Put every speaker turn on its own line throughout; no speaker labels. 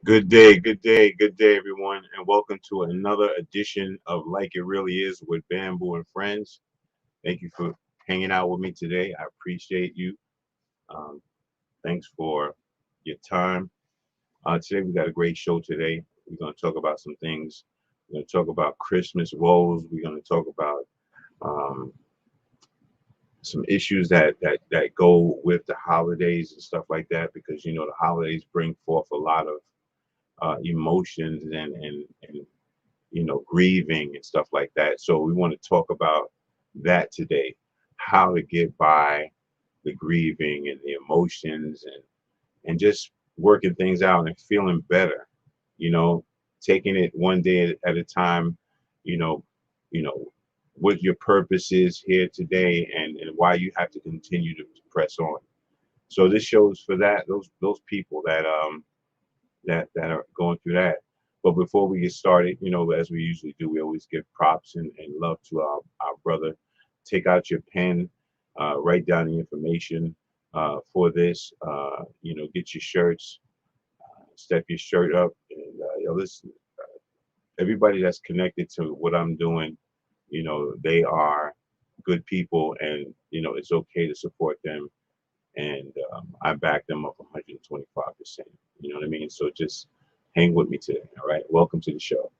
Good day, everyone, and welcome to another edition of Like It Really Is with Bamboo and Friends. Thank you for hanging out with me today. I appreciate you. Um, Thanks for your time. Today, we got a great show today. We're going to talk about some things. We're going to talk about Christmas woes. We're going to talk about um, some issues that go with the holidays and stuff like that, because the holidays bring forth a lot of emotions and grieving and stuff like that. So we want to talk about that today, how to get by the grieving and the emotions and just working things out and feeling better, you know, taking it one day at a time, you know, you know, what your purpose is here today and why you have to continue to press on. So this shows for that, those people that are going through that. But before we get started, as we usually do, we always give props and love to our brother. Take out your pen, write down the information for this. Get your shirts, step your shirt up, and listen. Everybody that's connected to what I'm doing, they are good people, and it's okay to support them, and I back them up 125%. You know what I mean? So just hang with me today. All right. Welcome to the show.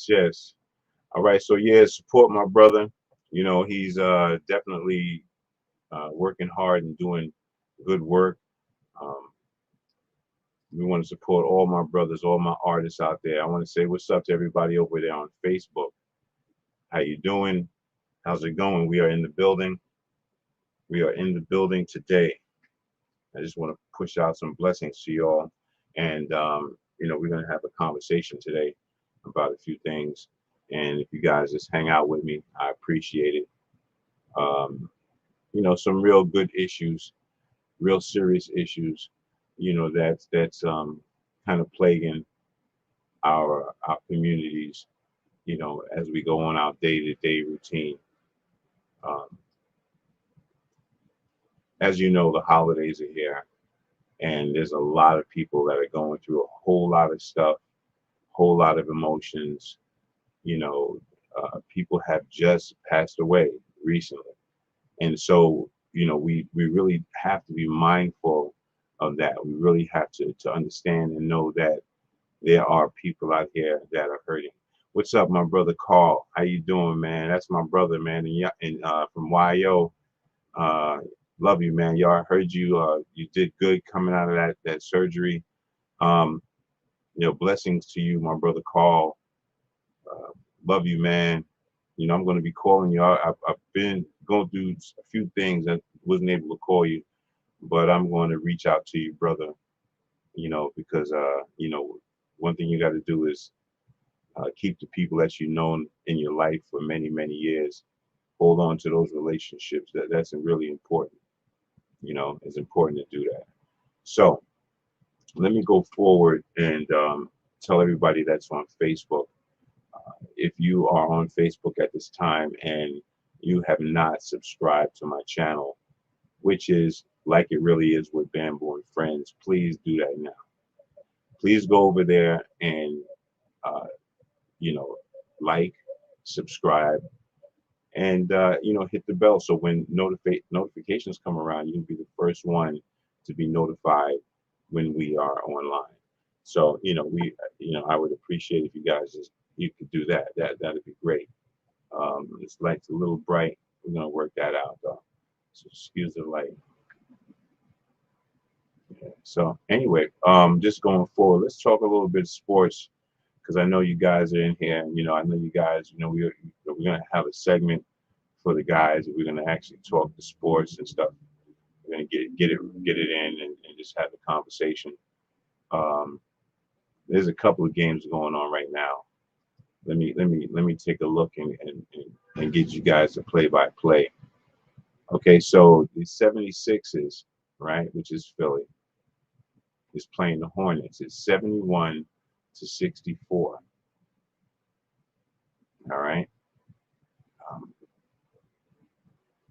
Yes. All right. So yeah, support my brother. He's definitely working hard and doing good work. Um, we want to support all my brothers, all my artists out there. I want to say what's up to everybody over there on Facebook. How you doing? How's it going? We are in the building. We are in the building today. I just want to push out some blessings to you all. And, we're going to have a conversation today about a few things. And if you guys just hang out with me, I appreciate it. Some real good issues, real serious issues, that's kind of plaguing our communities, as we go on our day-to-day routine. Um, as you know, the holidays are here, and there's a lot of people that are going through a whole lot of stuff, whole lot of emotions. People have just passed away recently, and so we really have to be mindful of that. We really have to understand and know that there are people out here that are hurting. What's up, my brother Carl? How you doing, man? That's my brother, man, and from YO. Uh, love you, man. Y'all, I heard you. You did good coming out of that surgery. Um, blessings to you, my brother Carl. Uh, love you, man. I'm going to be calling you. I've been going through a few things that wasn't able to call you, but I'm going to reach out to you, brother. Because one thing you got to do is keep the people that you known in your life for many, many years. Hold on to those relationships. That's really important. It's important to do that. So let me go forward and tell everybody that's on Facebook. If you are on Facebook at this time and you have not subscribed to my channel, which is Like It Really Is with Bamboo and Friends, please do that now. Please go over there and uh, you know like, subscribe, and hit the bell so when notifications come around, you'll be the first one to be notified when we are online. So I would appreciate if you guys you could do that. That'd be great. This light's a little bright. We're gonna work that out though. So excuse the light. Yeah. So anyway, just going forward, let's talk a little bit of sports because I know you guys are in here. And, I know you guys. We're gonna have a segment for the guys. We're gonna actually talk the sports and stuff. We're gonna get it in and just have a conversation. Um, there's a couple of games going on right now. Let me take a look and get you guys a play-by-play. Okay, so the 76ers, right, which is Philly, is playing the Hornets. It's 71-64. All right. Um,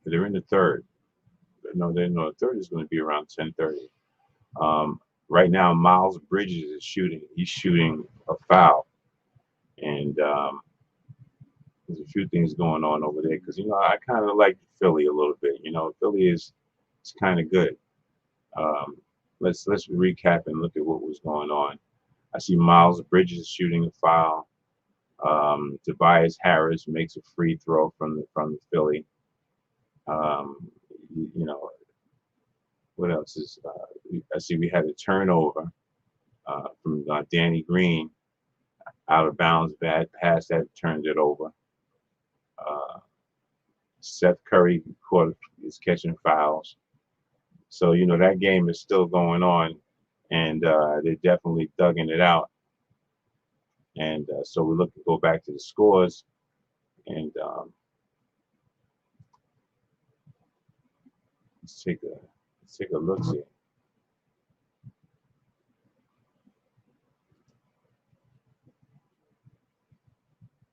they're in the third. No, the third is going to be around 10:30. Um, right now, Miles Bridges is shooting. He's shooting a foul, and there's a few things going on over there because I kind of like Philly a little bit. Philly is kind of good. Um, let's recap and look at what was going on. I see Miles Bridges shooting a foul. Tobias Harris makes a free throw from the Philly. Um, you know what else is? I see we had a turnover from Danny Green, out of bounds, bad pass that turned it over. Uh, Seth Curry is catching fouls. So that game is still going on, and they're definitely thugging it out. And so we're looking to go back to the scores, and let's take a look here.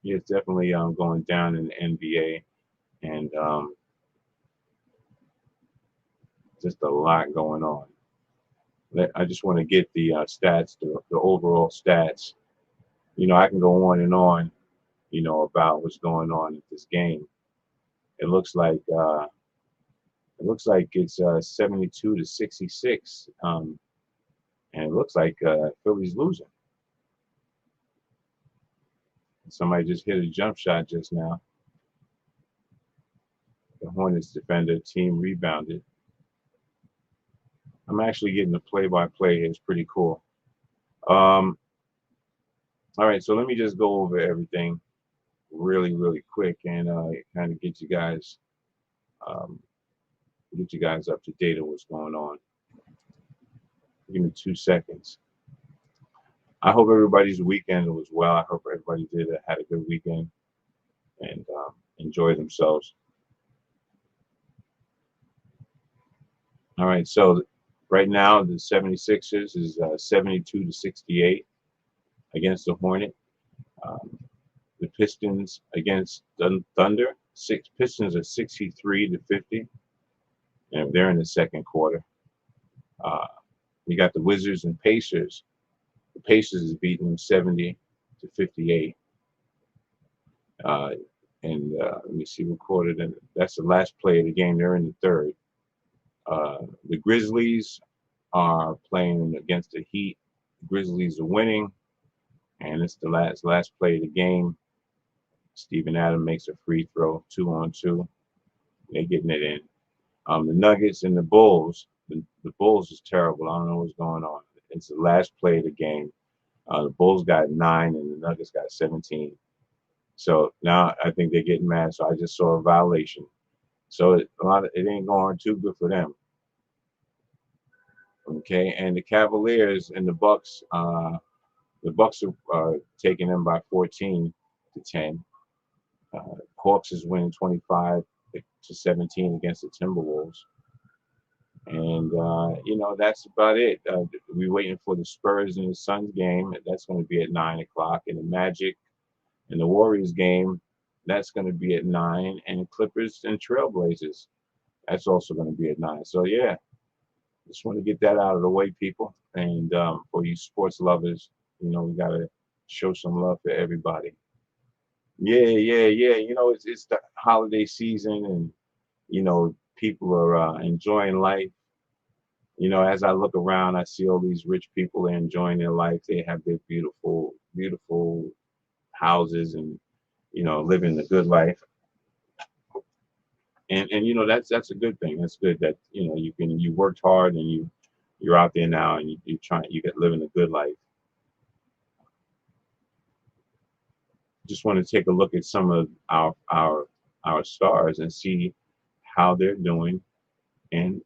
Yeah, it's definitely going down in the NBA, and just a lot going on. I just want to get the stats, the overall stats. I can go on and on, about what's going on in this game. It looks like it's 72-66, and it looks like Philly's losing. Somebody just hit a jump shot just now. The Hornets defender team rebounded. I'm actually getting the play-by-play. It's pretty cool. All right, so let me just go over everything really, really quick and kind of get you guys up to date on what's going on. Give me 2 seconds. I hope everybody's weekend was well. I hope everybody had a good weekend and enjoy themselves. All right, so right now the 76ers is 72-68 against the Hornet. The Pistons against Thunder. Pistons are 63-50, and they're in the second quarter. You got the Wizards and Pacers. The Pacers is beating them 70-58. And let me see what quarter. That's the last play of the game. They're in the third. The Grizzlies are playing against the Heat. The Grizzlies are winning, and it's the last play of the game. Steven Adams makes a free throw, 2-on-2. They're getting it in. The Nuggets and the Bulls. The Bulls is terrible. I don't know what's going on. It's the last play of the game. The Bulls got 9 and the Nuggets got 17. So now I think they're getting mad. So I just saw a violation. So it ain't going too good for them. Okay, and the Cavaliers and the Bucks. The Bucks are taking them by 14-10. Hawks is winning 25-17 against the Timberwolves. And that's about it. We're waiting for the Spurs and the Suns game. That's going to be at 9 o'clock. And the Magic and the Warriors game, that's going to be at 9. And Clippers and Trailblazers, that's also going to be at 9. So yeah, just want to get that out of the way, people. And for you sports lovers, we got to show some love for everybody. Yeah. It's the holiday season, and people are enjoying life. As I look around, I see all these rich people are enjoying their life. They have their beautiful, beautiful houses, and living the good life. And that's a good thing. That's good that you worked hard and you're out there now, and you get living a good life. Just want to take a look at some of our stars and see how they're doing and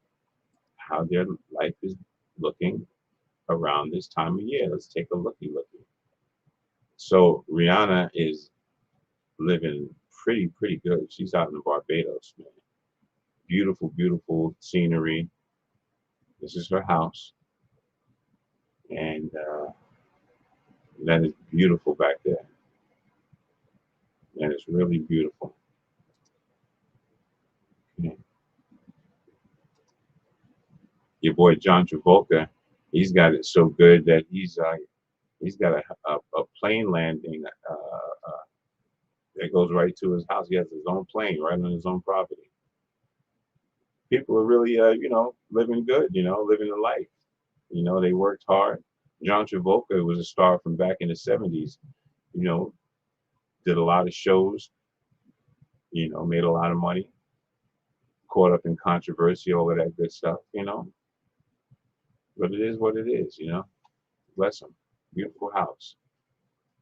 how their life is looking around this time of year. Let's take a looky. So Rihanna is living pretty good. She's out in Barbados, man. Beautiful, beautiful scenery. This is her house, and that is beautiful back there. That is really beautiful. Yeah. Your boy John Travolta, he's got it so good that he's got a plane landing that goes right to his house. He has his own plane right on his own property. People are really living good, living the life. They worked hard. John Travolta was a star from back in the 70s. Did a lot of shows. Made a lot of money. Caught up in controversy, all of that good stuff. But it is what it is. Bless him. Beautiful house.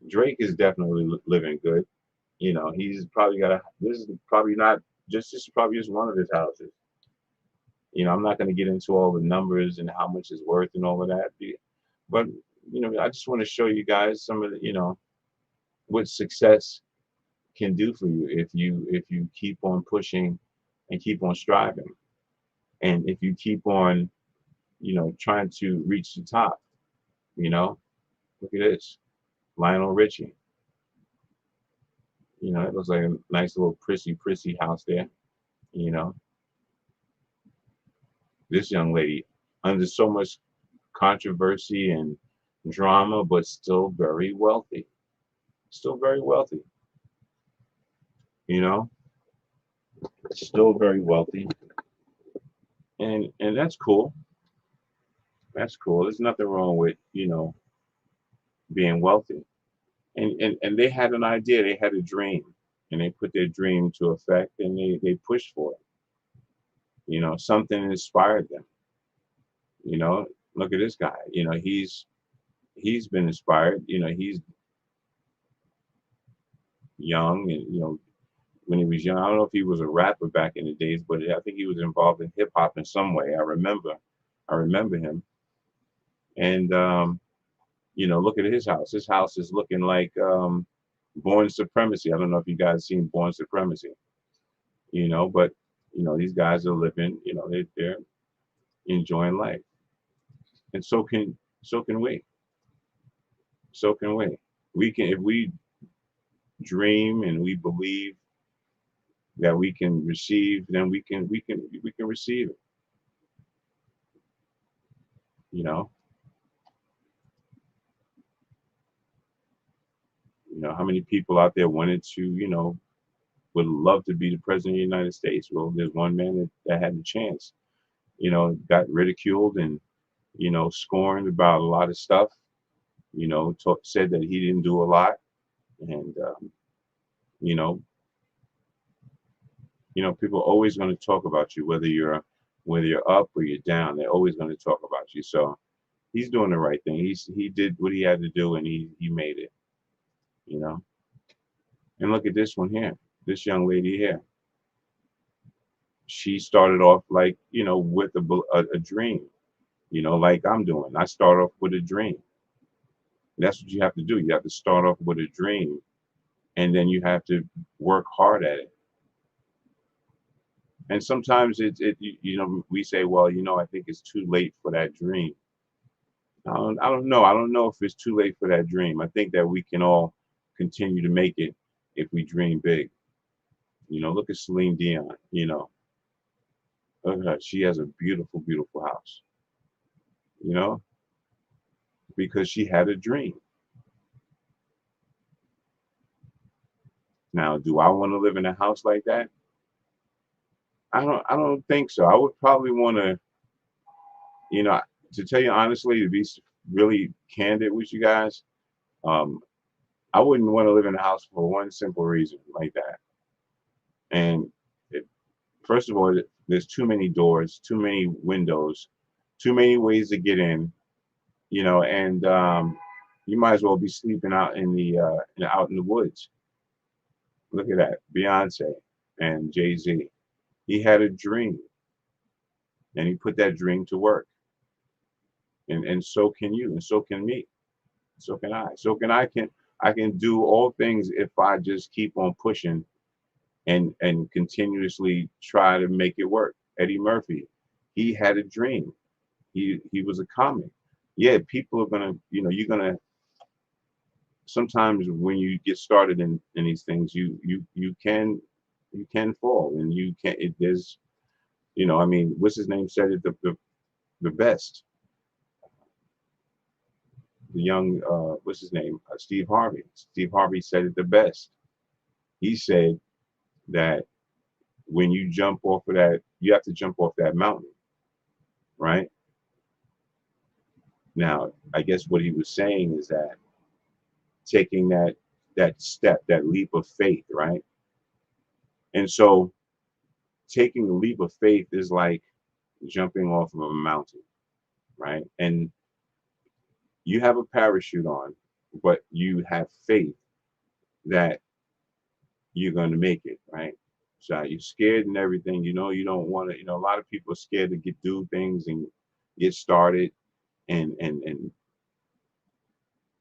Drake is definitely living good. He's probably this is probably just one of his houses. I'm not going to get into all the numbers and how much it's worth and all of that. But, I just want to show you guys some of the, what success can do for you if you keep on pushing and keep on striving. And if you keep on, trying to reach the top, look at this, Lionel Richie. It looks like a nice little prissy house there. This young lady, under so much controversy and drama, but still very wealthy. Still very wealthy. Still very wealthy. And that's cool. That's cool. There's nothing wrong with, being wealthy. And they had an idea, they had a dream, and they put their dream to effect, and they pushed for it. Something inspired them. Look at this guy. He's been inspired. He's young, and when he was young, I don't know if he was a rapper back in the days, but I think he was involved in hip hop in some way. I remember him. And look at his house. His house is looking like Born Supremacy. I don't know if you guys seen Born Supremacy. But these guys are living. They're enjoying life, and so can we. So can we. We can, if we dream and we believe that we can receive, then we can receive it. How many people out there wanted to, would love to be the president of the United States? Well, there's one man that had the chance. Got ridiculed and scorned about a lot of stuff. Said that he didn't do a lot, and You know, people are always going to talk about you, whether you're up or you're down. They're always going to talk about you. So he's doing the right thing. He did what he had to do, and he made it. You know. And look at this one here. This young lady here. She started off like, with a dream. Like I'm doing. I start off with a dream. That's what you have to do. You have to start off with a dream, and then you have to work hard at it. And sometimes we say, well, I think it's too late for that dream. I don't know. I don't know if it's too late for that dream. I think that we can all continue to make it if we dream big. Look at Celine Dion. Look at her. She has a beautiful, beautiful house. You know, because she had a dream. Now, do I want to live in a house like that? I don't think so. I would probably want to, you know, to tell you honestly, to be really candid with you guys, um, I wouldn't want to live in a house for one simple reason like that. And it, first of all, there's too many doors, too many windows, too many ways to get in, and you might as well be sleeping out out in the woods. Look at that, Beyonce and Jay-Z. He had a dream, and he put that dream to work. And so can you, and so can me, so can I. I can do all things if I just keep on pushing and continuously try to make it work. Eddie Murphy, he had a dream. He was a comic. Yeah, people are gonna, you're gonna sometimes when you get started in these things, you can fall, and you can there's I mean, what's his name said it the best. The young what's his name? Steve Harvey. Steve Harvey said it the best. He said that when you jump off of that, you have to jump off that mountain, right? Now, I guess what he was saying is that taking that step, that leap of faith, right? And so taking a leap of faith is like jumping off of a mountain, right? And you have a parachute on, but you have faith that you're going to make it, right? So you're scared and everything, you don't want to, a lot of people are scared to do things and get started and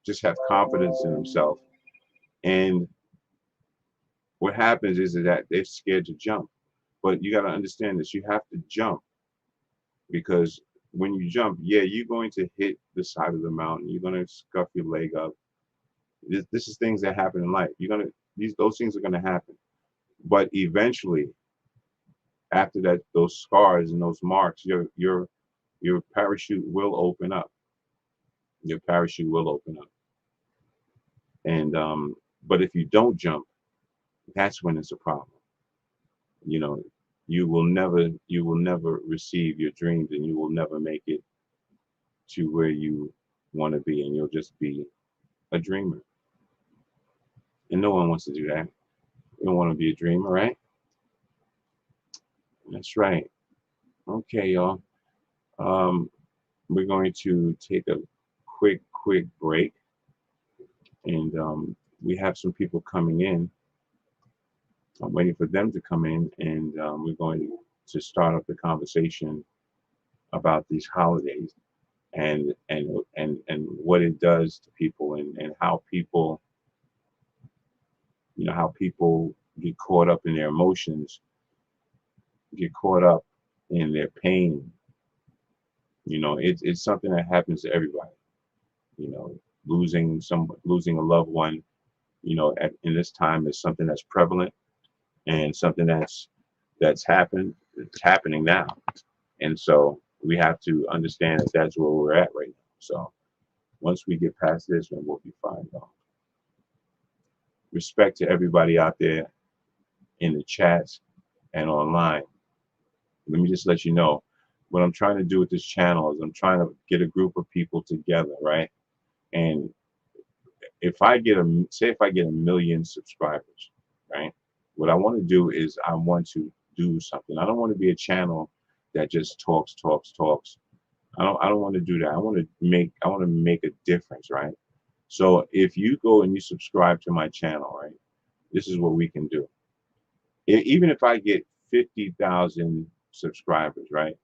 just have confidence in themselves. And what happens is that they're scared to jump. But you got to understand this, you have to jump, because when you jump, yeah, you're going to hit the side of the mountain. You're going to scuff your leg up. This is things that happen in life. Those things are going to happen. But eventually, after that, those scars and those marks, your parachute will open up. Your parachute will open up. And but if you don't jump, that's when it's a problem. You know, you will never receive your dreams, and you will never make it to where you want to be, and you'll just be a dreamer. And no one wants to do that. You don't want to be a dreamer, right? That's right. Okay, y'all. Um, we're going to take a quick break, and we have some people coming in. I'm waiting for them to come in, and we're going to start up the conversation about these holidays and what it does to people, and how people, how people get caught up in their emotions, get caught up in their pain. It's something that happens to everybody. You know, losing a loved one, in this time is something that's prevalent, and something that's it's happening now. And so we have to understand that that's where we're at right now. So once we get past this, then we'll be fine, though. Respect to everybody out there in the chats and online. Let me just let you know what I'm trying to do with this channel is I'm trying to get a group of people together, right? And if I get a million subscribers, right? What I want to do is I want to do something. I don't want to be a channel that just talks, talks, talks. I don't want to do that. I want to make a difference, right? So if you go and you subscribe to my channel, right, this is what we can do. Even if I get 50,000 subscribers, right?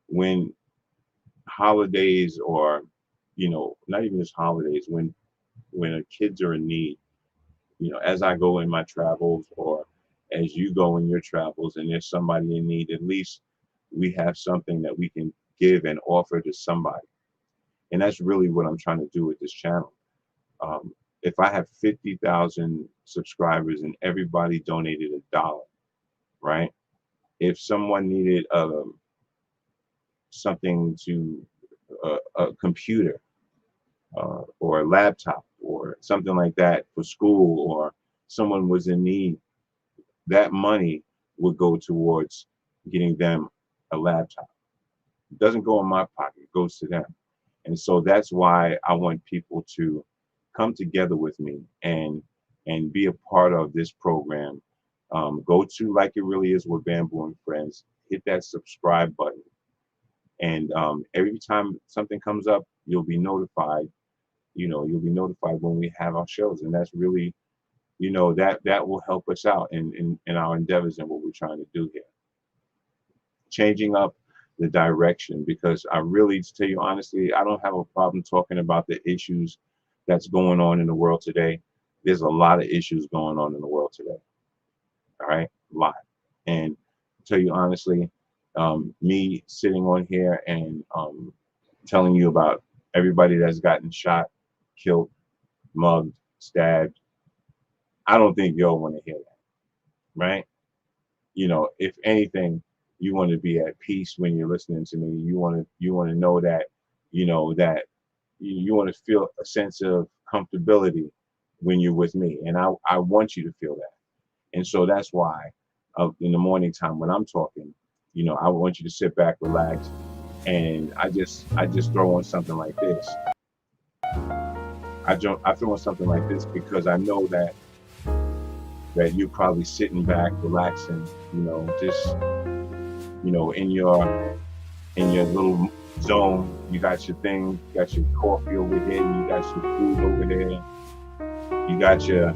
When holidays or, not even just holidays, when kids are in need, as I go in my travels or as you go in your travels and there's somebody in need, at least we have something that we can give and offer to somebody. And that's really what I'm trying to do with this channel. If I have 50,000 subscribers and everybody donated $1, right? If someone needed something to a computer or a laptop or something like that for school, or someone was in need, that money would go towards getting them a laptop. It doesn't go in my pocket, it goes to them. And so that's why I want people to come together with me and be a part of this program. Go to Like It Really Is with Bamboo and Friends, hit that subscribe button, and every time something comes up, you'll be notified. You'll be notified when we have our shows, and that's really, that will help us out in our endeavors and what we're trying to do here. Changing up the direction, because I really, to tell you honestly, I don't have a problem talking about the issues that's going on in the world today. There's a lot of issues going on in the world today. All right, a lot. And to tell you honestly, me sitting on here and telling you about everybody that's gotten shot, killed, mugged, stabbed, I don't think y'all want to hear that, right? If anything, you want to be at peace when you're listening to me. You want to know that, that you want to feel a sense of comfortability when you're with me, and I want you to feel that. And so that's why, in the morning time when I'm talking, I want you to sit back, relax, and I just throw on something like this. I throw on something like this because I know that you're probably sitting back, relaxing, just in your little zone. You got your thing, you got your coffee over here, you got your food over there, you got your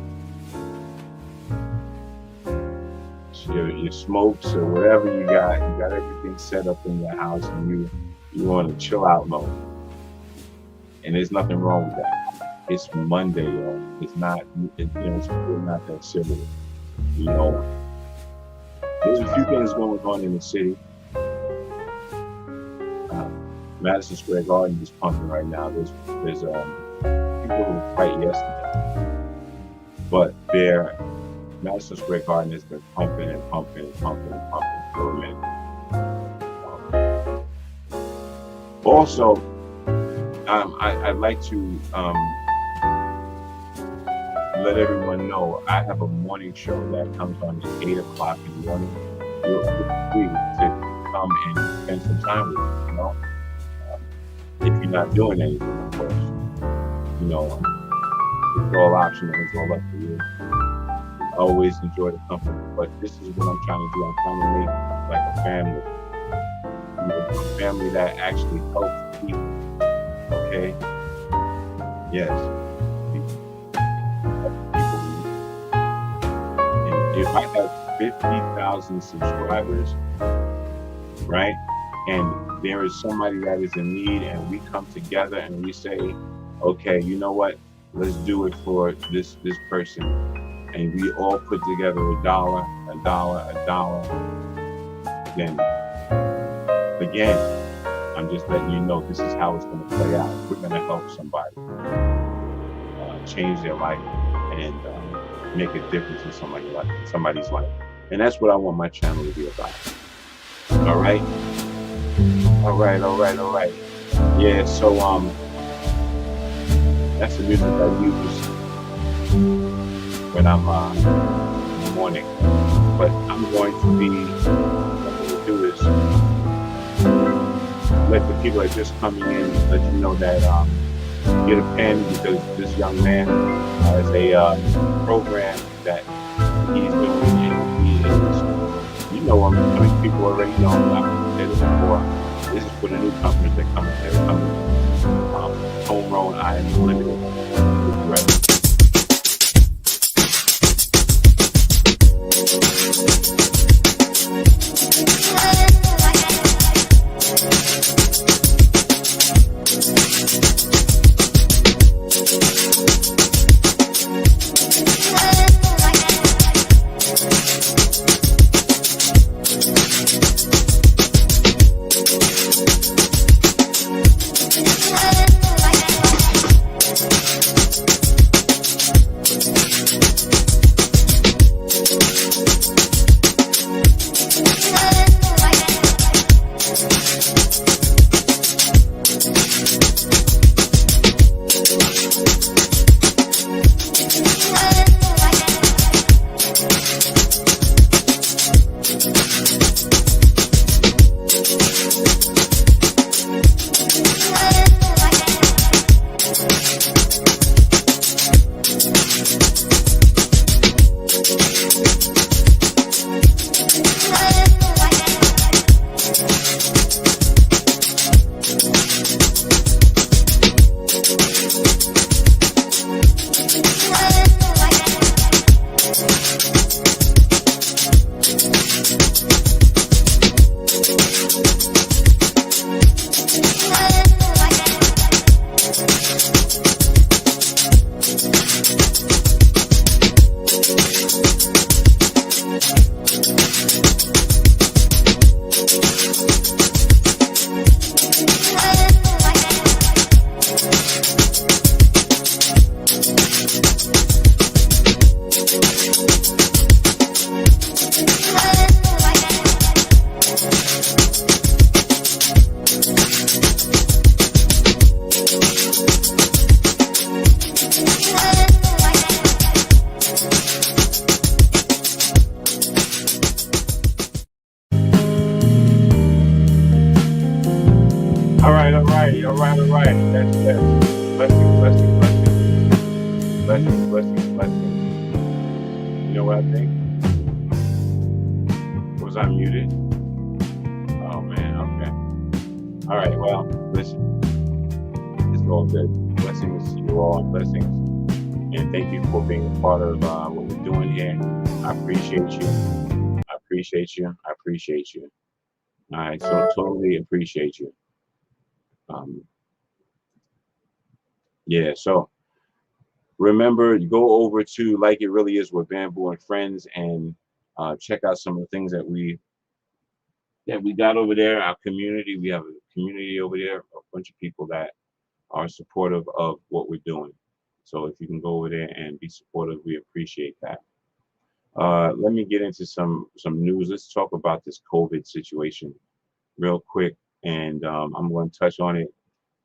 smokes or whatever you got everything set up in your house, and you on a chill out mode. And there's nothing wrong with that. It's Monday, y'all. It's really not that serious. There's a few things going on in the city. Madison Square Garden is pumping right now. There's people who fight yesterday, but Madison Square Garden has been pumping and pumping and pumping and pumping for a minute. Also, I'd like to let everyone know I have a morning show that comes on at 8 o'clock in the morning. You're free to come and spend some time with me, if you're not doing anything, of course. It's all optional, it's all up to you. I always enjoy the company, but this is what I'm trying to do. I'm trying to make like a family. A family that actually helps people. Okay? Yes. And if I have 50,000 subscribers, right? And there is somebody that is in need, and we come together and we say, okay, you know what? Let's do it for this person. And we all put together $1. Then again, I'm just letting you know this is how it's going to play out. We're going to help somebody change their life and make a difference in somebody's life. And that's what I want my channel to be about. All right? All right. Yeah, so that's the music I use when I'm in the morning. But I'm going to what I'm going to do is let the people that are just coming in, let you know that get a pen, because this young man has a program that he's doing, and he is, you know him. I mean, people already know him, but I'm gonna say this before. This is for the newcomers that are coming in. Home Road Items Limited. We'll be right back. All right. Yes. Blessings. You know what I think? Was I muted? Oh man, okay. All right, well, listen, it's all good. Blessings to you all, and blessings. And thank you for being a part of what we're doing here. I appreciate you. I appreciate you. All right, so totally appreciate you. Um, yeah, so remember, you go over to Like It Really Is with Bamboo and Friends and check out some of the things that we got over there. Our community, we have a community over there, a bunch of people that are supportive of what we're doing. So if you can go over there and be supportive, we appreciate that. Let me get into some news. Let's talk about this COVID situation real quick, and I'm going to touch on it.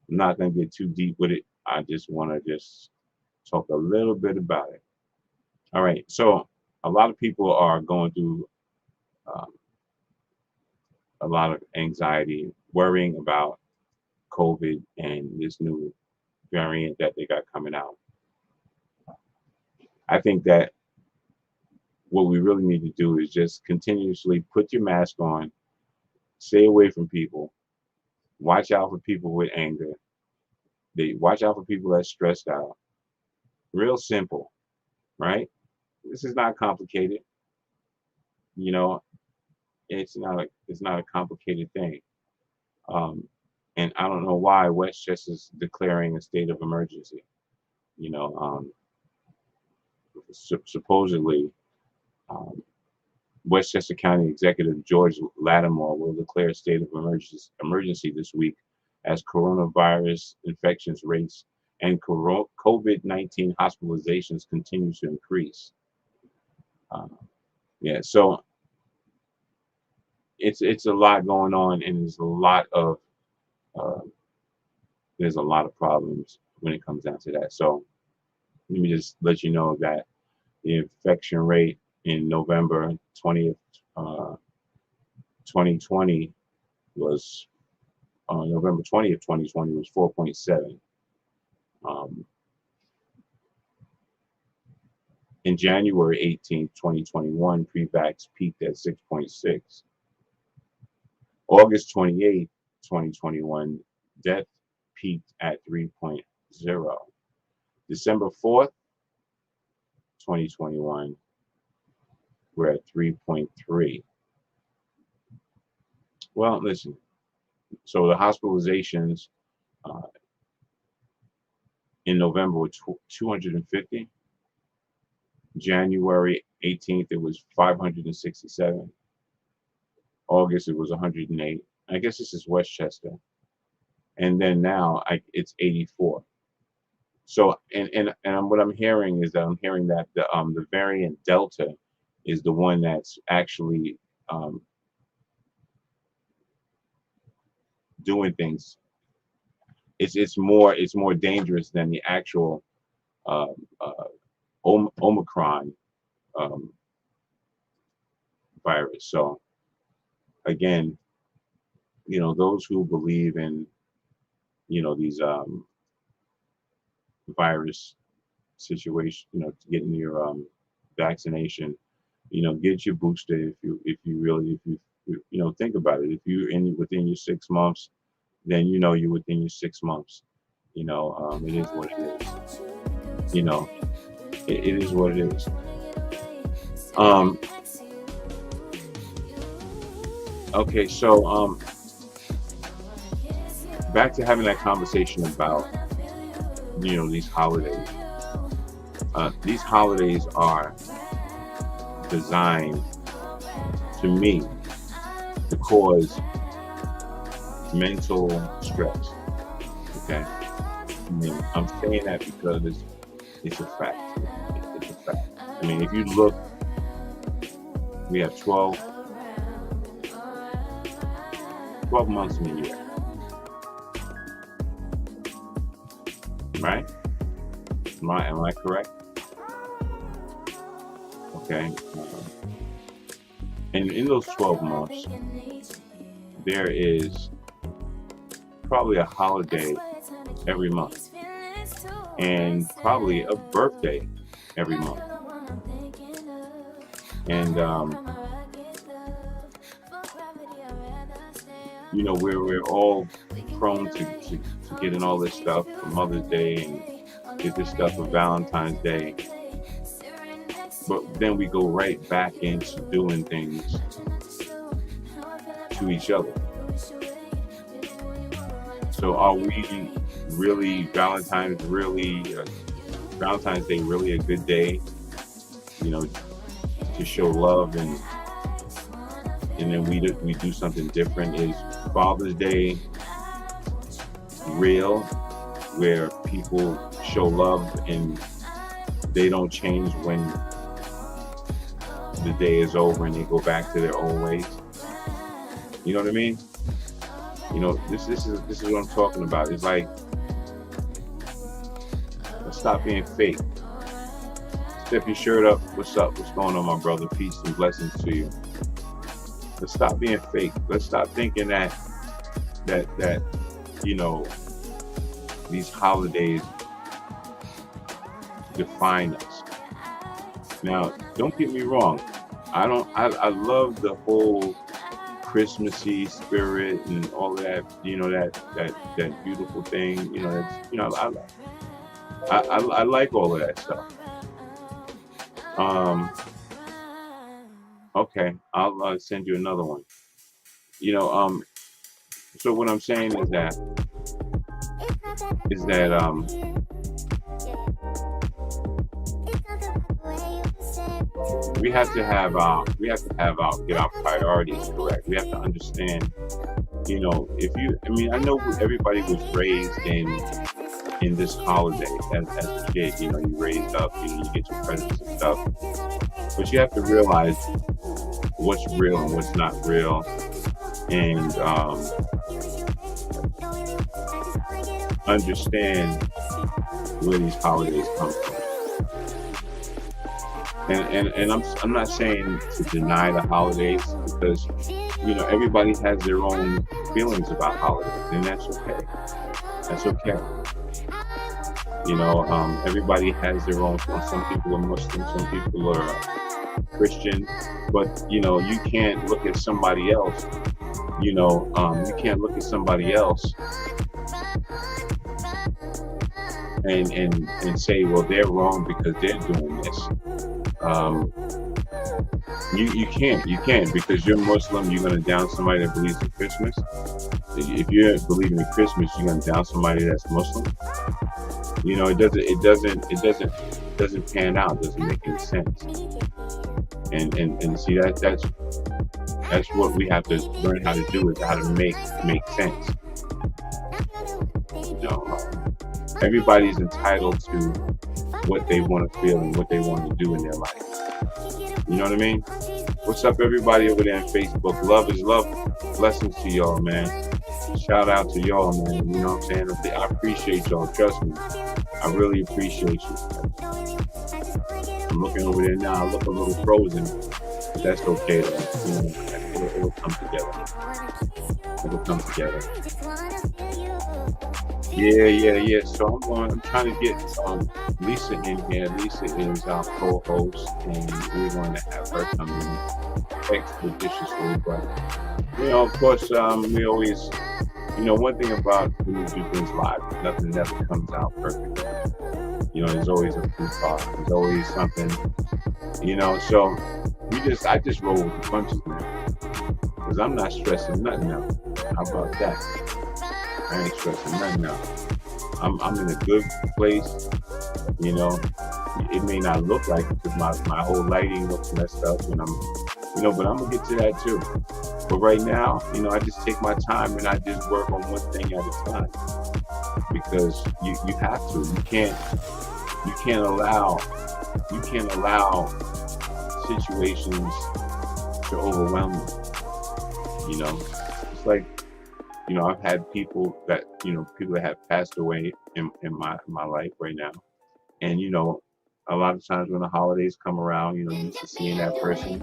I'm not going to get too deep with it. I just want to just talk a little bit about it. All right. So a lot of people are going through um, a lot of anxiety, worrying about COVID and this new variant that they got coming out. I think that what we really need to do is just continuously put your mask on, stay away from people, watch out for people with anger, they watch out for people that's stressed out. Real simple, right? This is not complicated. You know, it's not a complicated thing. Um, and I don't know why Westchester's declaring a state of emergency. You know, supposedly um, Westchester County Executive George Lattimore will declare a state of emergency this week as coronavirus infections rates and COVID-19 hospitalizations continue to increase. Uh, yeah, so it's a lot going on, and uh, there's a lot of problems when it comes down to that. So let me just let you know that the infection rate in November 20th, 2020 was November 20th, 2020 was 4.7. Um, In January 18th, 2021, pre-vax peaked at 6.6. August 28th, 2021, death peaked at 3.0. December 4th, 2021, we're at 3.3. Well, listen, so the hospitalizations uh, in November were 250. January 18th, it was 567. August, it was 108. I guess this is Westchester. And then now it's 84. So, and what I'm hearing is that the variant Delta is the one that's actually doing things. It's more dangerous than the actual uh, uh, Omicron virus. So again, those who believe in these virus situation, getting your vaccination, get your booster if you think about it. If you're within your 6 months, then you're within your 6 months. It is what it is. It is what it is. Okay, so back to having that conversation about these holidays. These holidays are designed, to me, to cause mental stress. Okay, I mean, I'm saying that because it's a fact. It's a fact. I mean, if you look, we have 12 months in a year, right? Am I correct? Okay. And in those 12 months, there is probably a holiday every month, and probably a birthday every month. And we're all prone to getting all this stuff for Mother's Day and get this stuff for Valentine's Day. But then we go right back into doing things to each other. So are we really, Valentine's Day really a good day, to show love, and then we do something different? Is Father's Day real, where people show love and they don't change when the day is over and they go back to their old ways? You know what I mean? This is what I'm talking about. It's like, let's stop being fake. Step your shirt up. What's up? What's going on, my brother? Peace and blessings to you. Let's stop being fake. Let's stop thinking that these holidays define us. Now, don't get me wrong. I love the whole Christmassy spirit and all that, that beautiful thing. I like all of that stuff. Okay, I'll send you another one. So what I'm saying is that we have to get our priorities correct. We have to understand, I know everybody was raised in this holiday as a kid. You raised up, you get your presents and stuff, but you have to realize what's real and what's not real, and understand where these holidays come from. And I'm not saying to deny the holidays, because everybody has their own feelings about holidays, and that's okay. That's okay. Everybody has their own. Some people are Muslim, some people are Christian, but you can't look at somebody else. You can't look at somebody else and say, well, they're wrong because they're doing this. You can't because you're Muslim. You're gonna down somebody that believes in Christmas. If you're believing in Christmas, you're gonna down somebody that's Muslim. It doesn't pan out. It doesn't make any sense. And see that's what we have to learn how to do, is how to make sense. Everybody's entitled to what they want to feel and what they want to do in their life. You know what I mean? What's up, everybody over there on Facebook? Love is love. Blessings to y'all, man. Shout out to y'all, man. You know what I'm saying? I appreciate y'all. Trust me. I really appreciate you. I'm looking over there now. I look a little frozen. But that's okay, though. It'll come together. It'll come together. Yeah. So I'm trying to get Lisa in here. Lisa is our co-host, and we're going to have her come in expeditiously. But of course, we always, one thing about when we do things live, nothing never comes out perfectly. There's always a few thoughts. There's always something. So I just roll with the punches, man, because I'm not stressing nothing out. How about that? I ain't stressing nothing out. I'm in a good place. It may not look like it because my whole lighting looks messed up, and but I'm gonna get to that too. But right now, I just take my time and I just work on one thing at a time, because you have to. You can't allow situations to overwhelm you. It's like, I've had people that have passed away in my life right now. And, a lot of times when the holidays come around, you used to seeing that person,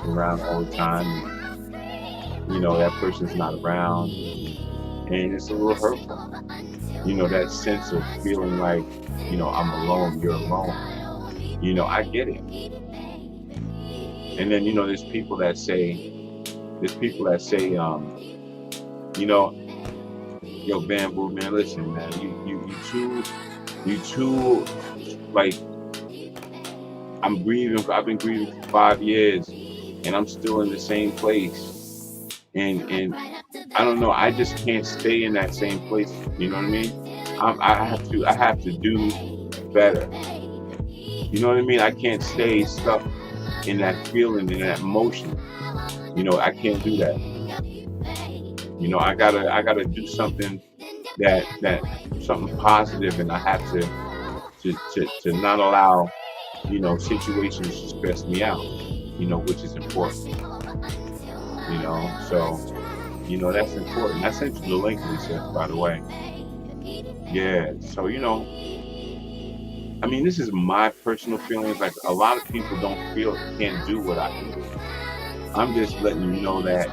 around all the time. That person's not around. And it's a little hurtful. That sense of feeling like, I'm alone, you're alone. I get it. And then, there's people that say, yo, Bamboo, man, listen, man, you too, like, I've been grieving for 5 years, and I'm still in the same place, and I don't know, I just can't stay in that same place, you know what I mean? I have to do better, you know what I mean? I can't stay stuck in that feeling, in that emotion. I can't do that. I gotta do something something positive, and I have to not allow, situations to stress me out, which is important. So, that's important. I sent you the link, Lisa, by the way. Yeah, so, this is my personal feelings. Like, a lot of people can't do what I can do. I'm just letting you know that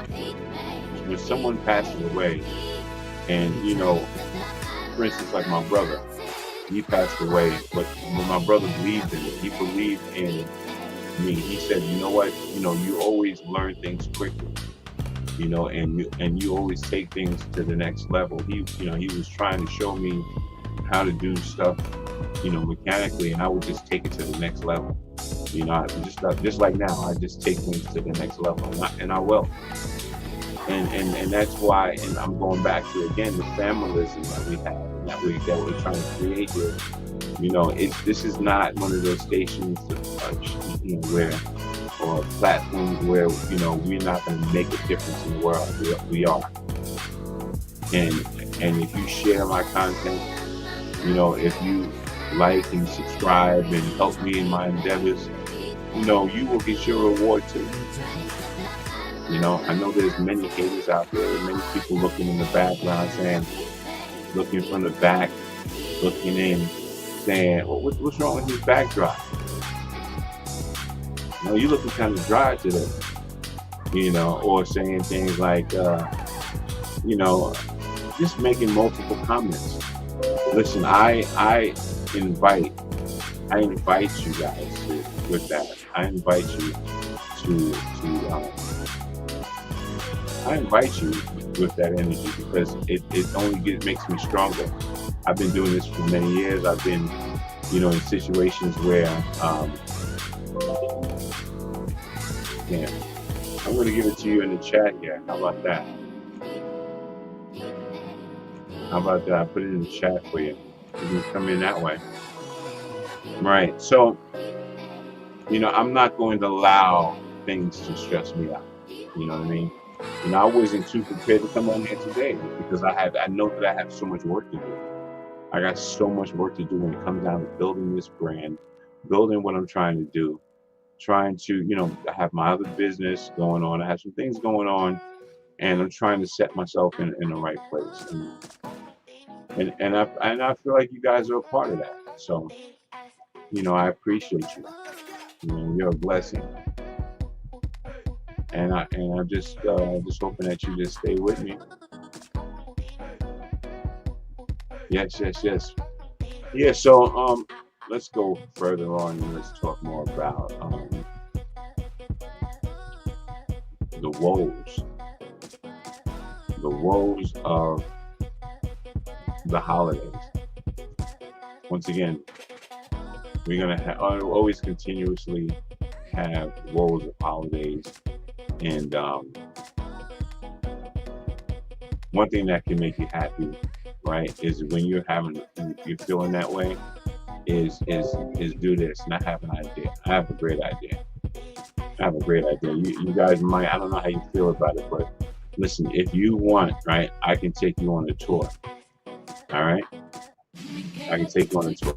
when someone passes away, and for instance, like my brother, he passed away, but when my brother believed in it, he believed in me. He said, you know what, you always learn things quickly, and you always take things to the next level. He was trying to show me how to do stuff, mechanically, and I would just take it to the next level. Just like now, I just take things to the next level, and I will. And that's why, and I'm going back to, again, the familism that we have, that we're trying to create here. This is not one of those stations, where, or platforms where, we're not going to make a difference in the world. We are. And if you share my content, if you like and subscribe and help me in my endeavors, you will get your reward too. I know there's many haters out there, many people looking in the background looking from the back, looking in, saying, well, what's wrong with his backdrop? You looking kind of dry today, or saying things like, just making multiple comments. Listen, invite I invite you guys with that. I invite you to I invite you with that energy because it only makes me stronger. I've been doing this for many years. I've been, in situations where, yeah, I'm going to give it to you in the chat here. How about that? How about that? I put it in the chat for you. You can come in that way. Right. So, I'm not going to allow things to stress me out. You know what I mean? I wasn't too prepared to come on here today because I know that I have so much work to do. I got so much work to do when it comes down to building this brand, building what I'm trying to do, trying to, I have my other business going on. I have some things going on, and I'm trying to set myself in the right place. And I feel like you guys are a part of that. So, I appreciate you. You're a blessing. And I'm just hoping that you just stay with me. Yes, yes, yes. Yeah, so let's go further on and let's talk more about the woes. The woes of the holidays. Once again, we're gonna always continuously have woes of holidays, and one thing that can make you happy, right, is when you're feeling that way, is do this. And I have an idea. I have a great idea. You guys might, I don't know how you feel about it, but listen, if you want, right, I can take you on a tour. All right, I can take you on a tour.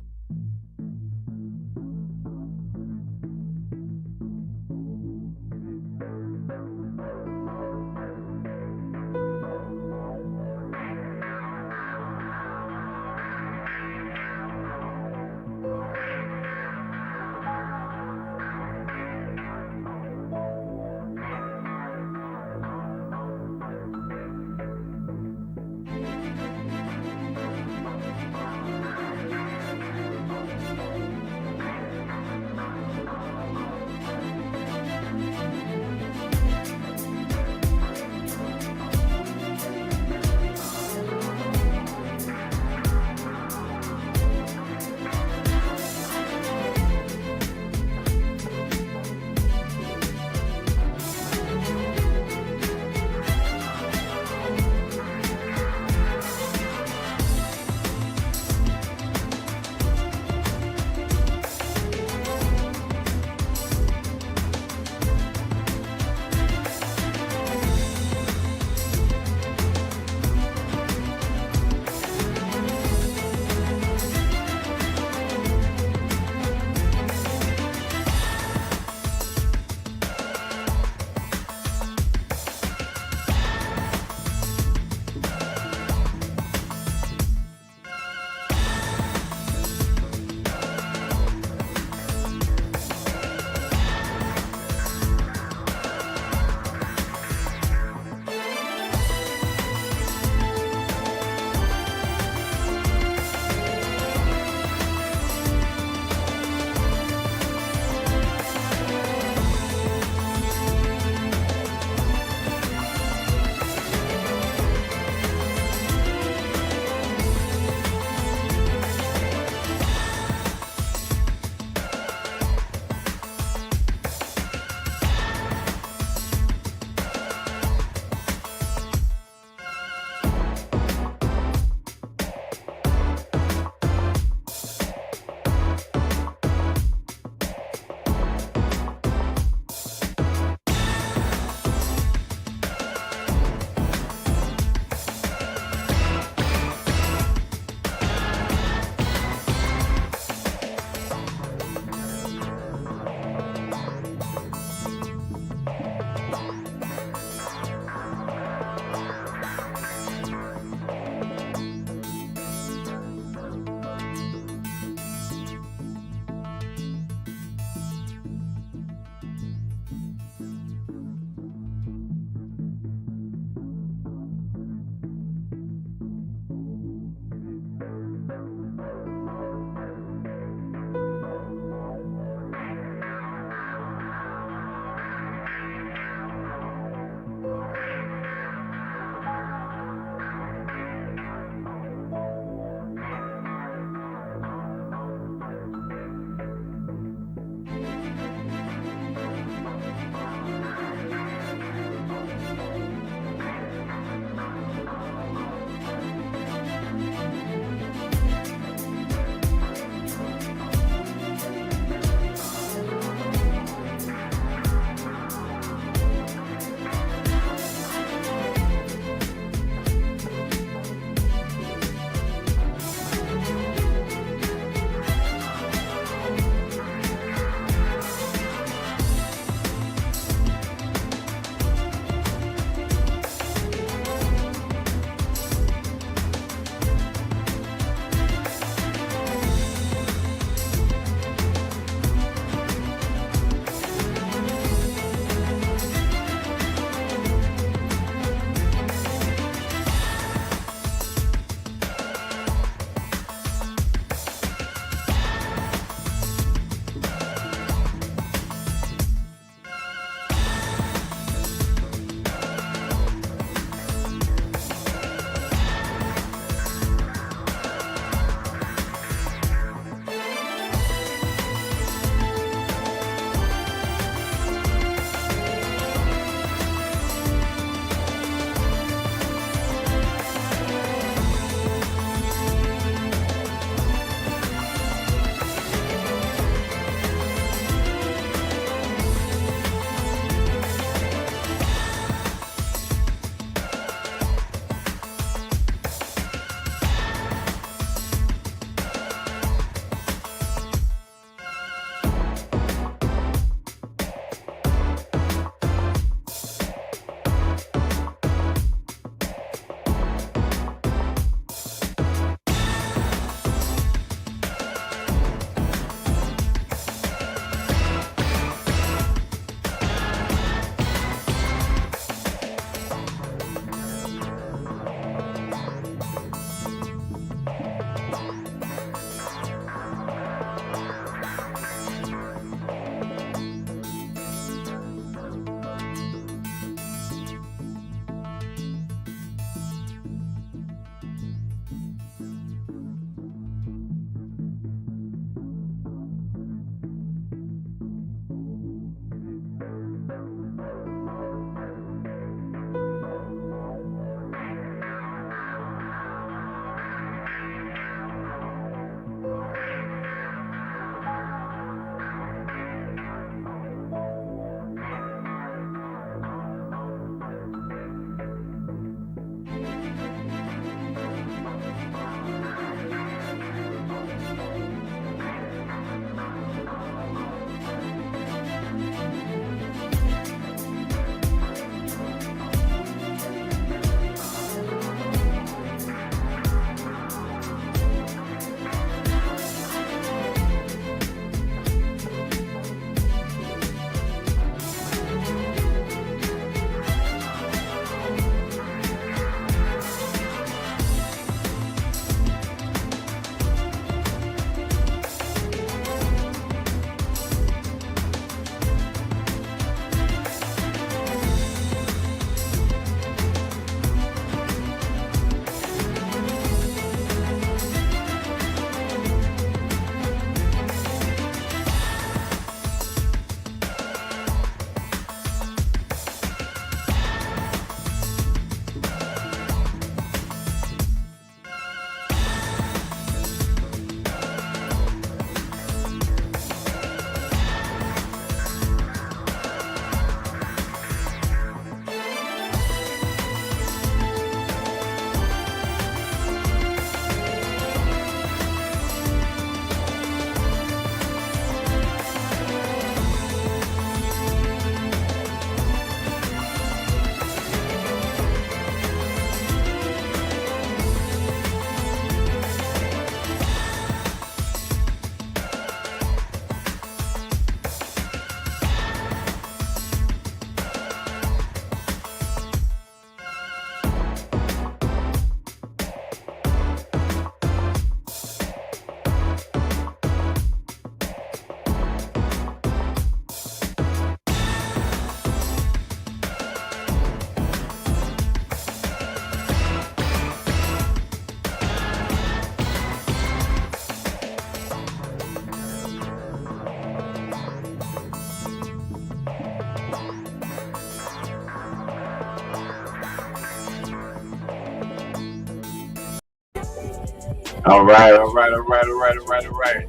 All right, all right, all right, all right, all right, all right.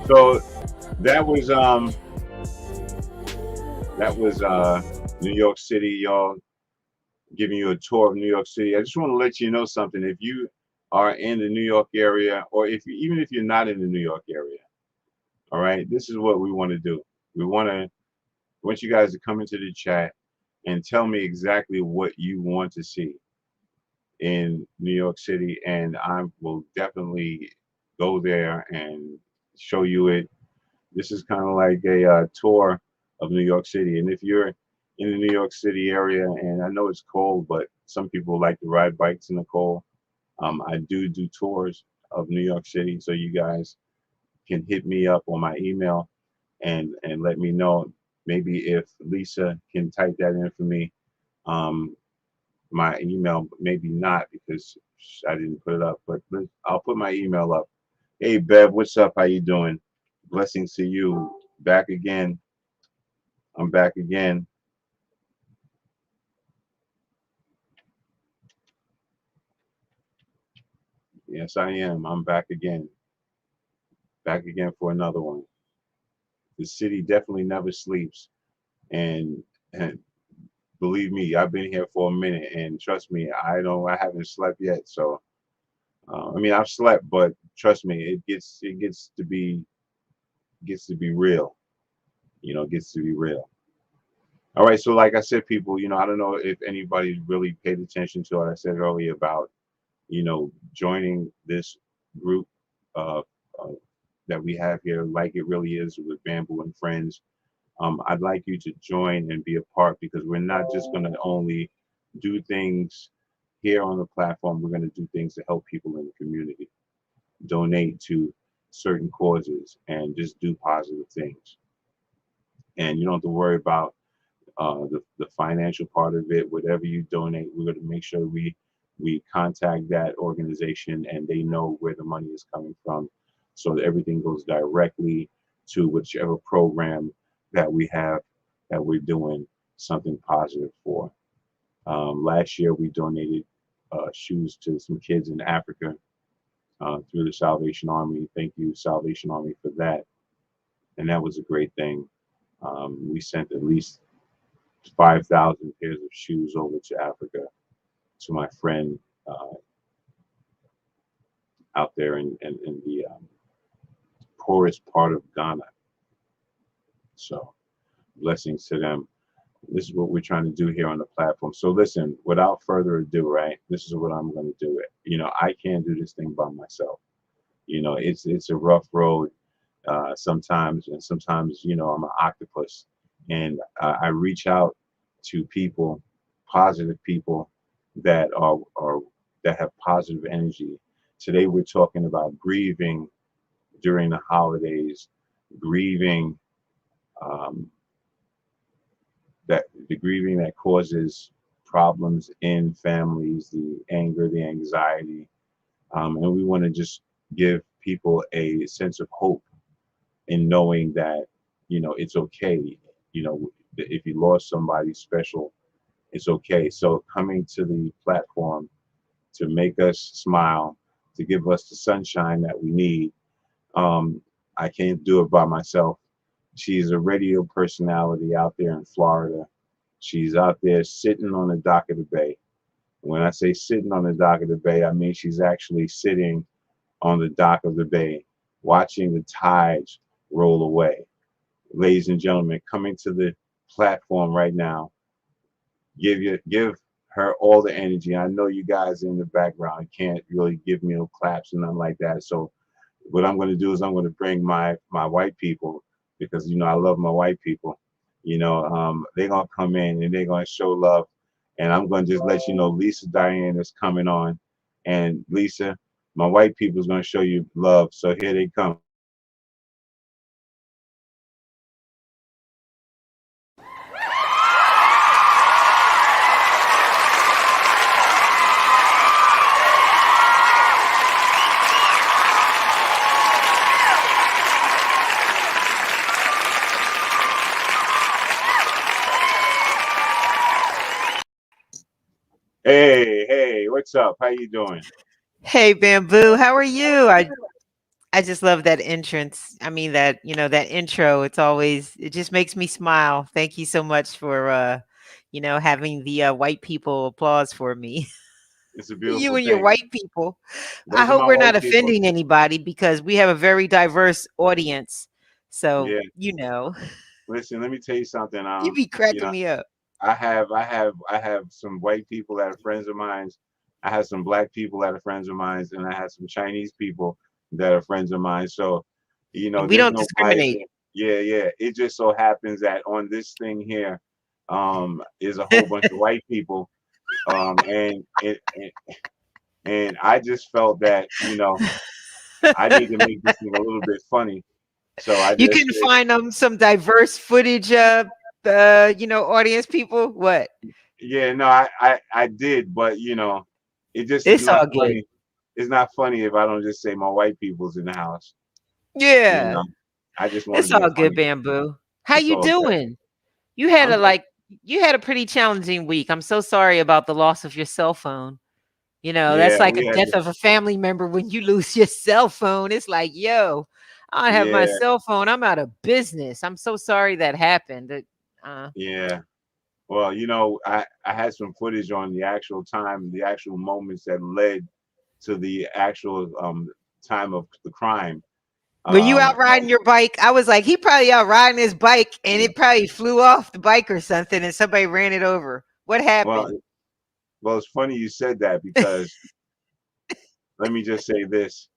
So that was New York City, y'all, giving you a tour of New York City. I just want to let you know something. If you are in the New York area, or if you, even if you're not in the New York area, all right, this is what we want to do. We want you guys to come into the chat and tell me exactly what you want to see in New York City, and I will definitely go there and show you it. This is kind of like a tour of New York City. And if you're in the New York City area, and I know it's cold, but some people like to ride bikes in the cold, I do tours of New York City, so you guys can hit me up on my email and let me know. Maybe if Lisa can type that in for me, um, my email, maybe not because I didn't put it up, but I'll put my email up. Hey Bev, what's up? How you doing? Blessings to you. Back again. I'm back again. Yes, I am. I'm back again. Back again for another one. The city definitely never sleeps. And believe me, I've been here for a minute, and trust me, I haven't slept yet. So I mean, I've slept, but trust me, it gets to be real. It gets to be real. All right, so like I said, people, I don't know if anybody really paid attention to what I said earlier about, joining this group uh, uh, that we have here, like it really is with Bamboo and Friends. I'd like you to join and be a part, because we're not just going to only do things here on the platform. We're going to do things to help people in the community, donate to certain causes, and just do positive things. And you don't have to worry about the financial part of it. Whatever you donate, we're going to make sure we contact that organization and they know where the money is coming from, so that everything goes directly to whichever program that we have that we're doing something positive for. Last year we donated shoes to some kids in Africa through the Salvation Army. Thank you, Salvation Army, for that. And that was a great thing. We sent at least 5,000 pairs of shoes over to Africa, to my friend out there in the poorest part of Ghana. So blessings to them. This is what we're trying to do here on the platform. So listen, without further ado, right, this is what I'm going to do. I can't do this thing by myself. It's a rough road sometimes, and sometimes, I'm an octopus, and I reach out to people, positive people that that have positive energy. Today we're talking about grieving during the holidays, grieving, um, the grieving that causes problems in families, the anger, the anxiety, and we want to just give people a sense of hope in knowing that it's okay. If you lost somebody special, it's okay. So coming to the platform to make us smile, to give us the sunshine that we need. um, I can't do it by myself. She's a radio personality out there in Florida. She's out there sitting on the dock of the bay. When I say sitting on the dock of the bay, I mean she's actually sitting on the dock of the bay, watching the tides roll away. Ladies and gentlemen, coming to the platform right now, give her all the energy. I know you guys in the background can't really give me no claps and nothing like that. So what I'm going to do is I'm going to bring my white people, because I love my white people. They're going to come in and they're going to show love. And I'm going to just let you know Lisa Diane is coming on. And Lisa, my white people is going to show you love. So here they come. Hey, what's up? How you doing?
Hey, Bamboo, how are you? I just love that entrance. I mean that, that intro. It just makes me smile. Thank you so much for having the white people applause for me.
It's a
You
beautiful
and your
thing.
white people. I
Those are
hope
my
we're not
white people.
offending anybody because we have a very diverse audience. So,
Yeah. Listen, let me tell you something.
you be
You
cracking
know,
me up.
I have some white people that are friends of mine. I have some black people that are friends of mine, and I have some Chinese people that are friends of mine. So,
And we
there's
don't
no bias.
discriminate.
Yeah, yeah. It just so happens that on this thing here, is a whole bunch of white people. And I just felt that, I need to make this thing a little bit funny. So I
You
just
can
said,
find some diverse footage, audience people. What?
yeah, no, I did, but it just is
It's
not
all good.
funny. It's not funny if I don't just say my white people's in the house. You
Yeah.
know, I just wanted
It's
to be
all good,
funny.
Bamboo. How
It's
you
all good.
doing? You had
I'm
a
doing,
like you had a pretty challenging week. I'm so sorry about the loss of your cell phone.
yeah,
That's like a
we had,
death of a family member when you lose your cell phone. It's like, yo, I don't have my
yeah,
cell phone. I'm out of business. I'm so sorry that happened. Uh,
yeah. Well, I had some footage on the actual time, the actual moments that led to the actual time of the crime.
were you
Um,
out riding your bike? I was like, he probably out riding his bike and it probably flew off the bike or something and somebody ran it over. What
well,
happened?
well, it's funny you said that because let me just say this.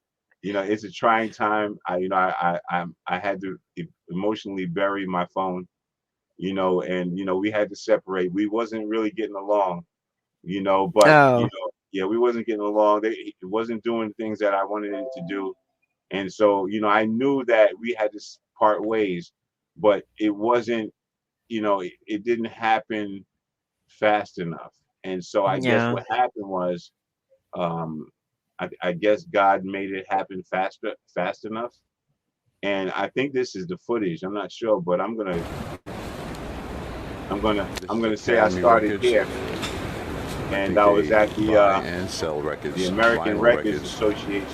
It's a trying time. I had to emotionally bury my phone. And we had to separate. We wasn't really getting along. But
Oh,
yeah, we wasn't getting along. It wasn't doing things that I wanted it to do. And so, I knew that we had to part ways, but it wasn't. It didn't happen fast enough. And so I guess
yeah.
what happened was, um, I guess God made it happen fast enough. And I think this is the footage. I'm not sure, but
This
I'm
is
gonna say I
Academy
started
Records.
here,
I
and
think
I was
they
at
buy and sell
the
records,
American
vinyl
Records
records.
Association,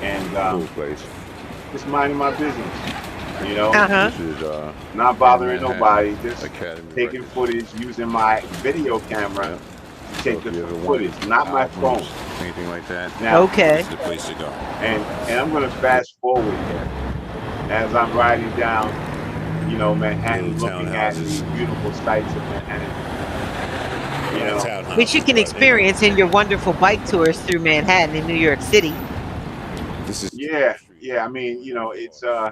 and
Cool place.
just minding my business.
Uh-huh.
This is
Not
in
bothering
Manhattan,
nobody, just
Academy
taking
Records.
footage using my video camera
Yeah.
to
So
take
if
the
you ever want
footage, not my
albums,
phone.
anything like that,
Now,
this
Okay.
is the place to go.
and I'm gonna fast forward here as I'm riding down,
Little
Manhattan, looking at
townhouses,
the beautiful sights of Manhattan. You
not
know,
Which you
townhouses,
can
but
experience in your wonderful bike tours through Manhattan and New York City.
this is
yeah,
the street
yeah. I
where the
mean,
murder
it's
was. I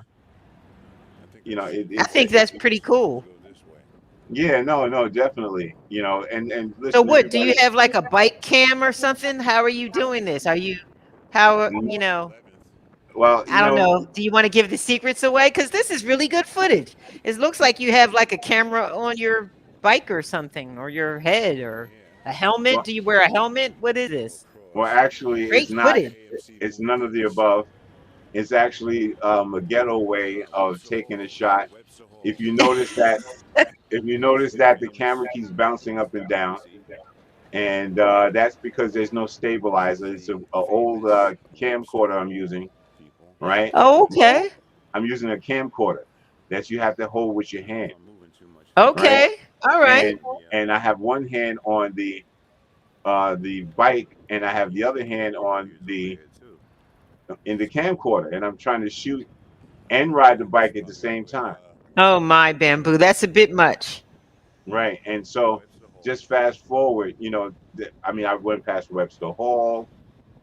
think it's
I think that's pretty cool.
go this way.
yeah, no, no, definitely. And
So
listen,
what, do you
everybody.
have like a bike cam or something? How are you doing this? How,
Well,
I don't know. Do you want to give the secrets away? Because this is really good footage. It looks like you have like a camera on your bike or something, or your head, or a helmet.
well,
Do you wear a helmet? What is this?
actually, it's
Great
not.
footage.
It's none of the above. It's actually a ghetto way of taking a shot. If you notice that, the camera keeps bouncing up and down, and that's because there's no stabilizer. It's a old camcorder I'm using, right?
Oh, okay.
I'm using a camcorder that you have to hold with your hand, right?
Okay. All right.
And I have one hand on the bike, and I have the other hand on the in the camcorder, and I'm trying to shoot and ride the bike at the same time,
Oh my, Bamboo. That's a bit much.
right? And so just fast forward, I mean, I went past Webster Hall.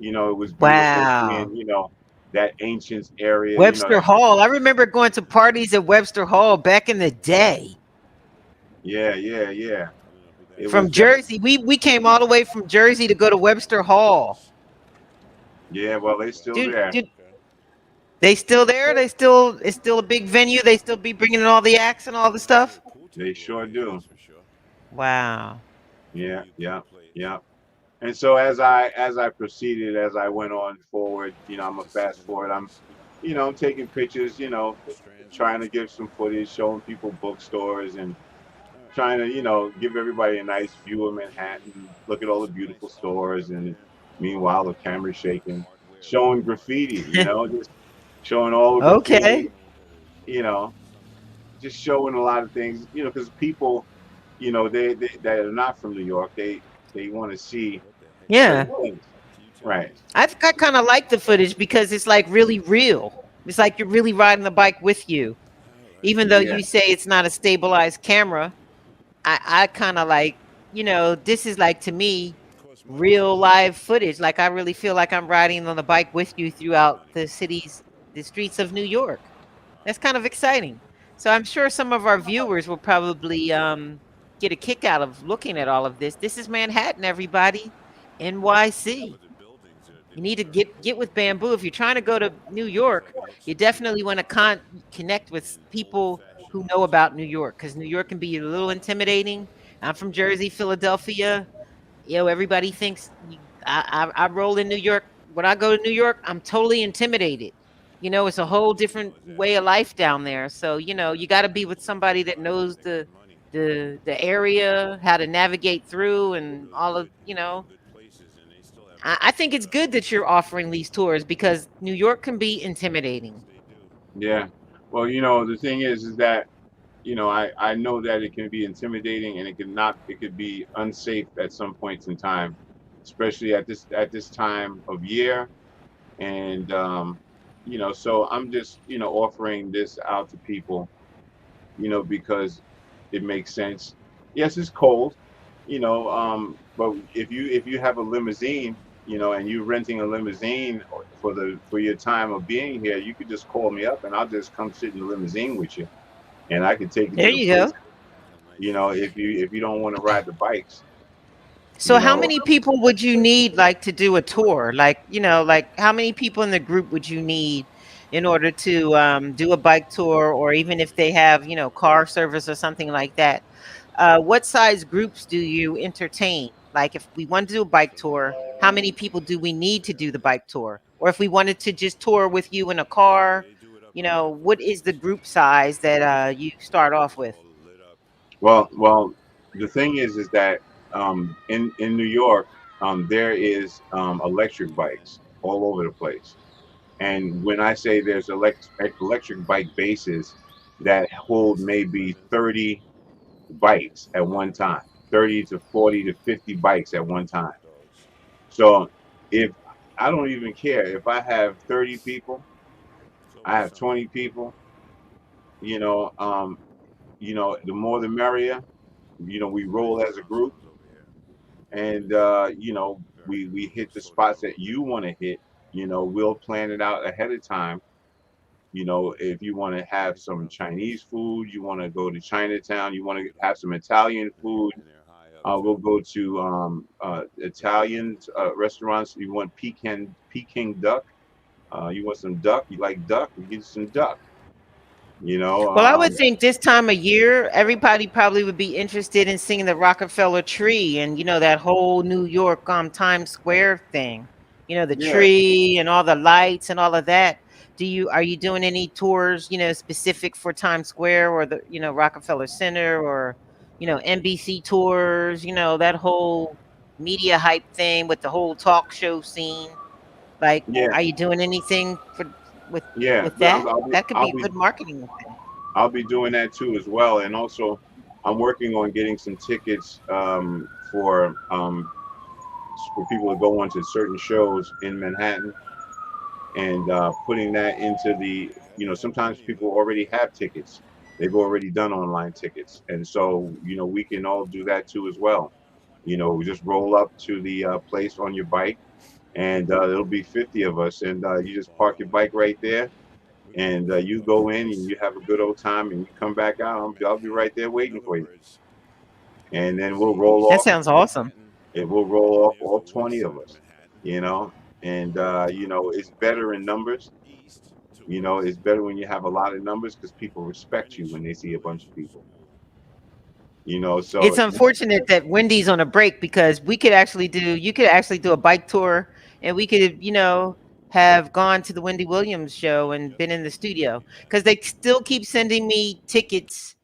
It was beautiful
Wow.
seeing, that ancient area.
Webster Hall. I remember going to parties at Webster Hall back in the day.
Yeah, yeah, yeah. It was
From
that.
Jersey. We came all the way from Jersey to go to Webster Hall.
Yeah, well, they're still
Dude,
there.
dude, they still there? It's still a big venue. They still be bringing in all the acts and all the stuff.
They sure do.
Wow.
Yeah, yeah, yeah. And so as I proceeded, as I went on forward, I'm a fast forward. I'm taking pictures, trying to give some footage, showing people bookstores and trying to, give everybody a nice view of Manhattan, look at all the beautiful stores and Meanwhile, the camera's shaking, showing graffiti, just showing all the
Okay.
graffiti, you know, just showing a lot of things, because people, they that are not from New York, they want to see
Yeah.
certain things, right?
I kind of like the footage because it's like really real. It's like you're really riding the bike with you. Even though
Yeah,
you say it's not a stabilized camera, I kind of like, this is like to me real live footage. Like I really feel like I'm riding on the bike with you throughout the streets of New York. That's kind of exciting. So I'm sure some of our viewers will probably get a kick out of looking at all of this. This is Manhattan, everybody, NYC. You need to get with Bamboo. If you're trying to go to New York, you definitely want to connect with people who know about New York, because New York can be a little intimidating. I'm from Jersey, Philadelphia. Everybody thinks I roll in New York. When I go to New York, I'm totally intimidated. It's a whole different way of life down there. So you got to be with somebody that knows the area, how to navigate through, and all of. I think it's good that you're offering these tours because New York can be intimidating.
yeah. Well, the thing is that I know that it can be intimidating, and it could be unsafe at some points in time, especially at this time of year. And so I'm just offering this out to people, because it makes sense. Yes, it's cold, but if you have a limousine, and you're renting a limousine for your time of being here, you could just call me up, and I'll just come sit in the limousine with you, and I can take you
There
to the
you
place.
go.
If you don't want to ride the bikes,
So
you
how
know.
many people would you need like to do a tour? Like, like how many people in the group would you need in order to do a bike tour, or even if they have, car service or something like that? What size groups do you entertain? Like if we want to do a bike tour, how many people do we need to do the bike tour? Or if we wanted to just tour with you in a car, what is the group size that you start off with?
Well, the thing is that in New York, there is electric bikes all over the place. And when I say there's electric bike bases that hold maybe 30 bikes at one time, 30 to 40 to 50 bikes at one time. So if I don't even care if I have 30 people, I have 20 people, you know, um, the more the merrier. We roll as a group, and we hit the spots that you want to hit. We'll plan it out ahead of time. If you want to have some Chinese food, you want to go to Chinatown, you want to have some Italian food, we'll go to Italian restaurants. You want Peking duck, you want some duck, you like duck, we get you some duck. you know
Well, I would
um
think this time of year, everybody probably would be interested in seeing the Rockefeller tree and that whole New York Times Square thing. The
yeah,
tree and all the lights and all of that. Are you doing any tours, specific for Times Square or the, Rockefeller Center, or, NBC tours, that whole media hype thing with the whole talk show scene? Like,
yeah,
are you doing anything with
yeah.
with that?
I'll be
That could
I'll
be a
be
good marketing thing.
I'll be doing that too as well. And also, I'm working on getting some tickets for people to go on to certain shows in Manhattan, and putting that into sometimes people already have tickets. They've already done online tickets. And so, we can all do that too as well. We just roll up to the place on your bike, and it'll be 50 of us. And you just park your bike right there, and you go in and you have a good old time, and you come back out. I'll be right there waiting for you. And then we'll roll
That
off.
sounds awesome.
It will roll off all 20 of us, you know. And it's better in numbers. It's better when you have a lot of numbers, because people respect you when they see a bunch of people. So
It's unfortunate that Wendy's on a break because you could actually do a bike tour, and we could, have gone to the Wendy Williams show and been in the studio, because they still keep sending me tickets.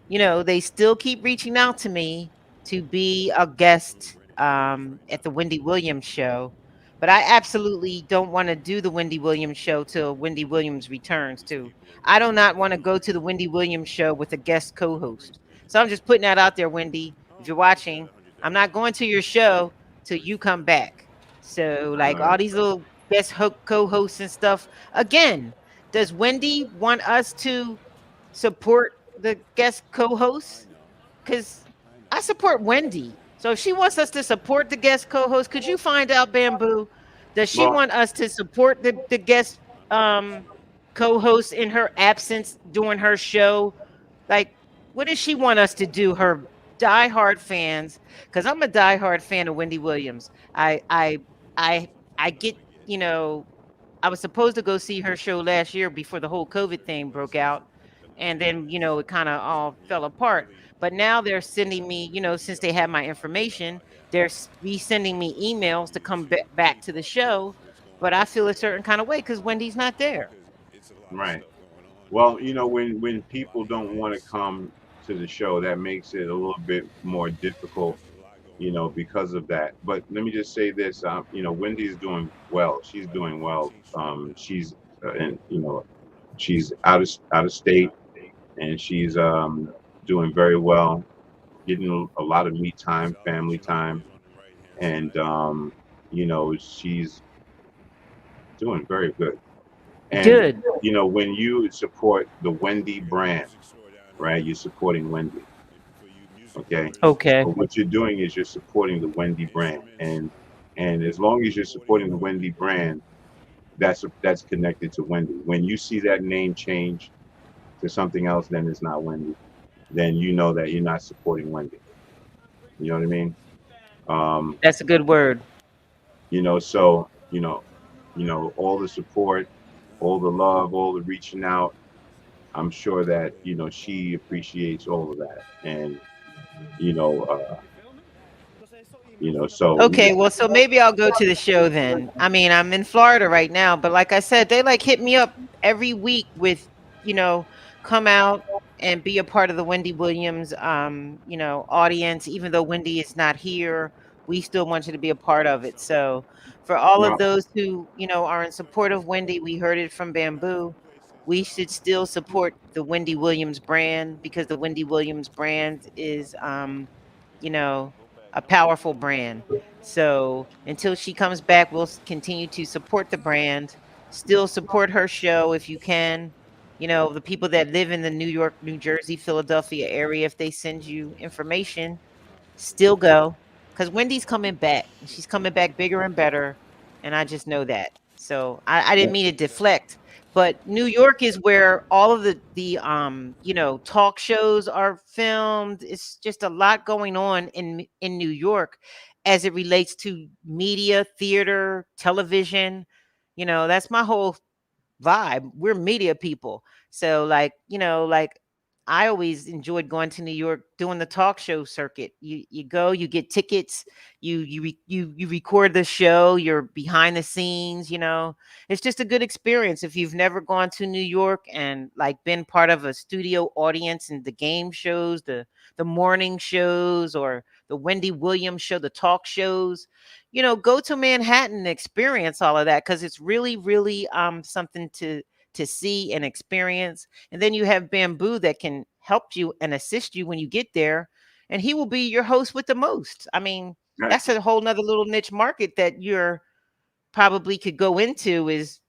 They still keep reaching out to me to be a guest at the Wendy Williams show. But I absolutely don't want to do the Wendy Williams show till Wendy Williams returns too. I do not want to go to the Wendy Williams show with a guest co-host. So I'm just putting that out there, Wendy. If you're watching, I'm not going to your show till you come back. So like
Uh,
all these little co-hosts and stuff. Again, does Wendy want us to support the guest co-hosts? Because I support Wendy. So if she wants us to support the guest co-host, could you find out, Bamboo? Does she
well,
want us to support the guest um co-host in her absence during her show? Like, what does she want us to do? Her diehard fans, because I'm a diehard fan of Wendy Williams. I I get, you know, I was supposed to go see her show last year before the whole COVID thing broke out. And then, it kind of all fell apart. But now they're sending me, since they have my information, they're resending me emails to come back to the show. But I feel a certain kind of way because Wendy's not there.
right. Well, when people don't want to come to the show, that makes it a little bit more difficult, because of that. But let me just say this, Wendy's doing well. She's doing well. She's and she's out of state, and she's doing very well, getting a lot of me time, family time, and she's doing very good. And
Good.
when you support the Wendy brand, right, you're supporting Wendy. Okay,
Okay.
so what you're doing is you're supporting the Wendy brand, and as long as you're supporting the Wendy brand, that's connected to Wendy. When you see that name change to something else, then it's not Wendy. Then you know that you're not supporting Wendy. You know what I mean? Um,
That's a good word.
so all the support, all the love, all the reaching out. I'm sure that she appreciates all of that, and you know, uh, so
Okay, well, so maybe I'll go to the show then. I mean, I'm in Florida right now, but like I said, they like hit me up every week with, you know, come out and be a part of the Wendy Williams audience. Even though Wendy is not here, we still want you to be a part of it. So for all of
well,
those who, are in support of Wendy, we heard it from Bamboo. We should still support the Wendy Williams brand because the Wendy Williams brand is you know, a powerful brand. So until she comes back, we'll continue to support the brand, still support her show if you can. The people that live in the New York, New Jersey, Philadelphia area, if they send you information, still go because Wendy's coming back. She's coming back bigger and better. And I just know that. So I didn't mean to deflect, but New York is where all of the talk shows are filmed. It's just a lot going on in New York as it relates to media, theater, television. That's my whole vibe. We're media people. So like I always enjoyed going to New York doing the talk show circuit. You go, you get tickets, you record the show, you're behind the scenes. It's just a good experience if you've never gone to New York and like been part of a studio audience and the game shows, the morning shows or the Wendy Williams show, the talk shows. Go to Manhattan and experience all of that because it's really, really something to see and experience. And then you have Bamboo that can help you and assist you when you get there, and he will be your host with the most. I mean,
right.
that's a whole nother little niche market that you're probably could go into is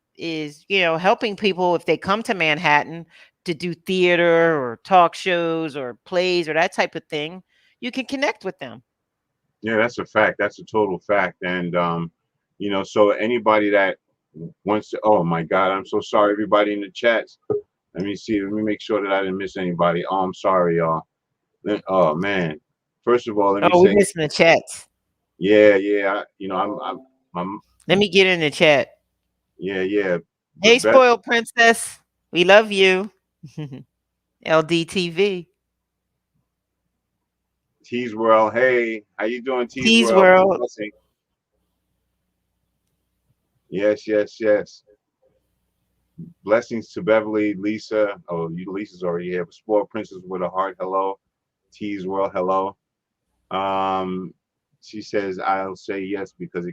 helping people if they come to Manhattan to do theater or talk shows or plays or that type of thing. You can connect with them.
Yeah, that's a fact. That's a total fact. And so anybody that wants to, oh my God, I'm so sorry, everybody in the chats. Let me see. Let me make sure that I didn't miss anybody. Oh, I'm sorry, y'all. Oh man. First of all, let me
Oh, we're
say,
missing the chats.
yeah, yeah. I'm,
Let me get in the chat.
yeah, yeah.
Hey,
But
spoiled princess. We love you. LDTV.
Tease World, hey, how you doing, Tease
Tease
World?
World.
Blessing. Yes, yes, yes. Blessings to Beverly, Lisa. Oh, you Lisa's already here. Spoiled Princess with a heart. Hello. Tease World, hello. Um, she says I'll say yes because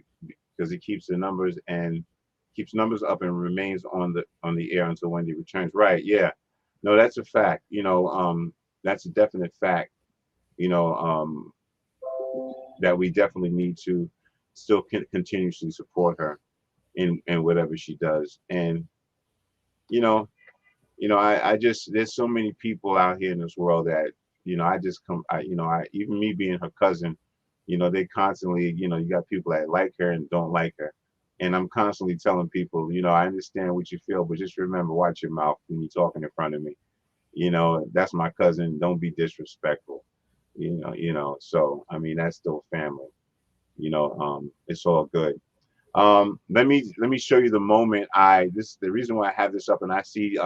because it keeps the numbers and keeps numbers up and remains on the air until Wendy returns. Right? Yeah. No, that's a fact. That's a definite fact. You know, that we definitely need to still continuously support her in whatever she does. And you know, I just there's so many people out here in this world that I just come I even me being her cousin, they constantly, you got people that like her and don't like her. And I'm constantly telling people, I understand what you feel, but just remember, watch your mouth when you're talking in front of me. That's my cousin. Don't be disrespectful. So I mean that's still family. It's all good. Let me show you the moment the reason why I have this up, and I see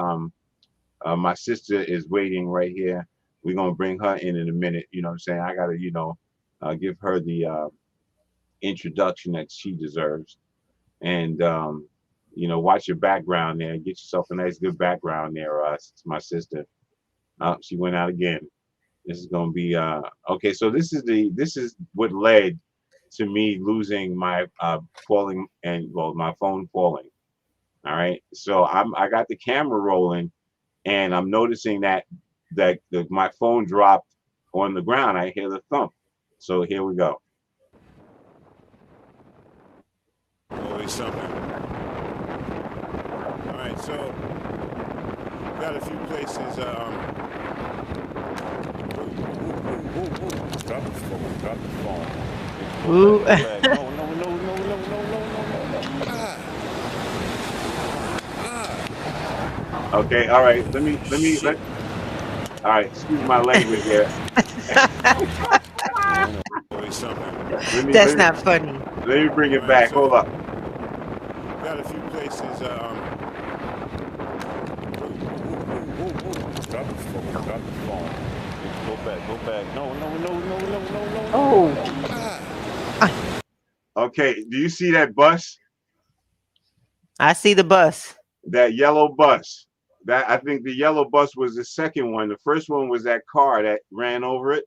my sister is waiting right here. We're gonna bring her in a minute. You know what I'm saying? I gotta, give her the introduction that she deserves. And watch your background there. Get yourself a nice good background there, it's my sister. She went out again. This is gonna be okay, so this is what led to me losing my falling and my phone falling. All right. So I got the camera rolling and I'm noticing that my phone dropped on the ground. I hear the thump. So here we go.
Always something. All right, so got a few places. Drop the phone. Drop the phone.
Ooh.
No.
Okay. All right. All right. Excuse my language here.
Always something.
That's not funny.
Let me bring it back. Hold up.
Got a few places. Drop the phone. Drop the phone. Go back. No.
Oh.
Okay. Do you see that bus?
I see the bus.
That yellow bus. That I think the yellow bus was the second one. The first one was that car that ran over it,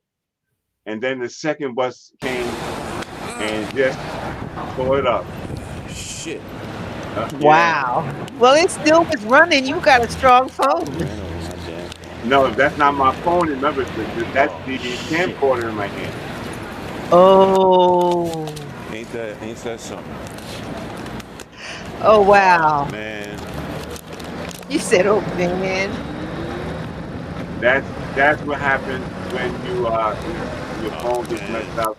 and then the second bus came and just tore it up.
Shit.
Wow. Well, it still was running. You got a strong phone.
No, that's not my phone. Remember, that's the camcorder in my hand.
Oh.
Ain't that something?
Oh, wow.
Man.
You said, oh, man.
That's what happens when your phone gets messed up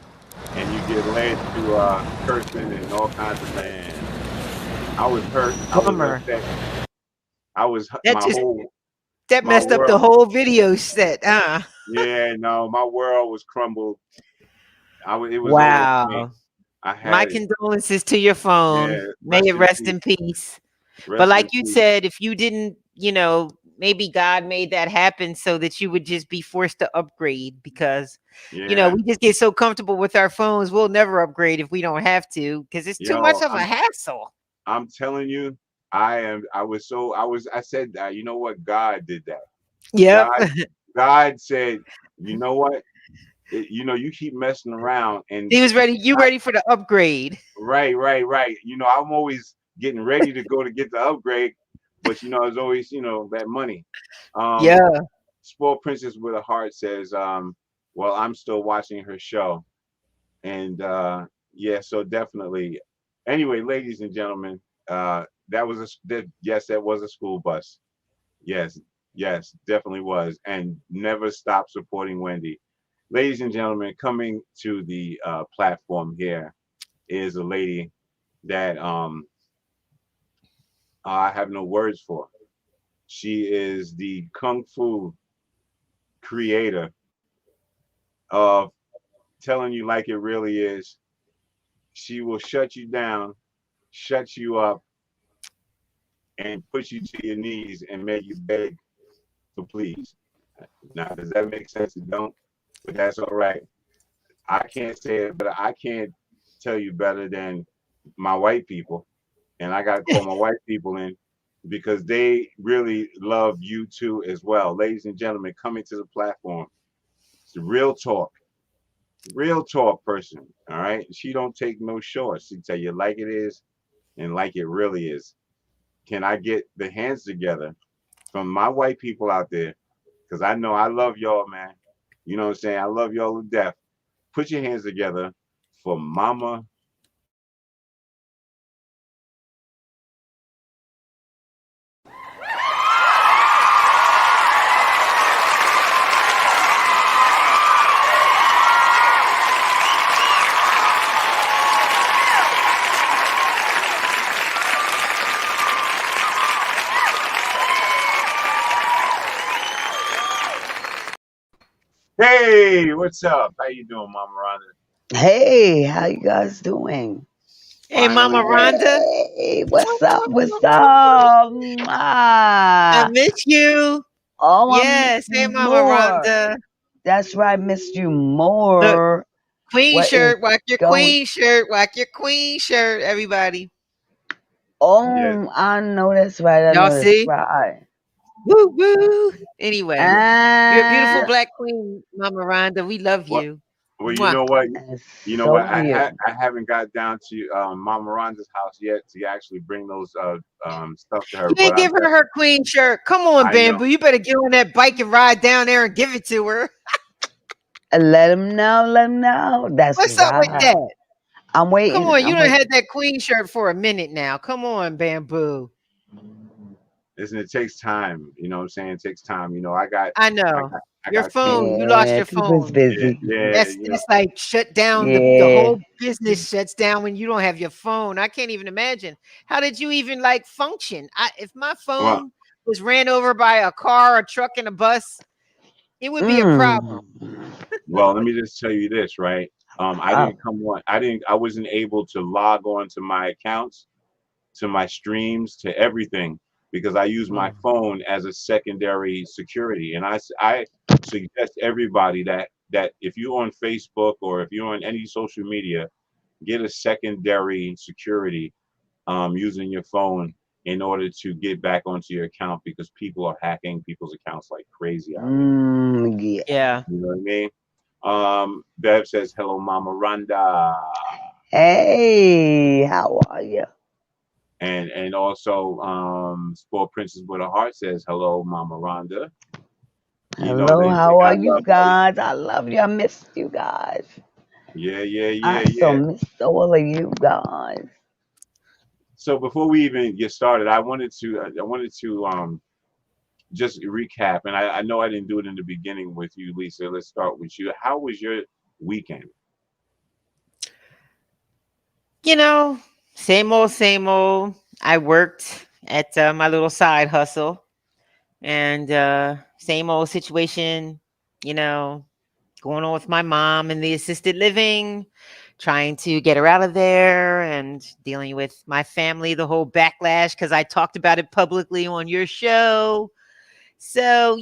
and you get led to cursing and all kinds of things. I was hurt.
Bummer.
I was upset. I was
That
my
messed up the
world.
whole video set, huh?
Yeah, no, my world was crumbled. It was over for me.
Wow.
I had
My
it.
condolences to your phone.
Yeah,
May it rest in peace. But
Rest in
like you
peace.
said, if you didn't, maybe God made that happen so that you would just be forced to upgrade because,
Yeah.
we just get so comfortable with our phones. We'll never upgrade if we don't have to because it's too much of a hassle.
I'm telling you, I said that, you know what? God did that.
Yep.
God said, you know what? You keep messing around and
He was ready. You ready for the upgrade.
right. I'm always getting ready to go to get the upgrade, but it's always, that money.
Yeah.
Spoiled Princess with a Heart says, well, I'm still watching her show. And yeah, so definitely. Anyway, ladies and gentlemen, that was a school bus. Yes, definitely was. And never stop supporting Wendy. Ladies and gentlemen, coming to the platform here is a lady that I have no words for. She is the kung fu creator of telling you like it really is. She will shut you down, shut you up, and put you to your knees and make you beg for please. Now, does that make sense? It don't, but that's all right. I can't say it, but I can't tell you better than my white people. And I got to call my white people in because they really love you too as well. Ladies and gentlemen, coming to the platform. It's real talk. real talk person. All right, she don't take no shorts. She tell you like it is and like it really is. Can I get the hands together from my white people out there? Because I know I love y'all, man. You know what I'm saying? I love y'all to death. Put your hands together for Mama. Hey, what's up? How you doing, Mama Rhonda?
Hey, how you guys doing?
Hey,
Finally
Mama
made it.
Rhonda,
Hey, what's up? What's up?
I
Mwah.
miss you.
Oh, I miss
Yes. Hey,
you
Mama
more.
Rhonda.
That's right, missed you
Look,
more.
queen
What is
shirt. Rock your
going?
queen shirt. Rock your queen shirt, everybody.
Yeah.
Oh, I know that's right. I
Y'all
know that's
see?
right.
Woo woo. Anyway, you're a beautiful
And
black queen, Mama Rhonda. We love
What?
you.
Well, you
Mwah.
know what?
it's
You know what?
so weird.
I haven't got down to Mama Rhonda's house yet to actually bring those stuff to her,
You
but
ain't give her her queen shirt. Come on,
I know.
Bamboo. You better get on that bike and ride down there and give it to her.
Let him know. Let him know. That's
What's up with
right.
that?
I'm
Come
waiting.
on, you
I'm
done
waiting.
had that queen shirt for a minute now. Come on, Bamboo.
Listen, it takes time. You know what I'm saying? It takes time.
I
I
know.
got, I
Your
got kids.
phone, you lost
Yeah,
your
people's
phone.
Yeah,
busy.
yeah.
That's like shut down the
Yeah.
whole business shuts down when you don't have your phone. I can't even imagine. How did you even like function? If my
Well,
phone was ran over by a car, a truck, and a bus, it would be a problem.
Mm.
well, let me just tell you this, right? I
Oh.
didn't come on. I wasn't able to log on to my accounts, to my streams, to everything because I use my
Mm.
phone as a secondary security. And I suggest everybody that if you're on Facebook or if you're on any social media, get a secondary security using your phone in order to get back onto your account because people are hacking people's accounts like crazy out here.
Yeah.
Yeah.
You know what I mean? Bev says, hello, Mama Rhonda.
Hey, how are you?
And also Sport Princess with a Heart says, hello, Mama Rhonda. You know,
Hello,
they
how are
got
you
love for you.
guys? I love you. I missed you guys.
Yeah, yeah, yeah,
I so
yeah.
missed all of you guys.
So before we even get started, I wanted to just recap, and I know I didn't do it in the beginning with you, Lisa. Let's start with you. How was your weekend?
You know, same old, same old. I worked at my little side hustle and same old situation, you know, going on with my mom and the assisted living, trying to get her out of there and dealing with my family, the whole backlash because I talked about it publicly on your show. So,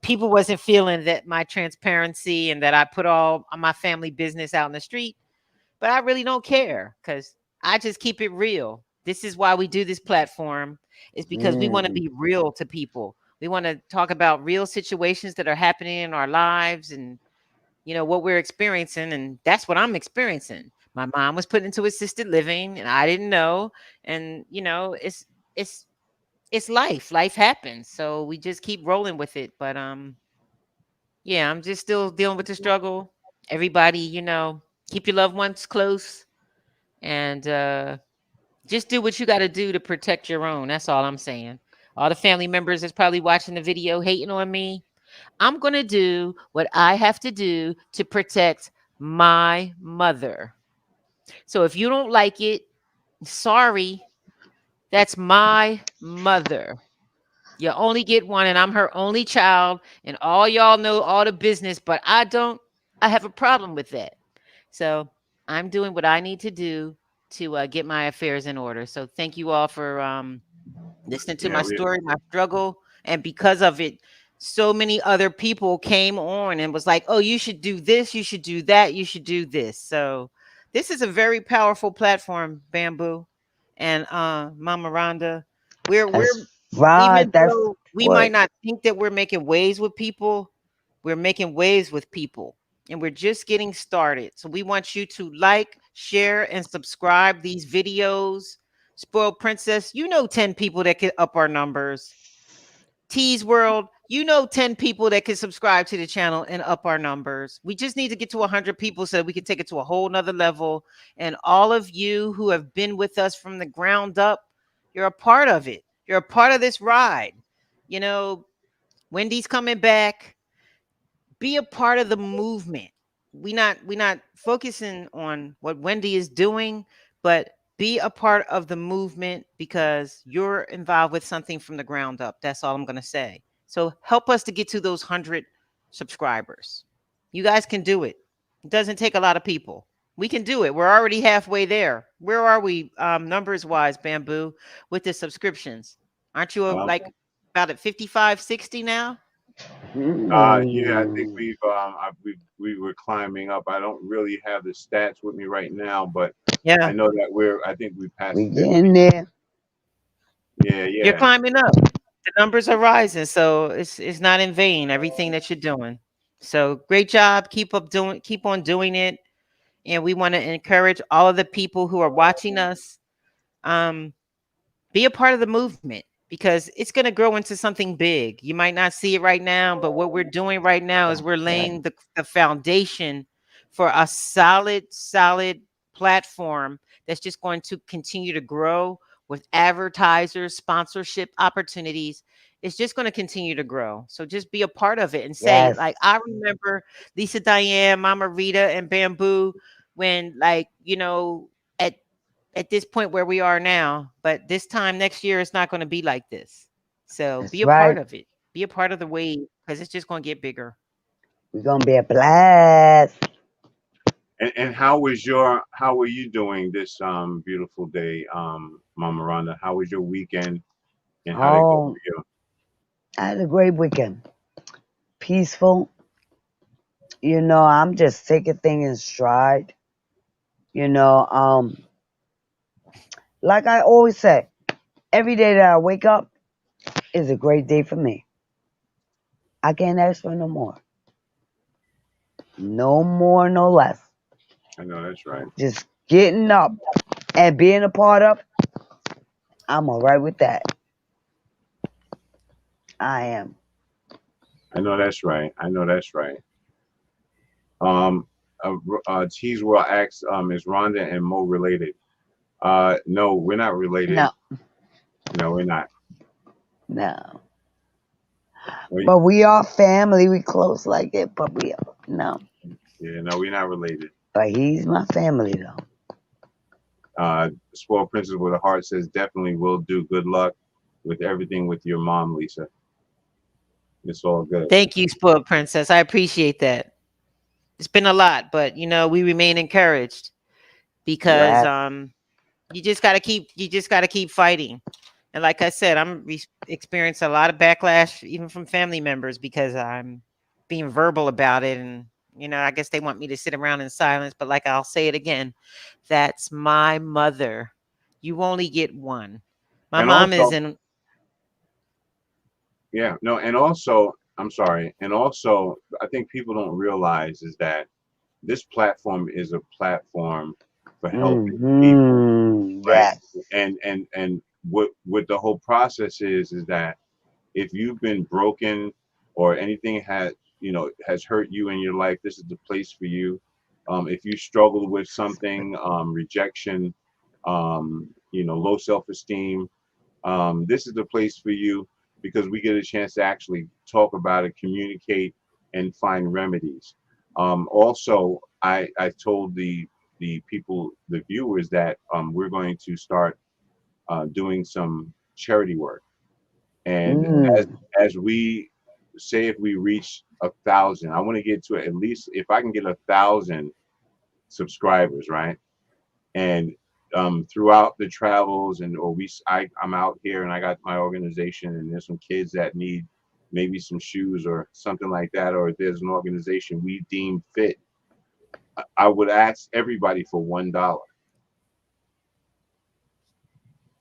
people wasn't feeling that my transparency and that I put all of my family business out in the street, but I really don't care because I just keep it real. This is why we do this platform, is because we want to
Mm,
be real to people. We want to talk about real situations that are happening in our lives and what we're experiencing, and that's what I'm experiencing. My mom was put into assisted living and I didn't know, and it's it's life happens, so we just keep rolling with it. But yeah, I'm just still dealing with the struggle. Everybody, keep your loved ones close and just do what you got to do to protect your own. That's all I'm saying. All the family members that's probably watching the video hating on me, I'm going to do what I have to do to protect my mother. So if you don't like it, sorry, that's my mother. You only get one, and I'm her only child, and all y'all know all the business, but I don't. I have a problem with that. So I'm doing what I need to do to get my affairs in order. So thank you all for listening to
Yeah,
my
we
story, my struggle, and because of it, so many other people came on and was like, "Oh, you should do this, you should do that, you should do this." So this is a very powerful platform, Bamboo and Mama Rhonda. We're
that's right.
even
That's
though we might
what.
not think that we're making waves with people, we're making waves with people. and we're just getting started. So we want you to like, share, and subscribe these videos. Spoiled Princess, you know 10 people that can up our numbers. Tease World, you know 10 people that can subscribe to the channel and up our numbers. We just need to get to 100 people so that we can take it to a whole nother level. And all of you who have been with us from the ground up, you're a part of it. You're a part of this ride. You know, Wendy's coming back. Be a part of the movement. We not focusing on what Wendy is doing, but be a part of the movement because you're involved with something from the ground up. That's all I'm going to say. So help us to get to those 100 subscribers. You guys can do it. It doesn't take a lot of people. We can do it. We're already halfway there. Where are we numbers wise, Bamboo, with the subscriptions? Aren't you
Um,
like about at 55, 60 now?
yeah, I think
Mm,
we were climbing up. I don't really have the stats with me right now, but I
Yeah.
know that I think we passed
we
50.
getting there.
Yeah,
You're
yeah.
climbing up. The numbers are rising, so it's not in vain. Everything that you're doing. So great job. Keep on doing it. And we want to encourage all of the people who are watching us. Um, be a part of the movement because it's going to grow into something big. You might not see it right now, but what we're doing right now is
That's
we're
right.
laying the foundation for a solid platform that's just going to continue to grow with advertisers, sponsorship opportunities. It's just going to continue to grow. So just be a part of it and say,
Yes,
like, I remember Lisa Diane, Mama Rita, and Bamboo when, like, at this point where we are now, but this time next year it's not going to be like this. So
that's
be a part
right.
of it. Be a part of the wave because it's just going to get bigger.
We're gonna be a blast.
And how were you doing this beautiful day, Mama Rhonda? How was your weekend and how did it go
Oh,
for you?
I had a great weekend. Peaceful. I'm just taking things in stride. You know, like I always say, every day that I wake up is a great day for me. I can't ask for no more. No more, no less.
I know that's right.
Just getting up and being a part of, I'm all right with that. I am.
I know that's right. I know that's right. Um, Cheese World asks, is Rhonda and Mo related? No, we're not related.
No,
No, we're not.
no.
We,
But we are family. We close like it, but we are. No.
yeah, no, we're not related.
But he's my family, though.
Spoiled Princess with a heart says definitely will do. Good luck with everything with your mom, Lisa. It's all good.
Thank you, spoiled princess. I appreciate that. It's been a lot, but we remain encouraged because
Yes.
you just got to keep fighting. And like I said, experiencing a lot of backlash even from family members because I'm being verbal about it. And, I guess they want me to sit around in silence. But like I'll say it again, that's my mother. You only get one. My
And
mom is
also,
in.
yeah, no, and also, I'm sorry, and also, I think people don't realize is that this platform is a platform for helping people, right?
Yes.
And what the whole process is that if you've been broken or anything has hurt you in your life, this is the place for you. If you struggle with something, rejection, low self-esteem, this is the place for you because we get a chance to actually talk about it, communicate, and find remedies. Also, I told the people, the viewers, that we're going to start doing some charity work, and as
Mm.
as we say, if we reach 1,000, I want to get to at least, if I can get 1,000 subscribers, right? And throughout the travels I'm out here and I got my organization and there's some kids that need maybe some shoes or something like that, or if there's an organization we deem fit, I would ask everybody for $1,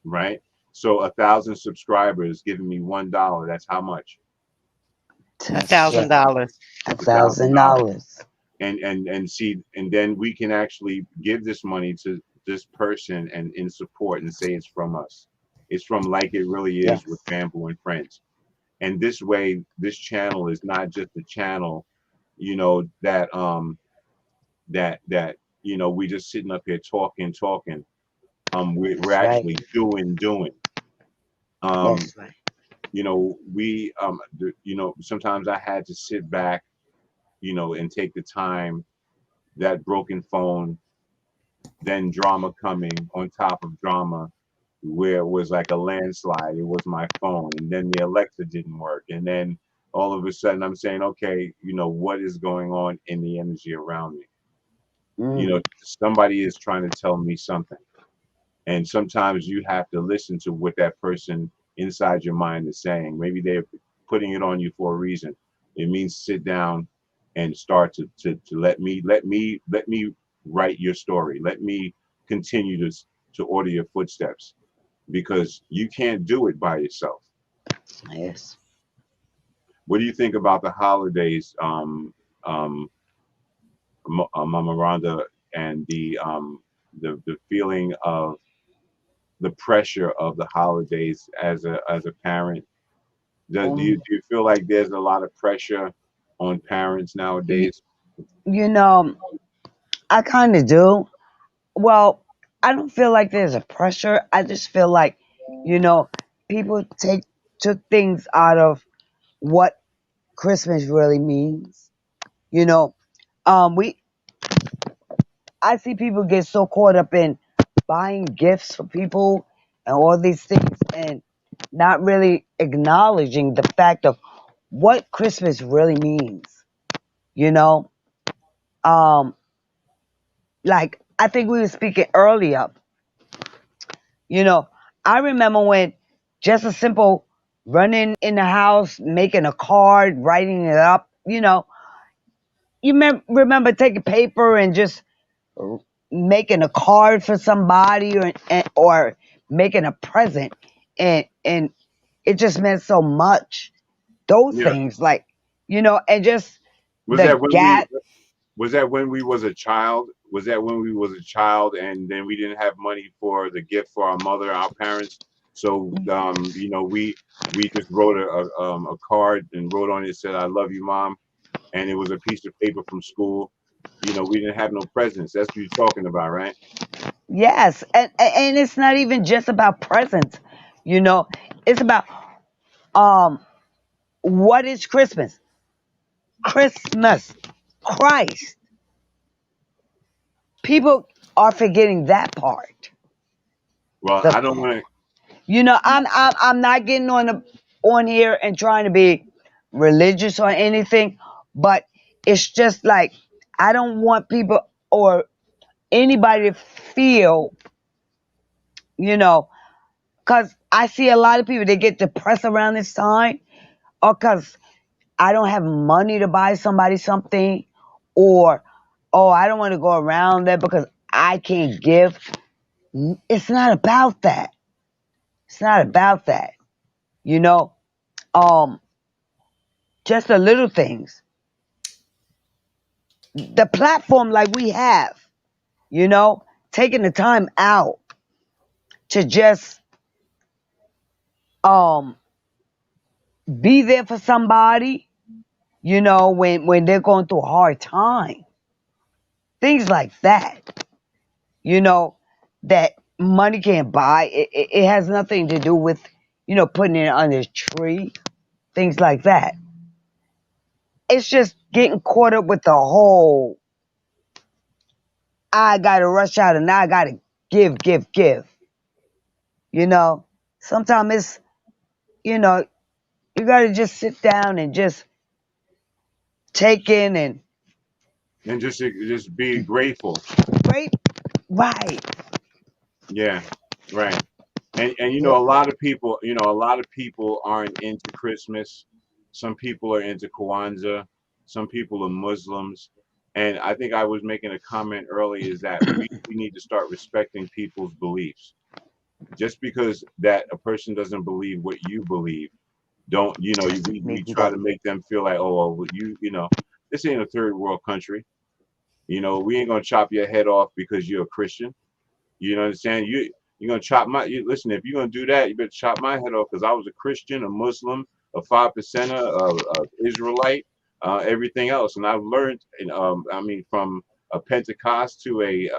right? So 1,000 subscribers giving me $1, that's how much?
That's right.
$1,000.
$1,000.
$1,000.
and see, and then we can actually give this money to this person and in support and say it's from us. It's from Like It Really Is with
Yes.
Bamboo and Friends. And this way, this channel is not just a channel, that we just sitting up here talking. We're
That's right.
actually doing. Um,
That's right.
we sometimes I had to sit back, and take the time, that broken phone, then drama coming on top of drama, where it was like a landslide. It was my phone, and then the Alexa didn't work, and then all of a sudden I'm saying, okay, what is going on in the energy around me?
Mm.
Somebody is trying to tell me something, and sometimes you have to listen to what that person inside your mind is saying. Maybe they're putting it on you for a reason. It means sit down and start to let me write your story. Let me continue to order your footsteps, because you can't do it by yourself.
Yes.
What do you think about the holidays, um, Mama Rhonda, and the feeling of the pressure of the holidays as a parent? Do you
Um,
do you feel like there's a lot of pressure on parents
you,
nowadays?
you know, I kind of do. Well, I don't feel like there's a pressure. I just feel like, you know, people took things out of what Christmas really means. You know, we I see people get so caught up in buying gifts for people and all these things and not really acknowledging the fact of what Christmas really means. You know, um, like I think we were speaking earlier. You know, I remember when just a simple running in the house, making a card, writing it up. You remember taking paper and just making a card for somebody or making a present, and it just meant so much. Those
Yeah.
things, like, and just
Was
the
that when we
gap.
was that when we was a child? Was that when we was a child, and then we didn't have money for the gift for our mother, our parents? So we just wrote a card and wrote on it, said "I love you, mom," and it was a piece of paper from school. We didn't have no presents. That's what you're talking about, right?
Yes, and it's not even just about presents. You know, it's about um what is Christmas? Christmas, Christ. People are forgetting that part.
Well,
The
I don't want to.
I'm not getting on here and trying to be religious or anything, but it's just like I don't want people or anybody to feel, you know, because I see a lot of people, they get depressed around this time, or because I don't have money to buy somebody something, or oh, I don't want to go around there because I can't give. It's not about that. It's not about that. You know, um, just the little things. The platform like we have, taking the time out to just um be there for somebody, when they're going through a hard time. Things like that, you know, that money can't buy. It has nothing to do with, putting it under a tree, things like that. It's just getting caught up with the whole, I got to rush out and I got to give, give, give. You know, sometimes you know, you got to just sit down and just take in and
And just be grateful.
wait. Right.
Yeah, right. And
Yeah.
a lot of people aren't into Christmas. Some people are into Kwanzaa. Some people are Muslims. And I think I was making a comment earlier, is that we need to start respecting people's beliefs. Just because that a person doesn't believe what you believe, don't we
Make me
try
go.
to make them feel like, oh, well, this ain't a third world country. We ain't gonna chop your head off because you're a Christian. You know what I'm saying? You're gonna chop listen, if you're gonna do that, you better chop my head off because I was a Christian, a Muslim, a 5%er, a Israelite, everything else. And I've learned I mean from a Pentecost to a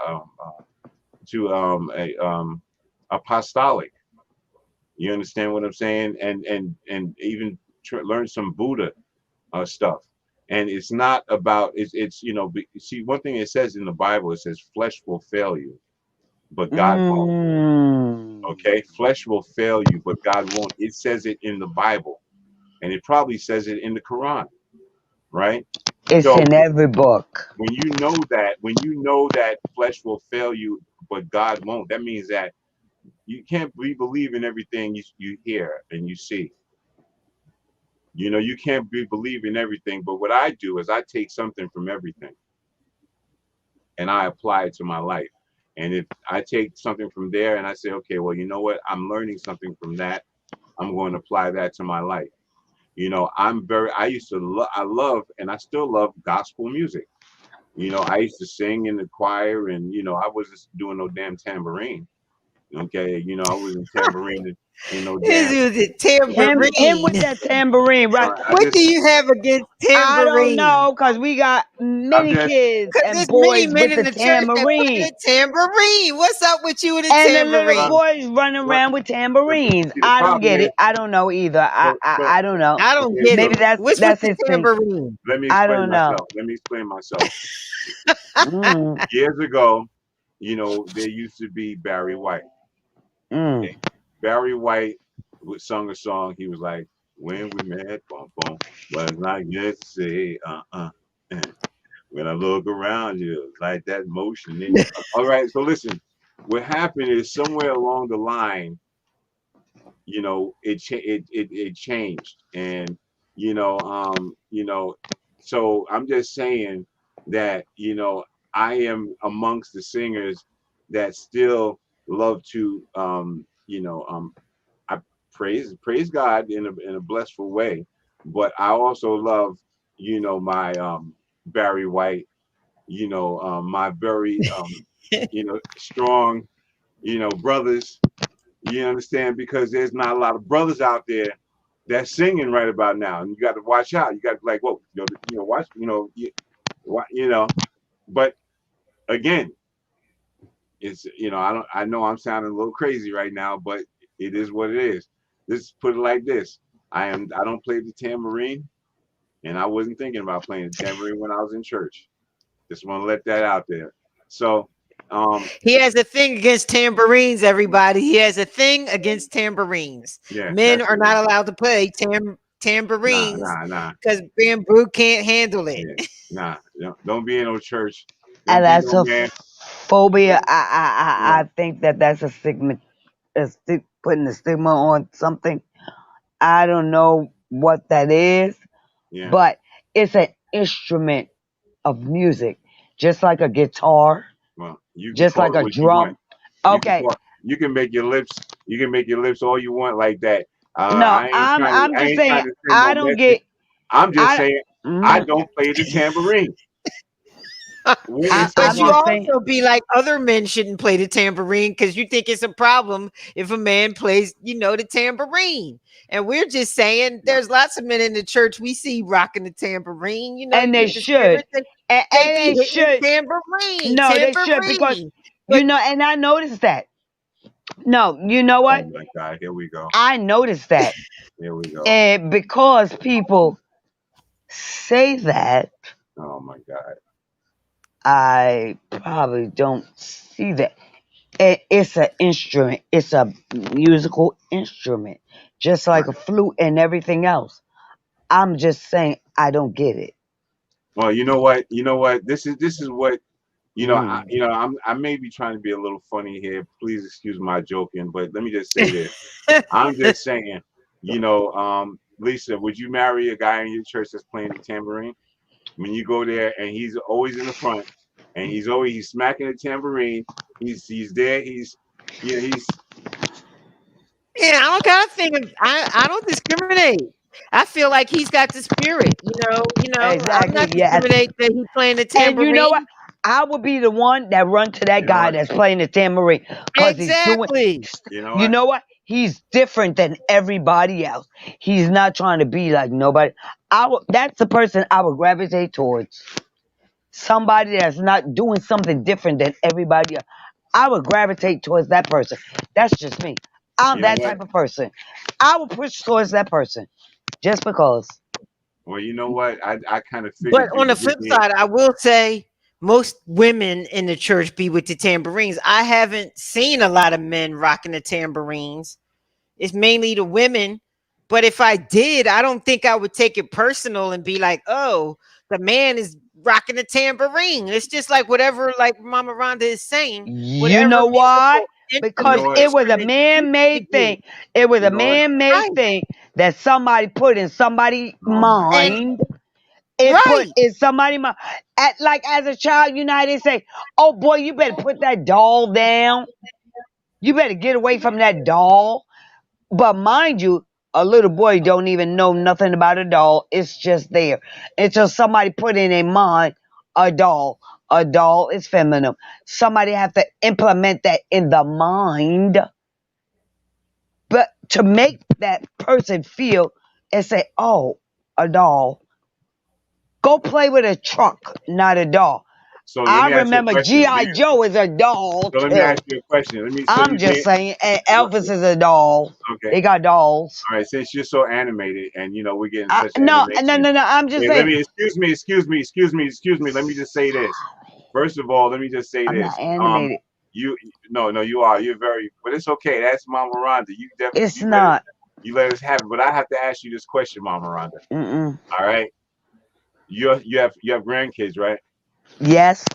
apostolic. You understand what I'm saying? And even learn some Buddha stuff. And it's not about it's see, one thing it says in the Bible, it says flesh will fail you, but God won't.
Mm.
Okay, flesh will fail you, but God won't. It says it in the Bible, and it probably says it in the Quran, right?
It's
So
in every book.
when you know that flesh will fail you, but God won't, that means that you can't believe in everything you hear and you see. You can't believe in everything, but what I do is I take something from everything and I apply it to my life. And if I take something from there and I say, okay, well, you know what? I'm learning something from that. I'm going to apply that to my life. I used to I love, and I still love gospel music. I used to sing in the choir and, I wasn't doing no damn tambourine. Okay. I wasn't tambourine in no
This
damn,
was a
Him
tambourine.
with that tambourine, right?
I
What do
just,
you have against
I don't
tambourine?
know, cause we got
I'm
many
just,
kids
Because
and
there's many
boys
men
with
in
the
the church that play
tambourine,
the tambourine. What's up with you and the
and the little
uh,
tambourine?
boys running
what,
around with tambourines.
see, the
I don't
problem
get
is,
it. I don't know either.
so,
I don't know.
I don't
okay,
get
so
it.
Maybe
What's with
that's
the
his thing.
tambourine?
let me
I
explain
don't know.
myself. Let me explain myself.
Mm,
Years ago, there used to be Barry White.
mm.
Okay, Barry White sung a song. He was like, "When we met, boom, boom, was not yesterday, eh. When I look around you, like that motion." All right, so listen. What happened is somewhere along the line, it changed, and you know, um, you know, so I'm just saying that I am amongst the singers that still love to I praise God in a blissful way, but I also love my Barry White, my very strong brothers. You understand, because there's not a lot of brothers out there that's singing right about now, and you got to watch out. You got to like, whoa, watch, but again, it's I know I'm sounding a little crazy right now, but it is what it is. Let's put it like this: I don't play the tambourine, and I wasn't thinking about playing the tambourine when I was in church. Just want to let that out there. So,
He has a thing against tambourines, everybody. He has a thing against tambourines.
yeah,
Men
that's
are
it.
not allowed to play
Nah,
tambourines
nah, nah,
because bamboo can't handle it.
yeah, nah. Don't be in no church. Don't be no man.
Alassophobia.
Yeah,
I think that's a stigma, putting a stigma on something. I don't know what that is,
yeah.
but it's an instrument of music, just like a guitar,
Well, you can
just
call
like
it
a
what you want.
drum.
You can
Okay,
call. You can make your lips. You can make your lips all you want like that.
no,
I ain't
I'm
trying to.
I'm
I
just
ain't
saying
trying to send
I
no
don't
message.
get
I'm just
I.
saying I
Mm,
don't play the tambourine. It's a
But
I'm
you
just
hard.
saying.
also be like other men shouldn't play the tambourine because you think it's a problem if a man plays, the tambourine. And we're just saying
No,
there's lots of men in the church we see rocking the tambourine.
And
You
they
get the
should,
spirit, they
and
be
they
hitting the
should.
tambourine,
No, they should, because
tambourine. But
and I noticed that. No, you know
oh
what?
my God, here we go.
I noticed that,
Here we go.
and because people say that,
Oh my God.
I probably don't see that. It's an instrument. It's a musical instrument, just like a
Right.
flute and everything else. I'm just saying I don't get it.
Well, you know what? You know what? This is what
Mm.
I may be trying to be a little funny here. Please excuse my joking, but let me just say this. I'm just saying, Lisa, would you marry a guy in your church that's playing the tambourine? When you go there and he's always in the front and he's smacking the tambourine, he's there, he's
yeah, I don't kind of think I don't discriminate. I feel like he's got the spirit. I'm not
Exactly. Yes.
discriminating that he's playing the
And you know what?
tambourine.
I would be the one that run to that
You know
guy
what?
that's playing the tambourine because he's doing.
Exactly.
You know
You
what?
know what? He's different than everybody else. He's not trying to be like nobody. That's the person I would gravitate towards. Somebody that's not doing something different than everybody else. I would gravitate towards that person. That's just me. I'm
You know
that
what?
type of person. I would push towards that person just because.
Well, you know what? I kind of
But
figured you
on the
would give
flip
me
side, I will say most women in the church be with the tambourines. I haven't seen a lot of men rocking the tambourines. It's mainly the women. But if I did, I don't think I would take it personal and be like, "Oh, the man is rocking the tambourine." It's just like whatever, like Mama Rhonda is saying,
You
whatever
know why?
musical
you know
Because
what?
instrument
it was a
instrument you
man-made
do.
thing. It was
You
a
know what?
man-made
Right.
thing that somebody put in somebody's
Oh my
And
God.
mind. It put
right.
in somebody's mind. Like as a child, you know how they say, "Oh boy, you better put that doll down. You better get away from that doll." But mind you, a little boy don't even know nothing about a doll. It's just there until somebody put in a mind a doll. A doll is feminine. Somebody have to implement that in the mind, but to make that person feel and say, "Oh, a doll." Go play with a truck, not a doll.
So let
I
me ask you a
remember
question.
G.I. Joe is a doll
So let me ask
too.
you a question. Let me. So
I'm
you
just
think?
saying, and Elvis is a doll.
Okay.
They got dolls.
All right. Since you're so animated, and we're getting
I,
such
no, no,
animation.
no, no. I'm just
Hey, let
saying.
me. Excuse me. Let me just say this. First of all, let me just say
I'm not
this.
animated.
You. No, you are. You're very. But it's okay. That's Mama Rhonda. You definitely.
It's not.
You let us have it. But I have to ask you this question, Mama Rhonda.
Mm-mm.
All right. You have grandkids, right?
Yes.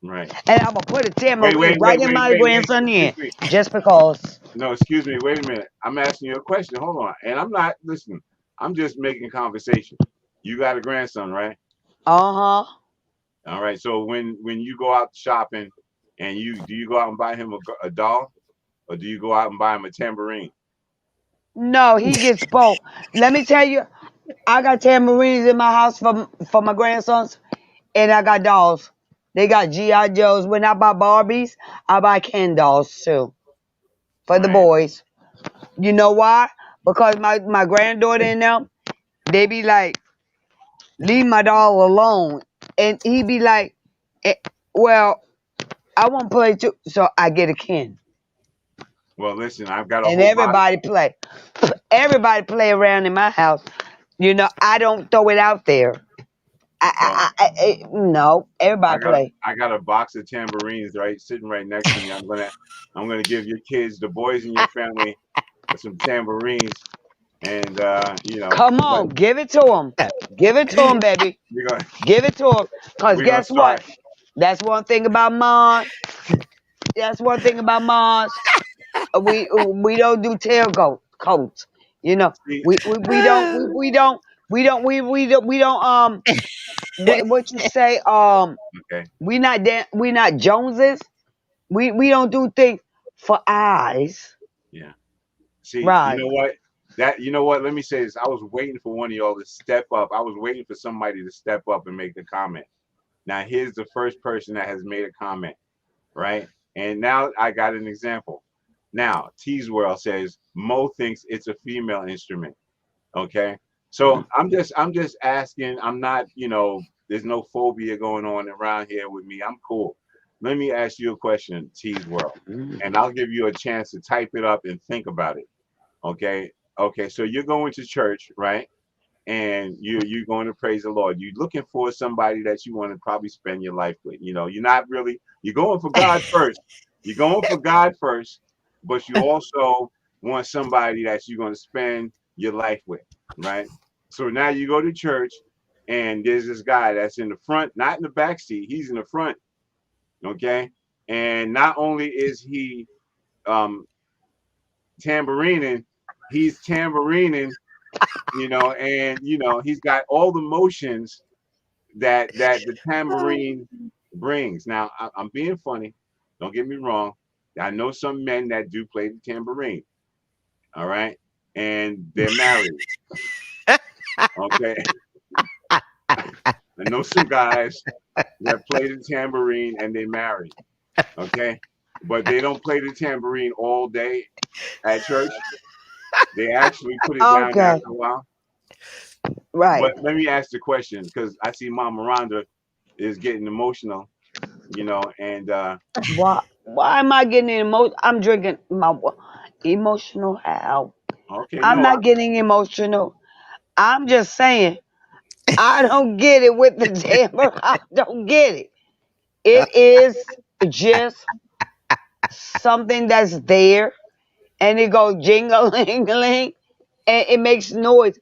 Right.
And I'm gonna put a
Wait,
tambourine
wait,
right
wait,
in
wait,
my
wait, wait.
grandson
Excuse
ear,
me.
just because.
No, excuse me. Wait a minute. I'm asking you a question. Hold on. And I'm not listening. I'm just making conversation. You got a grandson, right?
Uh huh.
All right. So when you go out shopping, and do you go out and buy him a doll, or do you go out and buy him a tambourine?
No, he gets both. Let me tell you, I got tambourines in my house for my grandsons, and I got dolls. They got GI Joes. When I buy Barbies, I buy Ken dolls too for the
Right.
boys. You know why? Because my granddaughter and them, they be like, "Leave my doll alone," and he be like, eh, "Well, I want to play too," so I get a Ken,
Well, listen. I've got a
and
whole box.
everybody play. Everybody play around in my house. You know, I don't throw it out there.
Well,
No,
I
everybody
got
play.
I got a box of tambourines right sitting right next to me. I'm gonna give your kids, the boys in your family, some tambourines, and
Come
but
on, give it to him. Give it to him, baby.
we're gonna
Give it to him. Cause
we're gonna
guess what?
start.
That's one thing about Mars. That's one thing about Mars. We don't do tailgate coats. You know,
See,
we don't we don't what you say
okay,
we not Joneses. We don't do things for eyes.
yeah. See, you
Right.
know what? Let me say this. I was waiting for one of y'all to step up. I was waiting for somebody to step up and make the comment. Now here's the first person that has made a comment, right? And now I got an example. Now, T's World says Mo thinks it's a female instrument. Okay. So I'm just asking. I'm not, there's no phobia going on around here with me. I'm cool. Let me ask you a question, T's World. And I'll give you a chance to type it up and think about it. Okay. Okay. So you're going to church, right? And you're going to praise the Lord. You're looking for somebody that you want to probably spend your life with. You're not really, you're going for God first. You're going for God first, but you also want somebody that you're going to spend your life with, right? So now you go to church, and there's this guy that's in the front, not in the back seat. He's in the front, okay? And not only is he um, tambourining, he's tambourining, and he's got all the motions that the tambourine brings. Now, I'm being funny. Don't get me wrong. I know some men that do play the tambourine. All right, and they're married. Okay, I know some guys that play the tambourine and they married. Okay, but they don't play the tambourine all day at church. They actually put it down
Okay,
after a while.
right.
But let me ask the question because I see Mama Rhonda is getting emotional, and
Why am I getting emotional? I'm drinking my emotional how?
okay,
I'm
no,
not getting emotional. I'm just saying I don't get it with the tambourine. I don't get it. It is just something that's there, and it goes jingling, and it makes noise.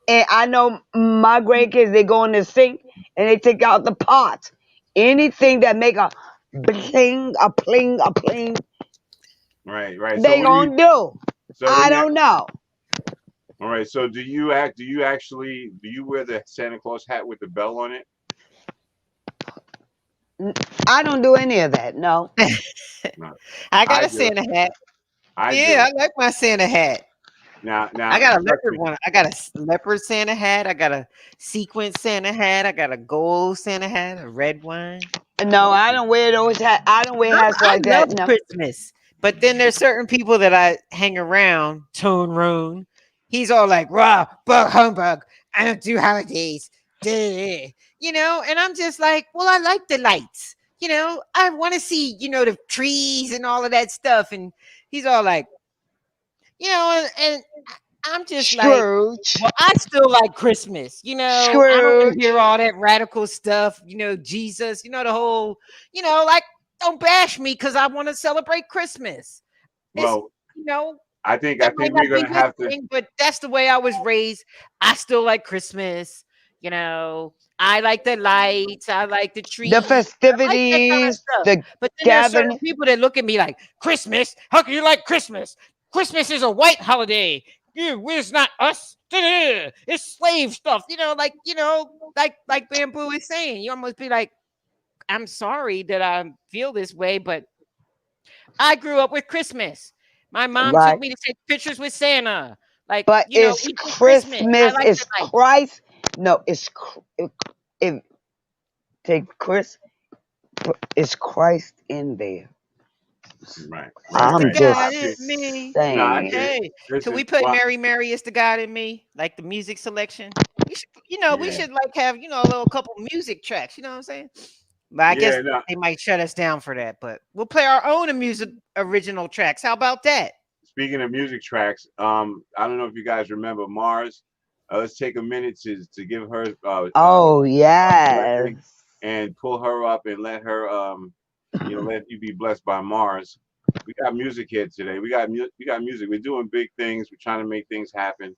And I know my grandkids, they go in the sink and they take out the pots. Anything that make a bling, a pling, a pling,
right, right. So
they
what do you?
gonna do.
So let
I
me.
don't know.
All right. So do you act? Do you actually? Do you wear the Santa Claus hat with the bell on it?
I don't do any of that. No.
No,
I got
I
a
do.
Santa hat.
I
Yeah,
do.
I like my Santa hat.
Now,
I got a
trust
leopard
me.
one. I got a leopard Santa hat. I got a sequin Santa hat. I got a gold Santa hat, a red one.
No, I don't wear those hats. I don't wear hats
I
like
love
that. No.
Christmas, but then there's certain people that I hang around. Tone Roan, he's all like, "Raw, bug humbug. I don't do holidays." Duh. And I'm just like, well, I like the lights. I want to see, the trees and all of that stuff. And he's all like, and I'm just like,
Scrooge.
well, I still like Christmas. I don't want to
Scrooge.
hear all that radical stuff. Jesus. The whole. Like, don't bash me because I want to celebrate Christmas. It's
Well,
you know
I
that might
think
not
we're
be
gonna
your
have to.
thing, but that's the way I was raised. I still like Christmas. I like the lights. I like the
The
trees. I like that kind of
festivities,
stuff.
the
But then there's certain
gathering.
people that look at me like, Christmas? How can you like Christmas? Christmas is a white holiday. It's not us. It's slave stuff. Like Bamboo is saying. You almost be like, I'm sorry that I feel this way, but I grew up with Christmas. My mom took
Right.
me to take pictures with Santa. Like,
But it's
each Christmas. I
Christmas.
like the
It's
lights.
Christ. No, it take Chris. It's Christ in there.
Right,
It's
right,
the
I'm
right. No,
just
I
God in
get.
me.
No, I
saying.
get it.
Hey, can we
Listen,
play
well,
Mary Mary is the God in me? Like the music selection? We
yeah,
should like have, a little couple music tracks, you know what I'm saying? But I guess
yeah. No,
they might shut us down for that. But we'll play our own music original tracks. How about that?
speaking of music tracks, I don't know if you guys remember Mars. Let's take a minute to give her
Oh
a blessing
yes.
and pull her up and let her let you be blessed by Mars. We got music here today. We got music. We're doing big things. We're trying to make things happen,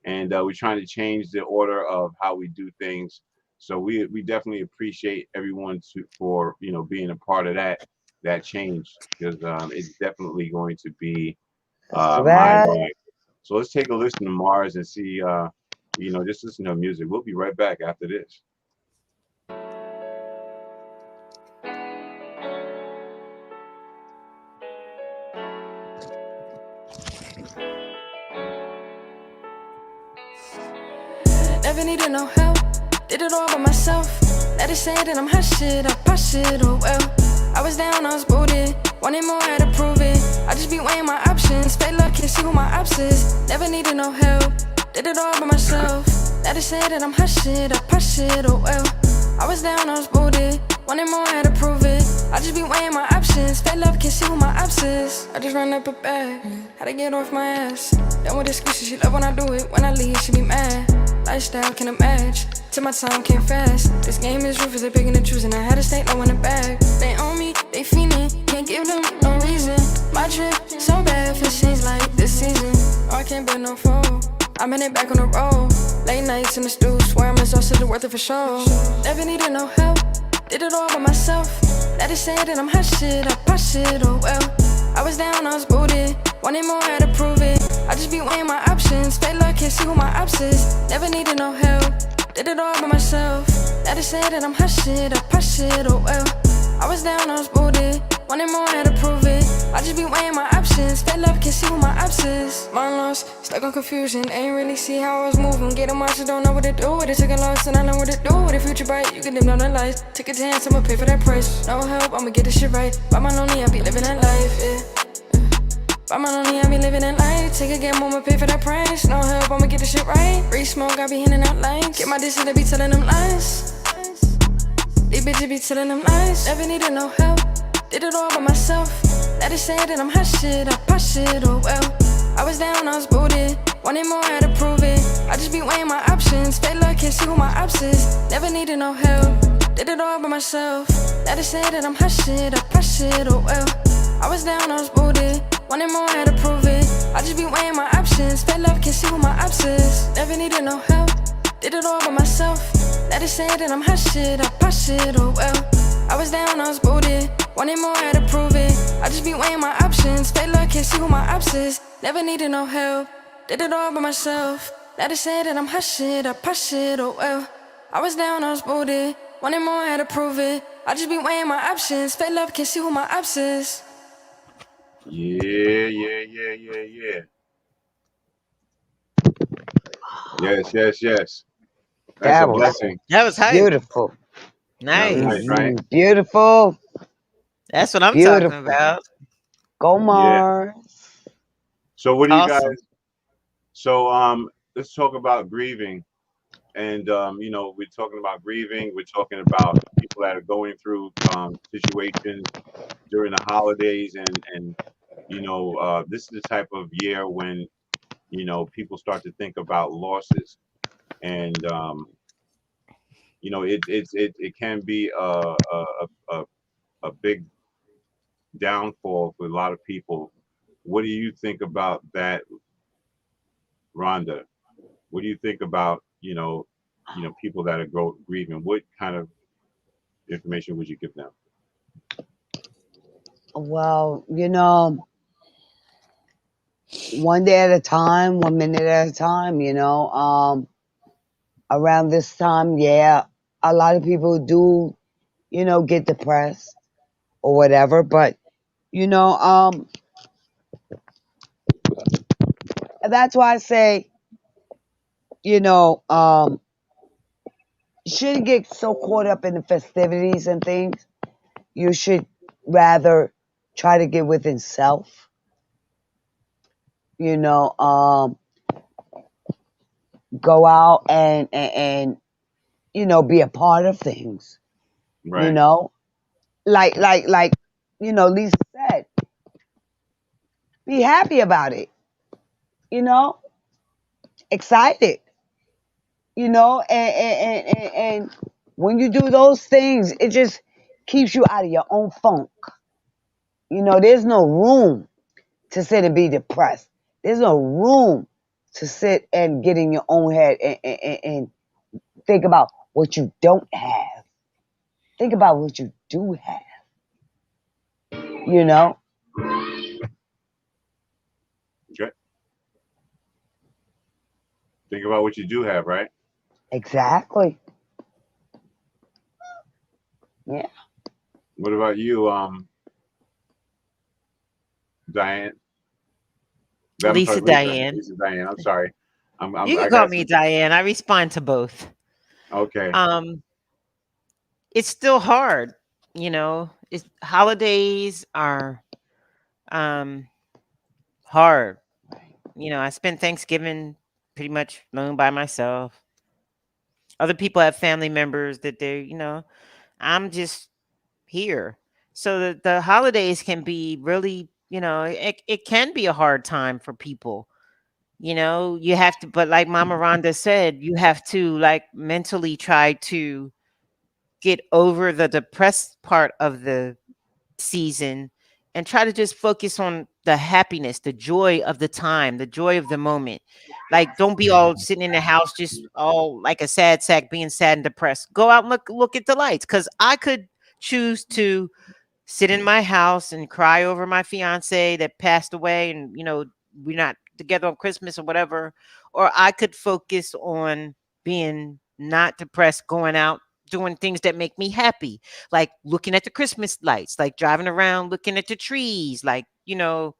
and we're trying to change the order of how we do things. So we definitely appreciate everyone for being a part of that change because it's definitely going to be
That's
mind
right.
blowing. So let's take a listen to Mars and see just listen to her music. We'll be right back after this.
Never needed no help, did it all by myself. Let it say that I'm hot shit, I pop shit, oh well. I was down, I was booted, wanted more, had to prove it. I just be weighing my options, fake love, can't see who my ops is. Never needed no help, did it all by myself. Let it say that I'm hot shit, I pop shit, oh well. I was down, I was booted, wanted more, had to prove it. I just be weighing my options, fake love, can't see who my ops is. I just run up a bag, had to get off my ass. Done with excuses, she love when I do it, when I leave, she be mad. Lifestyle can't match, till my time came fast. This game is ruthless, they picking and choosing. I had to stay low in the bag. They own me, they fiending, can't give them no reason. My trip so bad for change like this season. Oh, I can't bet no foe. I'm in it back on the road. Late nights in the stew, swear I'm exhausted, worth it for sure. Never needed no help, did it all by myself. Let it say that I'm hot shit, I pop shit, oh well. I was down, I was booted, wanted more, had to prove it. I just be weighing my options, fake love, can't see who my ops is. Never needed no help, did it all by myself. Let it say that I'm hot shit, I pop shit, oh well. I was down, I was booted, wanted more, had to prove it. I just be weighing my options. Fed love, can't see what my ops is. Mind lost, stuck on confusion. Ain't really see how I was moving. Get emotions, don't know what to do with it. Took a loss and I know what to do with it. Future bright, you can dim down the lights. Take a chance, I'ma pay for that price. No help, I'ma get this shit right. By my lonely, I be living that life, yeah. By my lonely, I be living that life. Take a gamble, I'ma pay for that price. No help, I'ma get this shit right. Free smoke, I be handing out lights. Get my distance, they be telling them lies. These bitches be telling them lies. Never needed no help. Did it all by myself. Let it say that I'm hot shit. I pop shit, oh well. I was down, I was booted. Wanted more, had to prove it. I just be weighing my options. Fake love, can't see who my ops is. Never needed no help. Did it all by myself. Let it say that I'm hot shit. I pop shit, oh well. I was down, I was booted. Wanted more, had to prove it. I just be weighing my options. Fake love, can't see who my ops is. Never needed no help. Did it all by myself. Let it say that I'm hot shit. I pop shit, oh well. I was down, I was booted. Wanted more, had to prove it. I just be weighing my options. Fake love, can't see who my ops is. Never needed no help. Did it all by myself. Let it say that I'm hot shit. I pop shit, oh well. I was down, I was booted. Wanted more, had to prove it. I just be weighing my options. Fake love, can't see who my ops is.
Yeah, yeah, yeah, yeah, yeah. Yes, yes, yes. That's a
That was
blessing.
That was hype.
beautiful.
That was
Nice.
nice, right?
Beautiful.
That's what I'm talking
Beautiful.
about.
Go
Yeah.
Mars.
So what do you guys?
Awesome.
So let's talk about grieving. And we're talking about grieving. We're talking about people that are going through situations during the holidays, and this is the type of year when people start to think about losses, and it can be a big downfall for a lot of people. What do you think about that, Rhonda? What do you think about people that are grieving? What kind of information would you give them?
Well, one day at a time, 1 minute at a time, around this time, yeah, a lot of people do, get depressed or whatever, but, you know, um, that's why I say, you know, um, you shouldn't get so caught up in the festivities and things. You should rather try to get within self, you know, um, go out and be a part of things, you
Right,
know, like, Lisa said, be happy about it, you know, excited, and when you do those things, it just keeps you out of your own funk. There's no room to sit and be depressed. There's no room to sit and get in your own head and think about what you don't have. Think about what you do have, you know?
okay. Think about what you do have, right?
Exactly. Yeah.
What about you, Diane? I'm sorry,
Lisa
Lisa.
Diane.
Lisa Diane. I'm sorry.
You can
I
call
got
me
some.
Diane. I respond to both.
Okay.
Um, it's still hard, holidays are um hard. I spent Thanksgiving pretty much alone by myself. Other people have family members that I'm just here. So the holidays can be really, it can be a hard time for people. You have to, but like Mama Rhonda said, you have to like mentally try to get over the depressed part of the season and try to just focus on the happiness, the joy of the time, the joy of the moment. Like, don't be all sitting in the house, just all like a sad sack, being sad and depressed. Go out and look at the lights. Cause I could choose to sit in my house and cry over my fiance that passed away and we're not together on Christmas or whatever, or I could focus on being not depressed, going out doing things that make me happy, like looking at the Christmas lights, like driving around looking at the trees, like you know,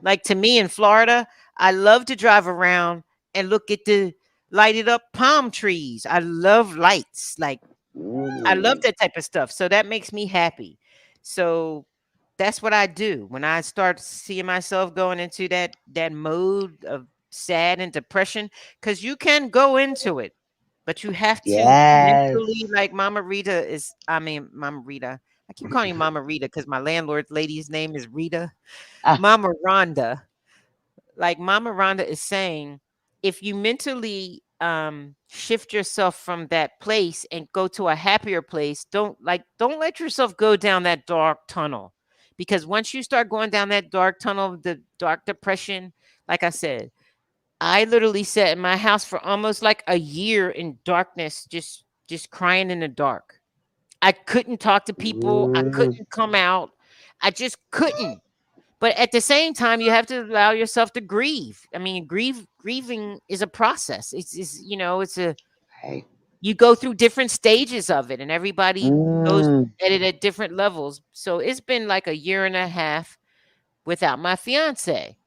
like to me in Florida, I love to drive around and look at the lighted up palm trees. I love lights. Like I love
Mm.
that type of stuff. So that makes me happy. So that's what I do when I start seeing myself going into that mode of sad and depression. Because you can go into it, but you have to mentally,
Yes.
like Mama Rita is. I mean, Mama Rita. I keep calling you Mama Rita because my landlord's lady's name is Rita.
Ah,
Mama Rhonda, like Mama Rhonda is saying, if you mentally shift yourself from that place and go to a happier place, don't let yourself go down that dark tunnel. Because once you start going down that dark tunnel, the dark depression, like I said, I literally sat in my house for almost like a year in darkness, just crying in the dark. I couldn't talk to people. I
mm,
couldn't come out. I just couldn't. But at the same time, you have to allow yourself to grieve. I mean, grieving is a process. It's it's a
hey.
you go through different stages of it, and everybody goes
Mm.
at it at different levels. So it's been like a year and a half without my fiance.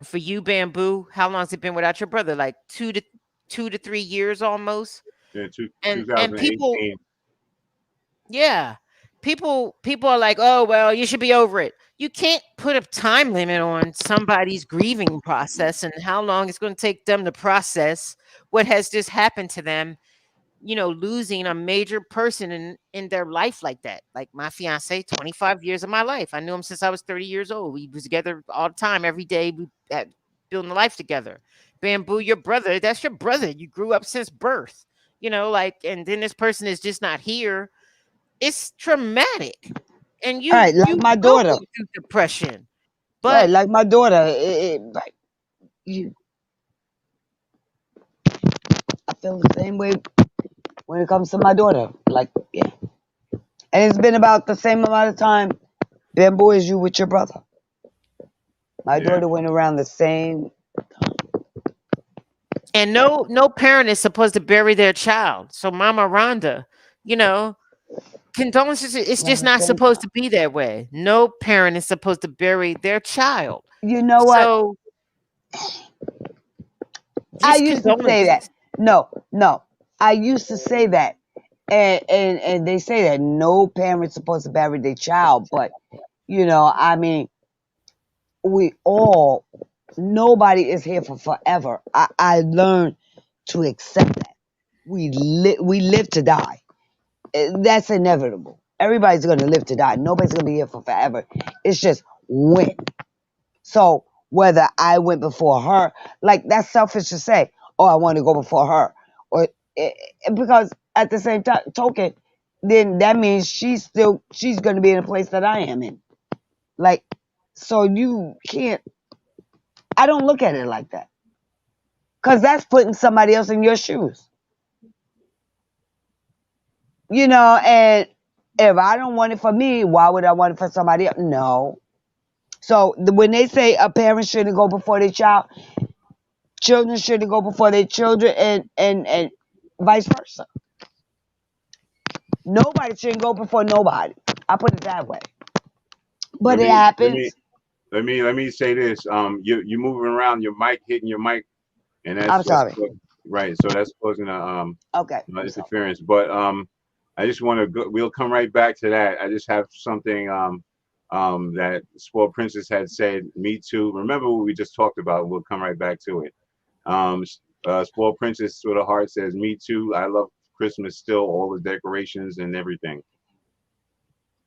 For you, Bamboo, how long has it been without your brother? Like 2 to 3 years almost.
Yeah,
And people,
2018.
yeah. People are like, "Oh, well, you should be over it." You can't put a time limit on somebody's grieving process and how long it's going to take them to process what has just happened to them, losing a major person in their life like that. Like my fiance, 25 years of my life. I knew him since I was 30 years old. We was together all the time, every day. We had building a life together. Bamboo, your brother, that's your brother. You grew up since birth. Like, and then this person is just not here. It's traumatic. And you
Right, like
you
my
will go
daughter.
through depression.
Right,
But
like my daughter. Like you, I feel the same way when it comes to my daughter. Like, yeah, and it's been about the same amount of time, Bamboo, as you with your brother. My
Yeah,
daughter went around the same.
and no parent is supposed to bury their child. So Mama Rhonda, you know, condolences, it's
Around
just
the
not
same
supposed
time.
to be that way. No parent is supposed to bury their child.
You know what?
So
I
just
used to say that.
condolences.
No, no. I used to say that. And they say that no parent's supposed to bury their child, but I mean, we all nobody is here for forever. I learned to accept that. We live to die. That's inevitable. Everybody's gonna live to die. Nobody's gonna be here for forever. It's just when. So whether I went before her, like that's selfish to say, oh, I want to go before her, or because at the same time token, then that means she's going to be in a place that I am in. Like, so you can't. I don't look at it like that because that's putting somebody else in your shoes. And if I don't want it for me, why would I want it for somebody else? No. So when they say a parent shouldn't go before their child, children shouldn't go before their children, and vice versa. Nobody shouldn't go before nobody. I put it that way.
let
But it
me let me
happens.
let me say this. You moving around, your mic hitting your mic, and
I'm
that's what's
sorry.
right. So that's causing a
Okay, I'm sorry.
interference. But I just want to go. We'll come right back to that. I just have something that Spoiled Princess had said. Me too. Remember what we just talked about. We'll come right back to it. Um, Spoiled Princess with a heart says, "Me too. I love Christmas still. All the decorations and everything."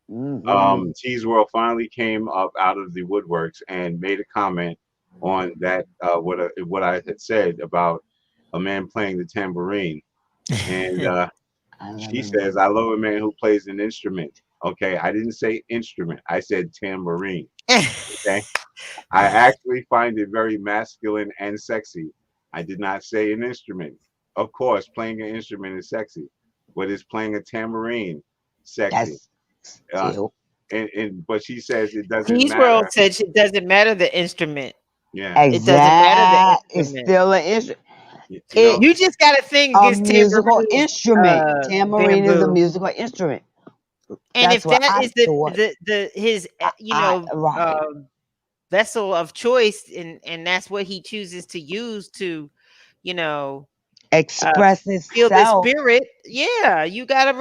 Hmm.
Tease World finally came up out of the woodworks and made a comment on that what I had said about a man playing the tambourine, and
I
she
remember.
says, "I love a man who plays an instrument." Okay, I didn't say instrument. I said tambourine. Okay, I actually find it very masculine and sexy. I did not say an instrument. Of course, playing an instrument is sexy, but is playing a tambourine sexy?
That's
Uh,
still.
but she says it doesn't
Peace World
matter.
said it doesn't matter the instrument.
Yeah,
It doesn't matter the
Exact. It's
instrument.
still an instrument.
you know,
You just got a thing
A
against
musical
tambourine,
instrument. Tambourine is a
Bamboo.
musical instrument.
And
That's
if
what
that
I
is the
thought.
the his
I right.
um vessel of choice, and that's what he chooses to use to, you know, uh,
Express
feel the
itself.
spirit. Yeah, you gotta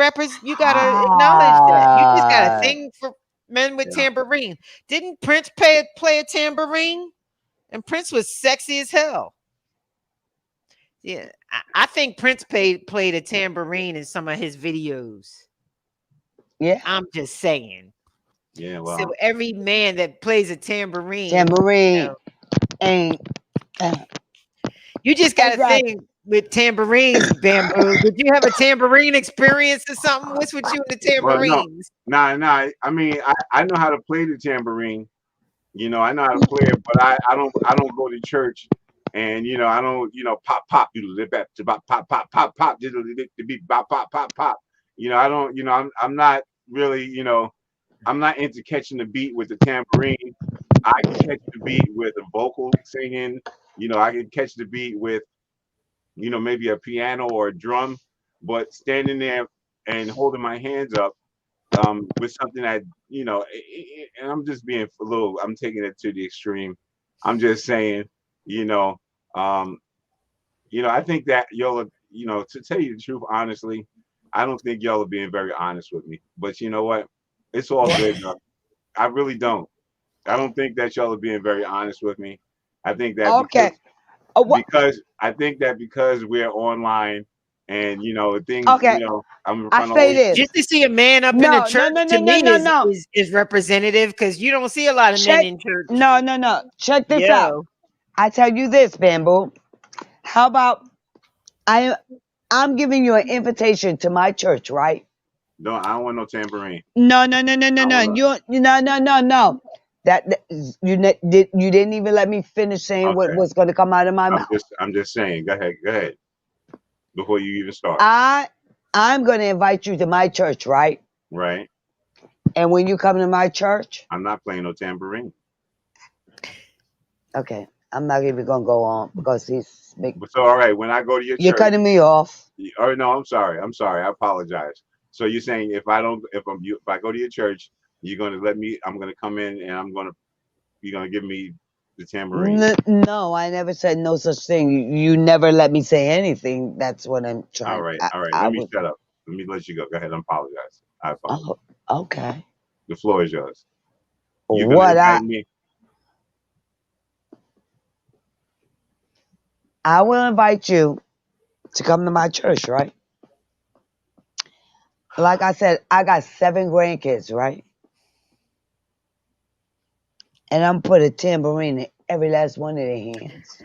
you gotta acknowledge that. You just gotta
Ah,
sing for men with
Yeah.
tambourine. Didn't Prince play a tambourine? And Prince was sexy as hell. Yeah, I think Prince played a tambourine in some of his videos.
yeah.
I'm just saying.
Yeah.
So
Well.
every man that plays a tambourine,
Tambourine ain't
you just got to
exactly.
think with tambourines, Bamboo. Did you have a tambourine experience or something? What's with you and the
Well, no.
tambourines?
Nah. I mean, I know how to play the tambourine. You know, I know how to play it, but I don't go to church, and I don't pop you know that to pop to beat pop. I don't I'm not really I'm not into catching the beat with the tambourine. I can catch the beat with a vocal singing. I can catch the beat with maybe a piano or a drum, but standing there and holding my hands up with something that and I'm just being a little. I'm taking it to the extreme. I'm just saying, you know, um, I think that y'all are, to tell you the truth, honestly, I don't think y'all are being very honest with me. But you know what? It's all good, though. I really don't. I don't think that y'all are being very honest with me. I think that
Okay. What?
because we're online and things,
Okay.
I'm in
I
front of
say
all you.
this.
Just to see a man up in a
No, no,
church
no,
to
no, no,
me
no, no.
is representative because you don't see a lot of men
Check.
in church.
No, no, no. Check this out.
Yo,
I tell you this, Bamboo. How about I? I'm giving you an invitation to my church, right?
No, I don't want no tambourine.
No, no, no, no, no,
I
no.
want
No, no, no, no. You didn't even let me finish saying what
okay.
was going to come out of my
I'm
mouth.
just I'm just saying. Go ahead. Before you even start.
I I'm going to invite you to my church, right?
Right?
And when you come to my church,
I'm not playing no tambourine.
okay, I'm not even going to go on because
But so all right, when I go to your
you're
church,
cutting me off.
oh no, I'm sorry. I'm sorry. I apologize. So you're saying if I go to your church, you're gonna let me I'm gonna come in and you're gonna give me the tambourine.
No, I never said no such thing. You never let me say anything. That's what I'm
All
trying.
right, all right.
I
Let me
was.
shut up. Let me let you go. Go ahead. I apologize. I apologize.
Oh, okay.
The floor is yours. You're gonna
What
invite me.
I will invite you to come to my church, right? Like I said, I got 7 grandkids, right? And I'm put a tambourine in every last one of their hands,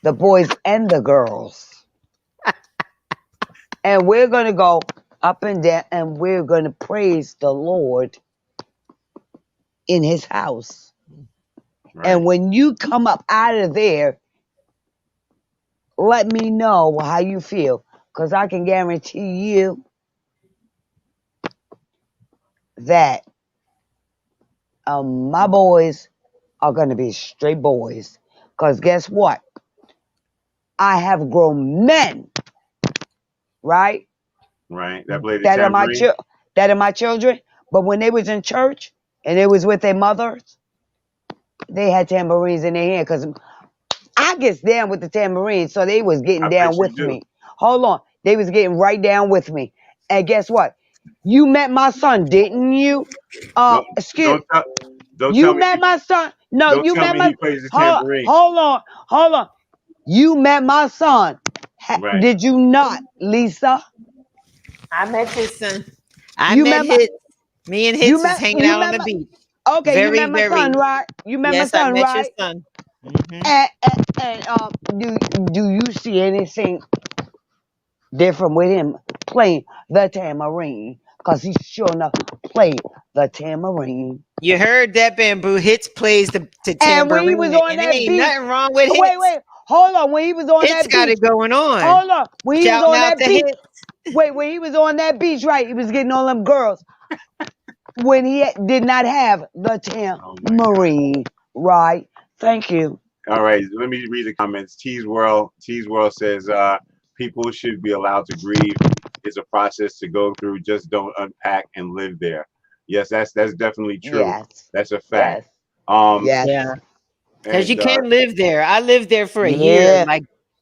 the boys and the girls. And we're gonna go up and down, and we're gonna praise the Lord in His house.
Right.
And when you come up out of there, let me know how you feel, because I can guarantee you that my boys are going to be straight boys. Because guess what? I have grown men, right?
Right. That play the
That are my
tambourine.
that are my children. But when they was in church and they was with their mothers, they had tambourines in their hand. Because I gets down with the tambourine, so they was getting
I
down
bet you
with
do.
me. Hold on, they was getting right down with me. And guess what? You met my son, didn't you?
Don't
Excuse.
don't tell don't tell
You
me
met my son. No,
don't
you
tell
met
me
my.
he plays the
Hold,
tambourine.
hold on, hold on. You met my son.
Right.
Did you not, Lisa?
I met his son. I
You
met
met my.
his. Me and Hitz was hanging
You
out on
met
the
my.
beach.
Okay, you met
Very,
my son,
very.
right? You met my
Yes, I
son,
met your
right?
son. Hmm.
And do you see anything different with him playing the tambourine? Cause he sure enough played the tambourine.
You heard that, Bamboo. Hits plays the
And when he was
tambourine,
on
and there
that
ain't
beach,
nothing wrong with Hits.
wait, hold on. When he was on
Hits
that
got
beach,
it going on.
hold on. When he was
Shouting
on
out
that
to
beach,
Hits.
when he was on that beach, right? He was getting all them girls. When he did not have the
Oh my God.
tambourine, right? Thank you.
All right, let me read the comments. Tees World says people should be allowed to grieve. It's a process to go through. Just don't unpack and live there. Yes, that's definitely true.
Yes,
That's a fact.
yes.
Um,
Yes.
Yeah. Because you
and
can't live there. I lived there for a year,
Yeah.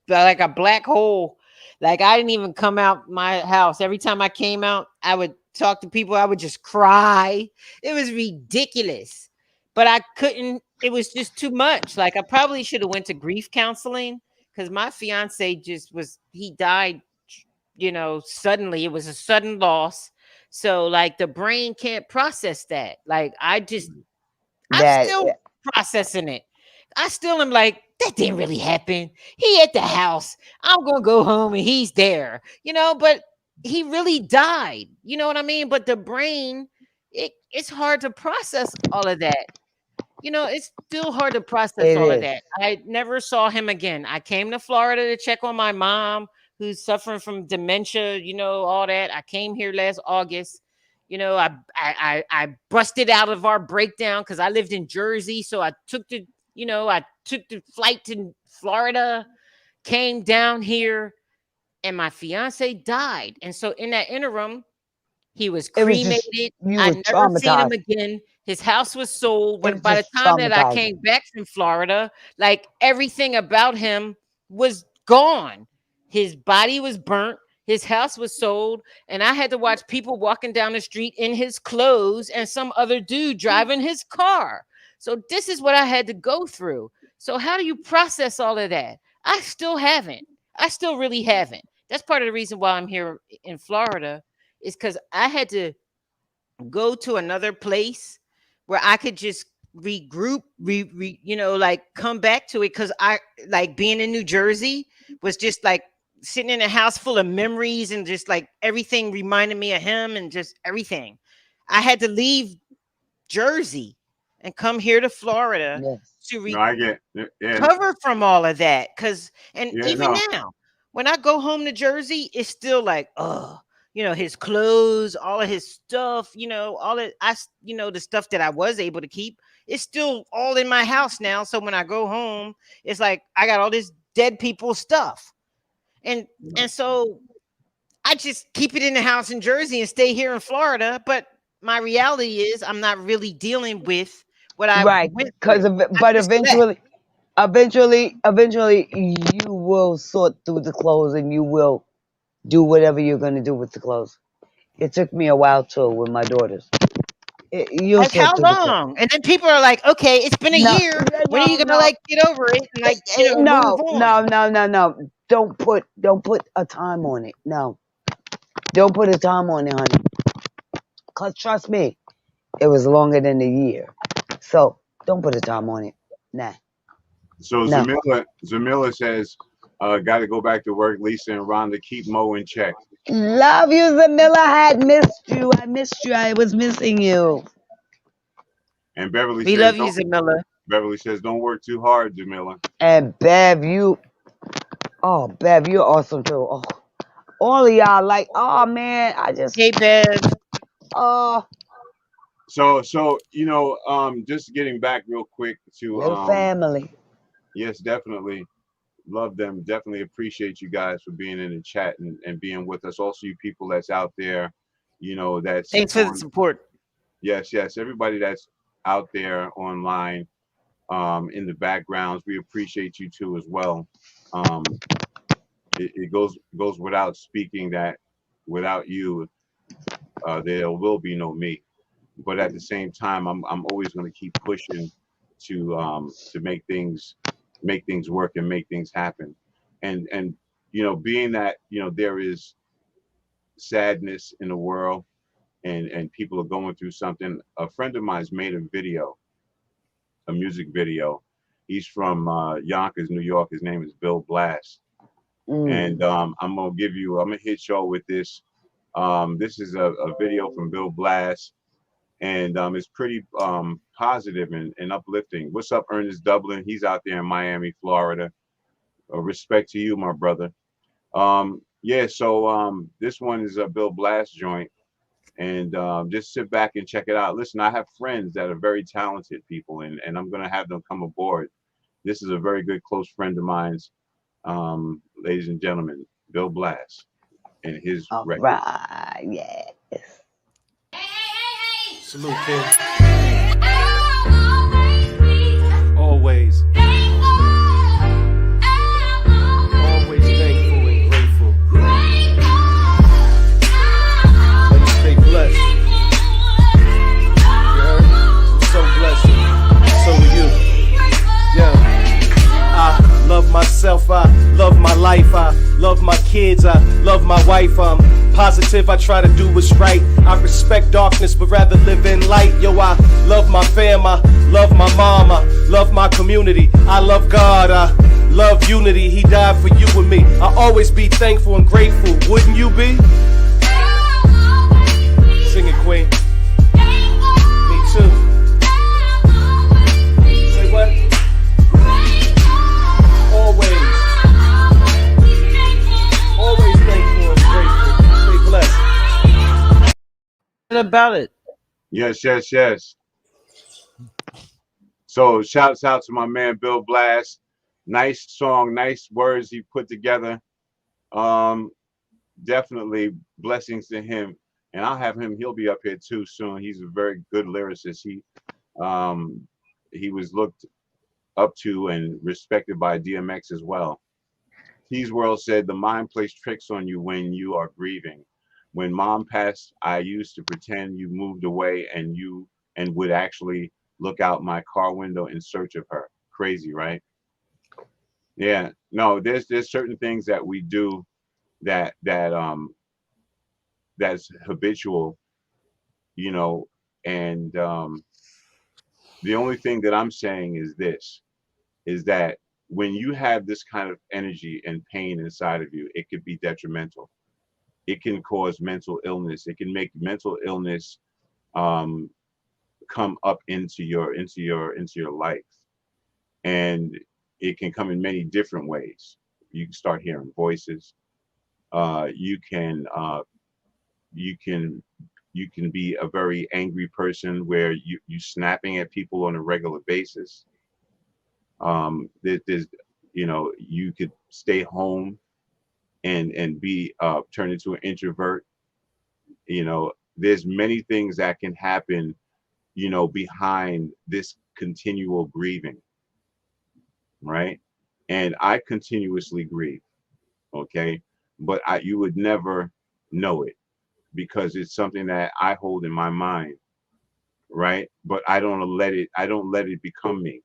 like a black hole. Like I didn't even come out my house. Every time I came out, I would talk to people. I would just cry. It was ridiculous, but I couldn't. It was just too much. Like I probably should have went to grief counseling because my fiance just was. He died, suddenly. It was a sudden loss. So like the brain can't process that. Like I'm
That
still processing it. I still am like, that didn't really happen. He at the house. I'm gonna go home and he's there, but he really died. You know what I mean? But the brain, it's hard to process all of that. It's still hard to process
it
all of
is.
that. I never saw him again. I came to Florida to check on my mom who's suffering from dementia, all that. I came here last August. I busted out of our breakdown because I lived in Jersey. So I took the flight to Florida, came down here, and my fiance died. And so in that interim, he was
It was just
cremated.
you
I
were
never seen him
traumatized.
again. His house was sold.
It
When
was
by the
just
time that I
traumatizing.
came back from Florida, like everything about him was gone. His body was burnt. His house was sold, and I had to watch people walking down the street in his clothes and some other dude driving his car. So this is what I had to go through. So how do you process all of that? I still haven't. I still really haven't. That's part of the reason why I'm here in Florida is because I had to go to another place where I could just regroup, like come back to it. Because I like being in New Jersey was just like sitting in a house full of memories and just like everything reminded me of him and just everything. I had to leave Jersey and come here to Florida
Yes.
to
no, I get, and
recover from all of that. And
yeah,
even
no,
now, when I go home to Jersey, it's still like, oh, his clothes, all of his stuff, all of the stuff that I was able to keep, it's still all in my house now. So when I go home, it's like I got all this dead people stuff. And so I just keep it in the house in Jersey and stay here in Florida. But my reality is I'm not really dealing with what I
Right.
went
Because
through. I
but
just left.
eventually, you will sort through the clothes and you will do whatever you're gonna do with the clothes. It took me a while too with my daughters. You'll
Like how
sort through the clothes.
long? And then people are like, okay, it's been a
No,
year. When are
no,
you gonna
no,
like get over it and like, move
no, no,
on?
no, no, no. Don't put a time on it. No, don't put a time on it, honey. Cause trust me, it was longer than a year. So don't put a time on it. Nah,
so
no.
Zamila says, got to go back to work. Lisa and Rhonda, keep Mo in check.
Love you, Zamilla. I had missed you. I missed you. I was missing you.
And Beverly
We
says,
love you, Zamilla.
don't work too hard, Jamila.
And Bev, Bev, you're awesome too. Oh, all of y'all, like, oh man,
Hey, Bev.
oh,
So just getting back real quick to
little family.
yes, definitely love them. Definitely appreciate you guys for being in the chat and being with us. Also, you people that's out there, that's
Thanks for the
on.
support.
Yes, everybody that's out there online, in the backgrounds, we appreciate you too as well. Um, it goes without speaking that without you, there will be no me. But at the same time, I'm always going to keep pushing to make things work and make things happen. And being that there is sadness in the world and people are going through something. A friend of mine's made a music video. He's from Yonkers, New York. His name is Bill Blast. And
Mm.
I'm gonna hit y'all with this. This is a video from Bill Blast, and it's pretty positive and uplifting. What's up, Ernest Dublin? He's out there in Miami, Florida. Respect to you, my brother. Yeah, so this one is a Bill Blast joint, and just sit back and check it out. Listen, I have friends that are very talented people, and I'm gonna have them come aboard. This is a very good close friend of mine's, ladies and gentlemen, Bill Blast and his
All
record.
right, yes.
Salute, kid. always. Always thankful and grateful. And stay blessed. You heard? I'm so blessed. So are you. Yeah. I love myself, I love my life, I love my kids, I love my wife. I'm positive, I try to do what's right. I respect darkness, but rather live in light. Yo, I love my fam, I love my mom, I love my community. I love God, I love unity. He died for you and me. I'll always be thankful and grateful. Wouldn't you be? Sing it, Queen. Me too. Say what? Always thankful and grateful. Stay blessed.
What about it?
Yes, yes, yes. So shouts out to my man Bill Blast. Nice song, nice words he put together. Um, Definitely blessings to him. And I'll have him, he'll be up here too soon. He's a very good lyricist. He was looked up to and respected by DMX as well. T's World said the mind plays tricks on you when you are grieving. When mom passed, I used to pretend you moved away and would actually look out my car window in search of her. Crazy, right? Yeah. No, there's certain things that we do that's habitual, you know, and the only thing that I'm saying is this, is that when you have this kind of energy and pain inside of you, it could be detrimental. It can cause mental illness. It can make mental illness um, come up into your life, and it can come in many different ways. You can start hearing voices. You can be a very angry person where you snapping at people on a regular basis. There's you could stay home and be turned into an introvert. There's many things that can happen, behind this continual grieving, right? And I continuously grieve, okay? But you would never know it because it's something that I hold in my mind, right? But I don't let it become me.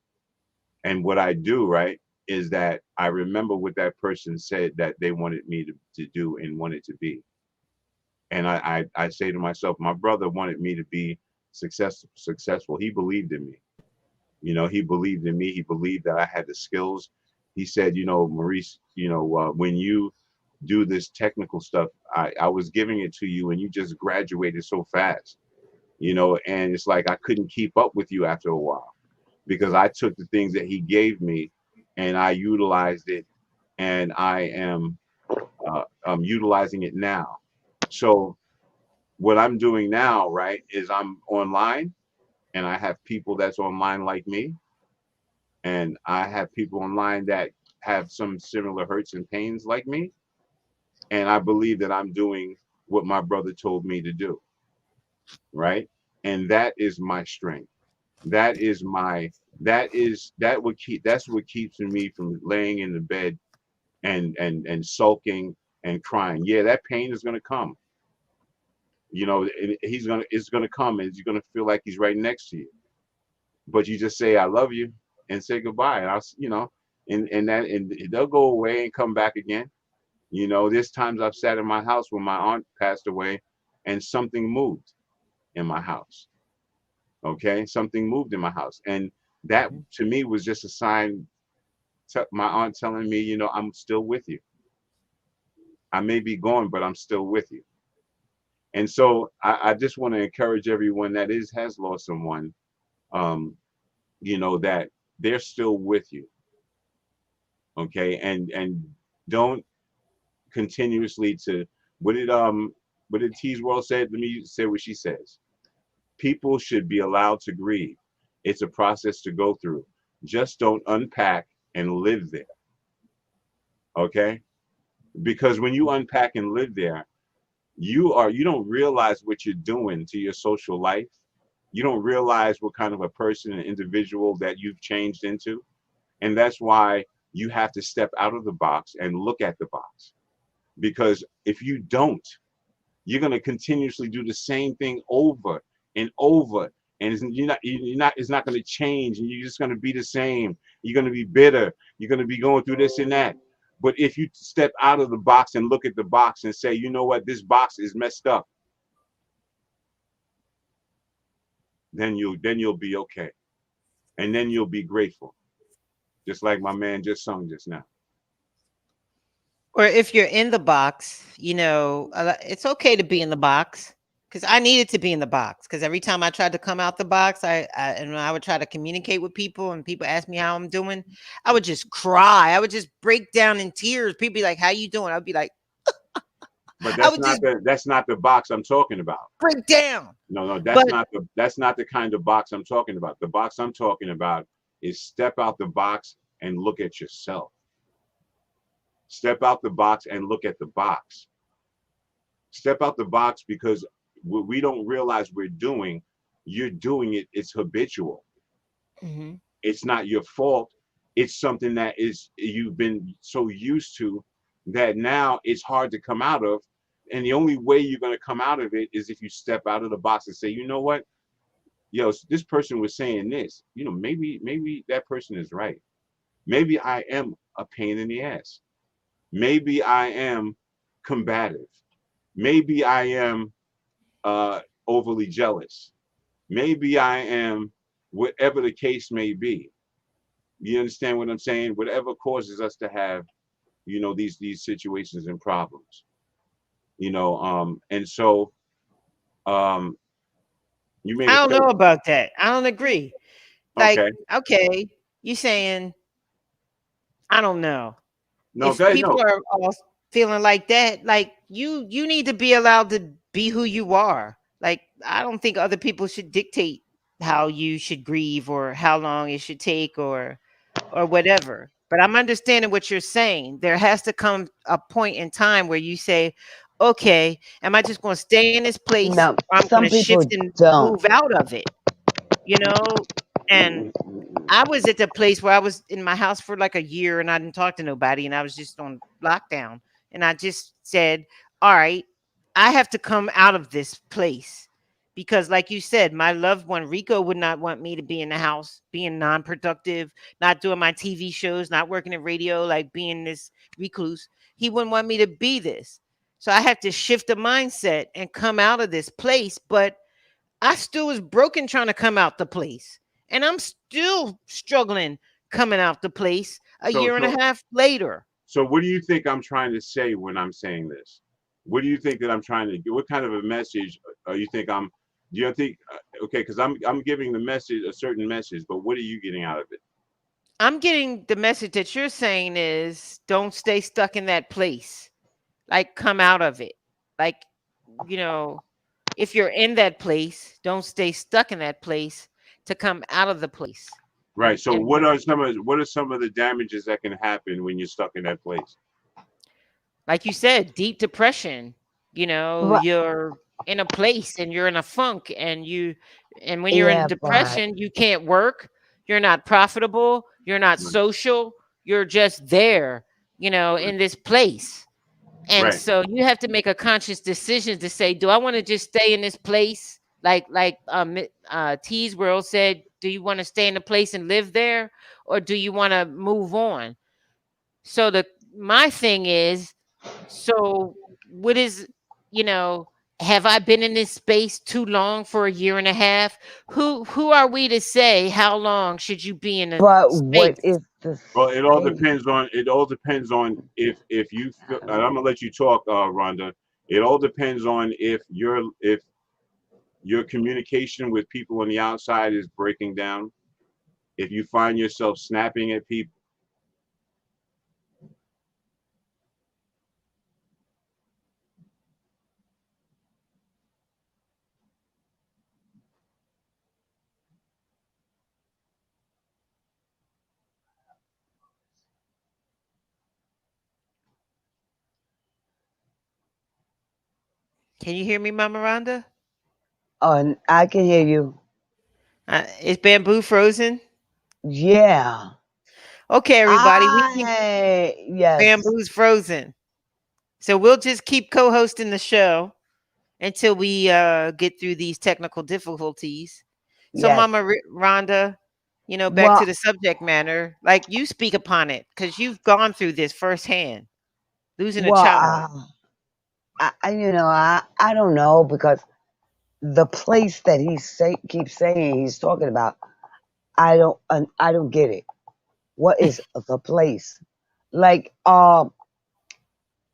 And what I do, right, is that I remember what that person said that they wanted me to do and wanted to be. And I say to myself, my brother wanted me to be successful. He believed in me. He believed in me. He believed that I had the skills. He said, Maurice, when you do this technical stuff, I was giving it to you and you just graduated so fast, and it's like I couldn't keep up with you after a while because I took the things that he gave me and I utilized it, and I'm utilizing it now. So what I'm doing now, right, is I'm online and I have people that's online like me, and I have people online that have some similar hurts and pains like me, and I believe that I'm doing what my brother told me to do, right? And that is my strength. That is my that's what keeps me from laying in the bed and sulking and crying. Yeah, that pain is gonna come. It's gonna come, and you're gonna feel like he's right next to you. But you just say I love you and say goodbye, and and they'll go away and come back again. There's times I've sat in my house when my aunt passed away, and something moved in my house. Okay, something moved in my house, and that
Mhm.
to me was just a sign. My aunt telling me, I'm still with you. I may be gone, but I'm still with you. And so I just want to encourage everyone that has lost someone, um, that they're still with you. Okay, and don't continuously to what did T's World say? Let me say what she says. People should be allowed to grieve. It's a process to go through. Just don't unpack and live there. Okay? Because when you unpack and live there, you don't realize what you're doing to your social life You don't realize what kind of a person and individual that you've changed into. And that's why you have to step out of the box and look at the box. Because if you don't, you're going to continuously do the same thing over and over. And it's not going to change. And you're just going to be the same. You're going to be bitter. You're going to be going through this and that. But if you step out of the box and look at the box and say, you know what, this box is messed up, then you'll be okay. And then you'll be grateful. Just like my man just sung just now.
Or if you're in the box, it's okay to be in the box because I needed to be in the box because every time I tried to come out the box, and when I would try to communicate with people and people ask me how I'm doing, I would just cry. I would just break down in tears. People be like, "How you doing?" I'd be like,
But
I would just
that's not the box I'm talking about.
break down.
No,
But
that's not the kind of box I'm talking about. The box I'm talking about is step out the box and look at yourself. Step out the box and look at the box. Step out the box because what we don't realize we're doing, you're doing it, it's habitual.
Mhm.
It's not your fault. It's something that is you've been so used to that now it's hard to come out of. And the only way you're going to come out of it is if you step out of the box and say, you know what, yo, this person was saying this. Maybe that person is right. Maybe I am a pain in the ass. Maybe I am combative. Maybe I am overly jealous. Maybe I am whatever the case may be. You understand what I'm saying? Whatever causes us to have, these situations and problems. And so um, you made a
I don't know
statement.
about that. I don't agree. Like,
Okay.
okay, you saying I don't know.
No,
If
guys,
people
no.
are all feeling like that, like you need to be allowed to be who you are. Like I don't think other people should dictate how you should grieve or how long it should take or whatever. But I'm understanding what you're saying. There has to come a point in time where you say, okay, am I just going to stay in this place
No,
or I'm going
some
to shift
people
and
don't.
move out of it, you know? And I was at the place where I was in my house for like a year and I didn't talk to nobody and I was just on lockdown. And I just said, all right, I have to come out of this place. Because, like you said, my loved one Rico would not want me to be in the house, being non productive, not doing my TV shows, not working in radio, like being this recluse. He wouldn't want me to be this. So I had to shift the mindset and come out of this place. But I still was broken trying to come out the place. And I'm still struggling coming out the place a
So
year and a
so
half later.
so what do you think I'm trying to say when I'm saying this? What do you think that I'm trying to get? What kind of a message you think I'm? Do you think okay? Because I'm giving the message a certain message, but what are you getting out of it?
I'm getting the message that you're saying is don't stay stuck in that place. Like come out of it. Like, you know, if you're in that place, don't stay stuck in that place to come out of the place.
Right. So
And
what are some of the damages that can happen when you're stuck in that place?
like you said, deep depression,
Right.
you're in a place and you're in a funk and when you're in
Yeah, but
depression, you can't work, you're not profitable, you're not
Right.
social, you're just there,
Right.
in this place. And
Right.
so you have to make a conscious decision to say, do I want to just stay in this place? T's World said, do you want to stay in the place and live there? Or do you want to move on? So my thing is, so what is, you know, have I been in this space too long for a year and a half? Who are we to say how long should you be in a
what
space?
is the
Well,
space?
it all depends on if you feel, and I'm gonna let you talk, Rhonda. It all depends on if your communication with people on the outside is breaking down. If you find yourself snapping at people.
Can you hear me, Mama Rhonda?
Oh, and I can hear you.
Is bamboo frozen?
Yeah.
Okay, everybody, we can.
Yes.
Bamboo's frozen. So we'll just keep co-hosting the show until we get through these technical difficulties. So,
Yes.
Mama Rhonda, back to
Well,
the subject matter. Like you speak upon it because you've gone through this firsthand, losing a
well,
child.
I don't know because the place that keeps saying he's talking about, I don't get it. What is the place? Like,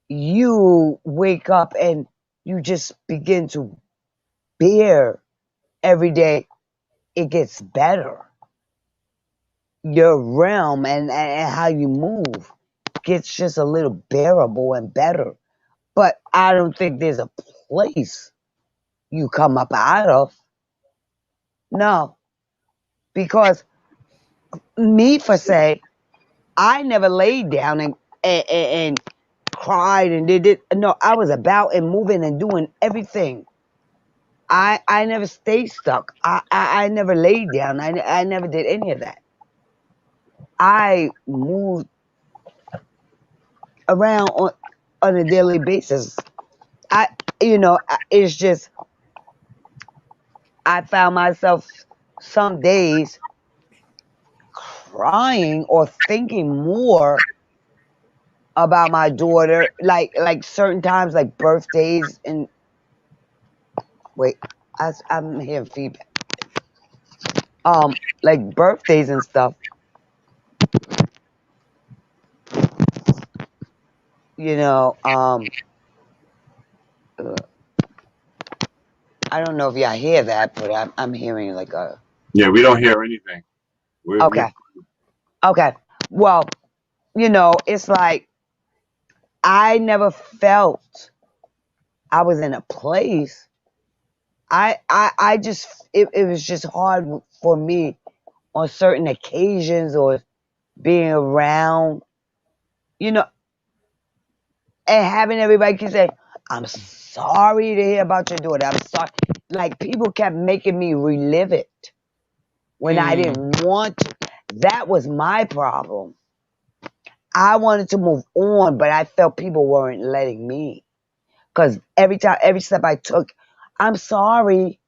you wake up and you just begin to bear every day. It gets better. Your realm and how you move gets just a little bearable and better. But I don't think there's a place you come up out of. No, because me for say, I never laid down and cried and did it. No, I was about and moving and doing everything. I never stayed stuck. I never laid down. I never did any of that. I moved around on a daily basis. It's just I found myself some days crying or thinking more about my daughter, like certain times, like birthdays and wait, I'm hearing feedback. Like birthdays and stuff. You know, uh, I don't know if y'all hear that, but I'm hearing like a
Yeah, we don't hear anything. We
okay, okay. Well, it's like I never felt I was in a place. I just it was just hard for me on certain occasions or being around, you know, and having everybody can say, "I'm sorry to hear about your daughter. I'm sorry." Like people kept making me relive it when I
Mm,
didn't want to. That was my problem. I wanted to move on, but I felt people weren't letting me. Because every step I took, I'm sorry.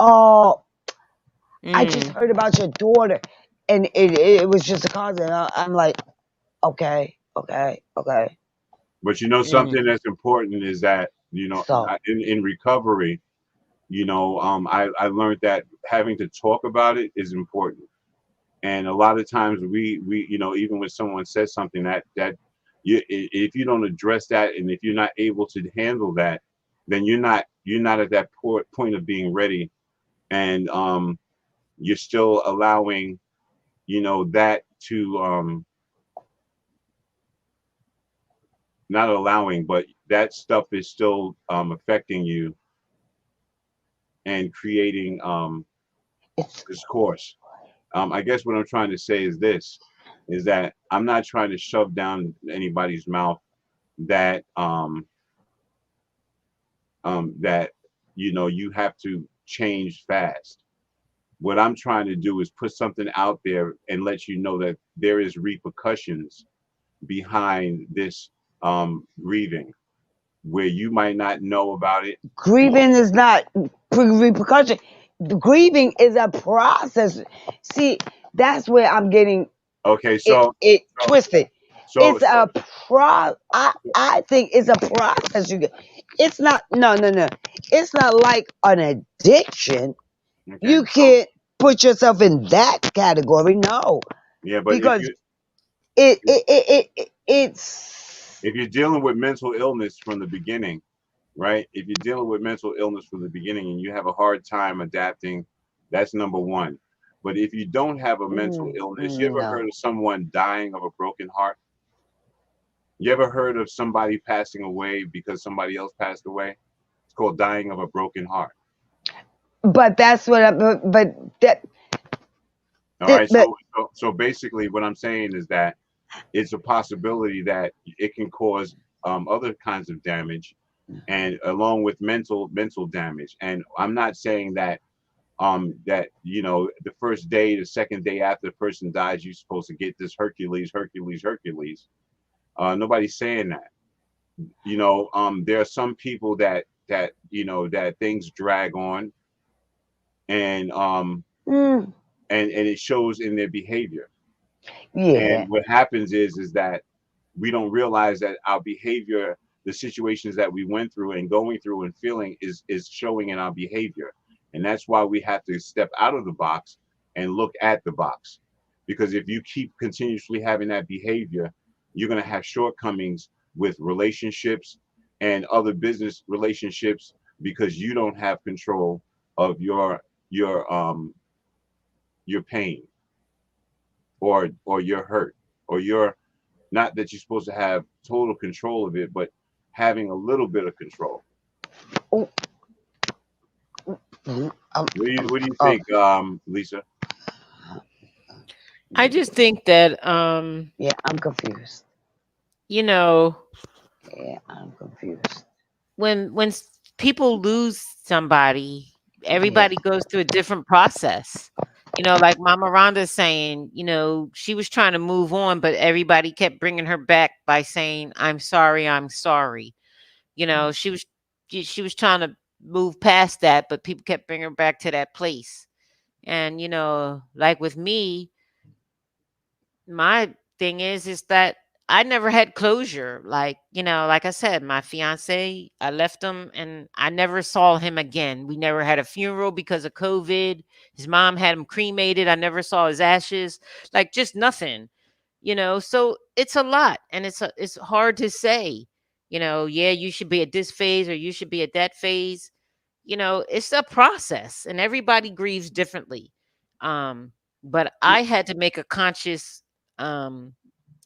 Oh, I just
mm,
heard about your daughter. And it was just a cause. And I'm like, okay, okay, okay.
But you know
mm.
something that's important is that
So,
in recovery, I learned that having to talk about it is important. And a lot of times we even when someone says something that if you don't address that and if you're not able to handle that, then you're not at that point of being ready, and you're still allowing that to not allowing, but that stuff is still affecting you and creating
it's
discourse. I guess what I'm trying to say is this: is that I'm not trying to shove down anybody's mouth that that you have to change fast. What I'm trying to do is put something out there and let you know that there is repercussions behind this grieving, where you might not know about it. Or
grieving is not repercussion. The grieving is a process. See, that's where I'm getting
okay,
it
so
twisted.
so
It's
so
a I think it's a process. It's not no. It's not like an addiction.
okay,
You can't put yourself in that category. No,
yeah, but if
because
you
it's
if you're dealing with mental illness from the beginning, right? If you're dealing with mental illness from the beginning and you have a hard time adapting, that's number one. But if you don't have a mental illness, you ever
no.
heard of someone dying of a broken heart? You ever heard of somebody passing away because somebody else passed away? It's called dying of a broken heart.
But that's what I. But that.
All right.
But
So basically, what I'm saying is that it's a possibility that it can cause other kinds of damage, and along with mental damage. And I'm not saying that that the first day, the second day after the person dies, you're supposed to get this Hercules, Hercules, Hercules. Nobody's saying that. There are some people that things drag on, and
Mm,
and it shows in their behavior.
yeah.
And what happens is that we don't realize that our behavior, the situations that we went through and going through and feeling, is showing in our behavior. And that's why we have to step out of the box and look at the box. Because if you keep continuously having that behavior, you're going to have shortcomings with relationships and other business relationships, because you don't have control of your pain, or your hurt, or your, not that you're supposed to have total control of it, but having a little bit of control.
Oh, mm,
What do you
oh,
think, Lisa?
I just think that
yeah, I'm confused.
you know,
Yeah, I'm confused.
when people lose somebody,
Yeah.
everybody goes through a different process. Like Mama Rhonda's saying, she was trying to move on, but everybody kept bringing her back by saying, "I'm sorry, I'm sorry." She was trying to move past that, but people kept bringing her back to that place. And like with me, my thing is that I never had closure. Like I said, my fiance, I left him and I never saw him again. We never had a funeral because of COVID. His mom had him cremated. I never saw his ashes. Like, just nothing. So it's a lot, and it's hard to say. Yeah, you should be at this phase or you should be at that phase. It's a process, and everybody grieves differently. Um but I had to make a conscious um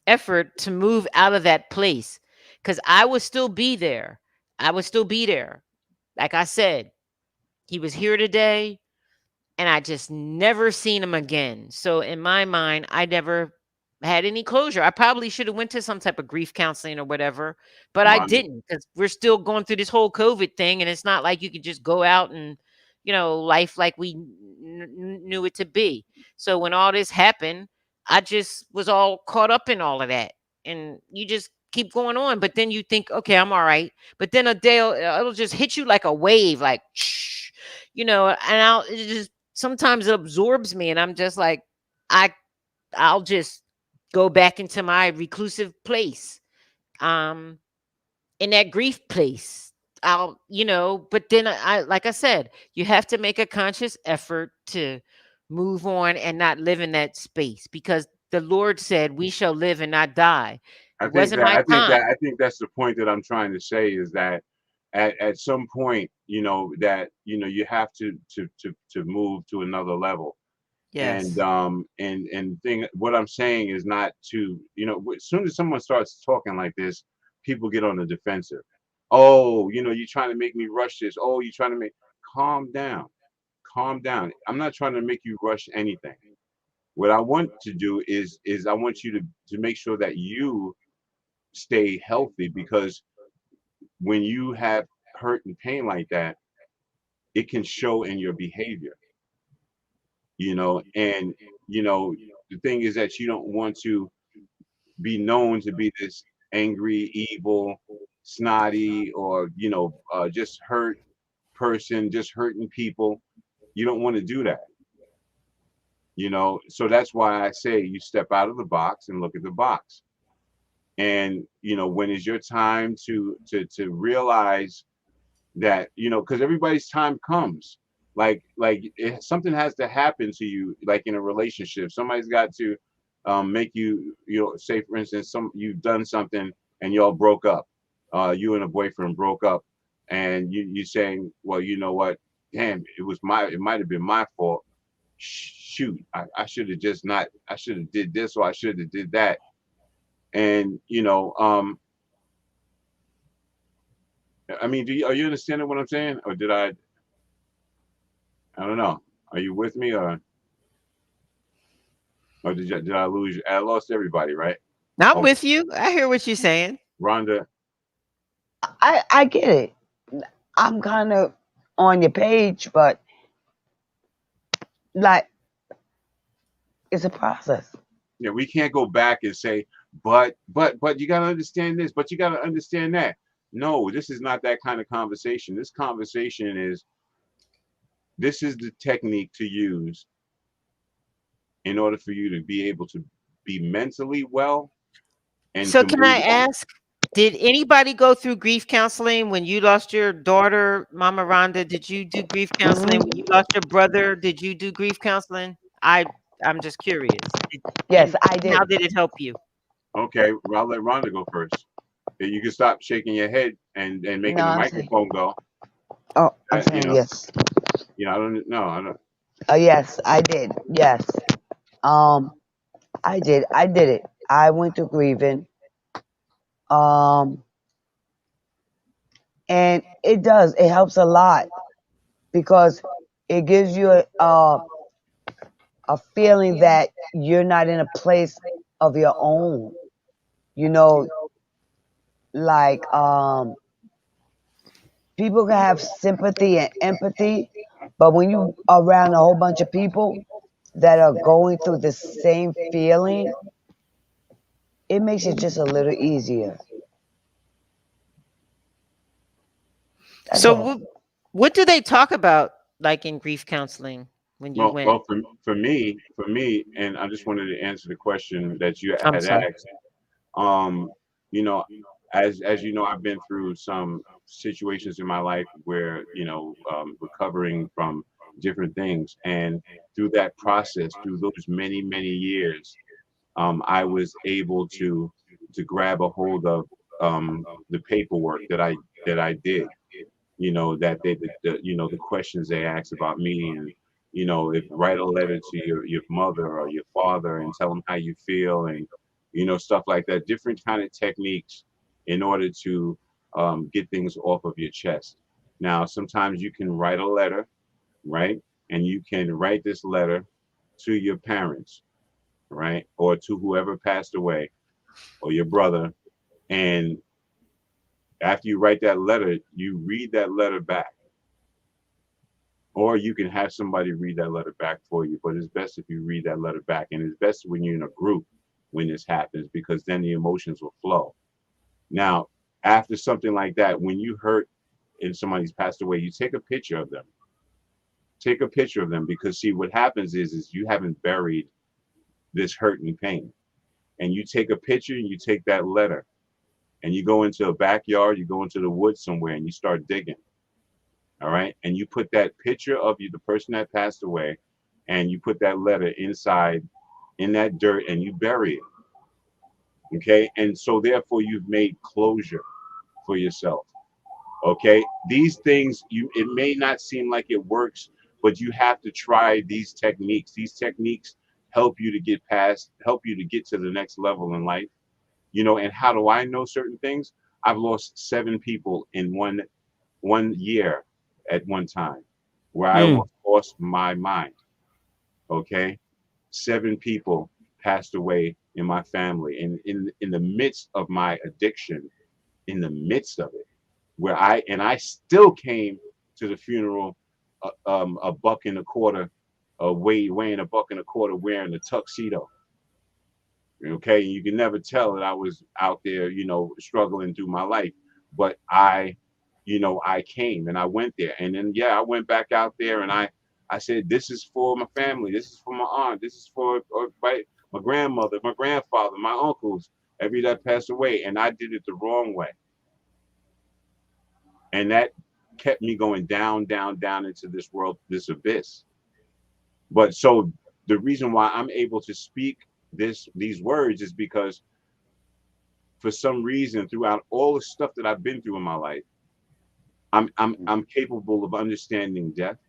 effort to move out of that place, because I would still be there. I would still be there. Like I said, he was here today, and I just never seen him again. So in my mind, I never had any closure. I probably should have went to some type of grief counseling or whatever, but I
Rhonda?
didn't, because we're still going through this whole COVID thing, and it's not like you could just go out and life like we knew it to be. So when all this happened, I just was all caught up in all of that, and you just keep going on. But then you think, okay, I'm all right. But then a day it'll just hit you like a wave, like and it just sometimes it absorbs me, and I'm just like, I I'll just go back into my reclusive place, um in that grief place. But then I like I said, you have to make a conscious effort to move on and not live in that space, because the Lord said we shall live and not die.
I
It
think
wasn't
that
my
I think that
time.
I think that's the point that I'm trying to say, is that at some point, that you have to move to another level. And
Yes.
thing what I'm saying is not to, as soon as someone starts talking like this, people get on the defensive. Oh, you're trying to make me rush this. Oh, you're trying to make, calm down. Calm down. I'm not trying to make you rush anything. What I want to do is I want you to make sure that you stay healthy, because when you have hurt and pain like that, it can show in your behavior, and the thing is that you don't want to be known to be this angry, evil, snotty, or just hurt person, just hurting people. You don't want to do that, so that's why I say you step out of the box and look at the box. And when is your time to realize that, because everybody's time comes. Like if something has to happen to you, like in a relationship, somebody's got to make you, say for instance, you've done something and y'all broke up, you and a boyfriend broke up, and you saying, well, you know what, damn, it might have been my fault. Shoot, I should have just not, I should have did this, or I should have did that. And I mean, are you understanding what I'm saying, or did I don't know. Are you with me, or did I lose you? I lost everybody, right?
I'm
Oh,
with you. I hear what you're saying.
Rhonda.
I get it. I'm kind of on your page, but like it's a process.
Yeah, we can't go back and say, but you gotta understand this, but you gotta understand that. No, this is not that kind of conversation. This conversation is this is the technique to use in order for you to be able to be mentally well and
So
to
can I
move on.
ask, did anybody go through grief counseling when you lost your daughter, Mama Rhonda? Did you do grief counseling when you
Hmm.
lost your brother? Did you do grief counseling? I'm just curious.
Yes,
And
I did.
how did it help you?
Okay, well, I'll let Rhonda go first. Then you can stop shaking your head and
No,
making the
I'm saying.
microphone go.
Oh, I'm
That,
saying yes.
I don't know. I don't.
Yes, I did. Yes. Um, I did. I did it. I went to grieving. Um, and it does. It helps a lot because it gives you a feeling that you're not in a place of your own. You know, like people can have sympathy and empathy, but when you around a whole bunch of people that are going through the same feeling, it makes it just a little easier. That's
So
all.
what do they talk about like in grief counseling when you went?
Well, for me, and I just wanted to answer the question that you
I'm
had
sorry.
asked. Um, you know, as you know, I've been through some situations in my life where recovering from different things, and through that process, through those many years, I was able to grab a hold of the paperwork that I did. That the questions they asked about me, and if write a letter to your mother or your father and tell them how you feel, and stuff like that, different kind of techniques in order to get things off of your chest. Now sometimes you can write a letter, right? And you can write this letter to your parents, right? Or to whoever passed away, or your brother. And after you write that letter, you read that letter back, or you can have somebody read that letter back for you. But it's best if you read that letter back, and it's best when you're in a group when this happens, because then the emotions will flow. Now, after something like that, when you hurt and somebody's passed away, you take a picture of them. Take a picture of them, because see, what happens is you haven't buried this hurt and pain. And you take a picture and you take that letter and you go into a backyard, you go into the woods somewhere and you start digging. All right. And you put that picture of you, the person that passed away, and you put that letter inside in that dirt and you bury it. Okay. And so therefore you've made closure for yourself. Okay. These things, it may not seem like it works, but you have to try these techniques. These techniques help you to get past, help you to get to the next level in life. And how do I know certain things? I've lost 7 people in one year at one time, where I
Mm.
almost lost my mind. Okay, 7 people passed away in my family, and in the midst of my addiction, in the midst of it, where I still came to the funeral, a buck and a quarter, weighing a buck and a quarter, wearing a tuxedo. Okay, you can never tell that I was out there, struggling through my life, but I came and I went there, and then yeah, I went back out there, and I said, this is for my family, this is for my aunt, this is for my grandmother, my grandfather, my uncles, every that passed away, and I did it the wrong way, and that kept me going down, down, down into this world, this abyss. But so the reason why I'm able to speak these words is because for some reason, throughout all the stuff that I've been through in my life, I'm capable of understanding death,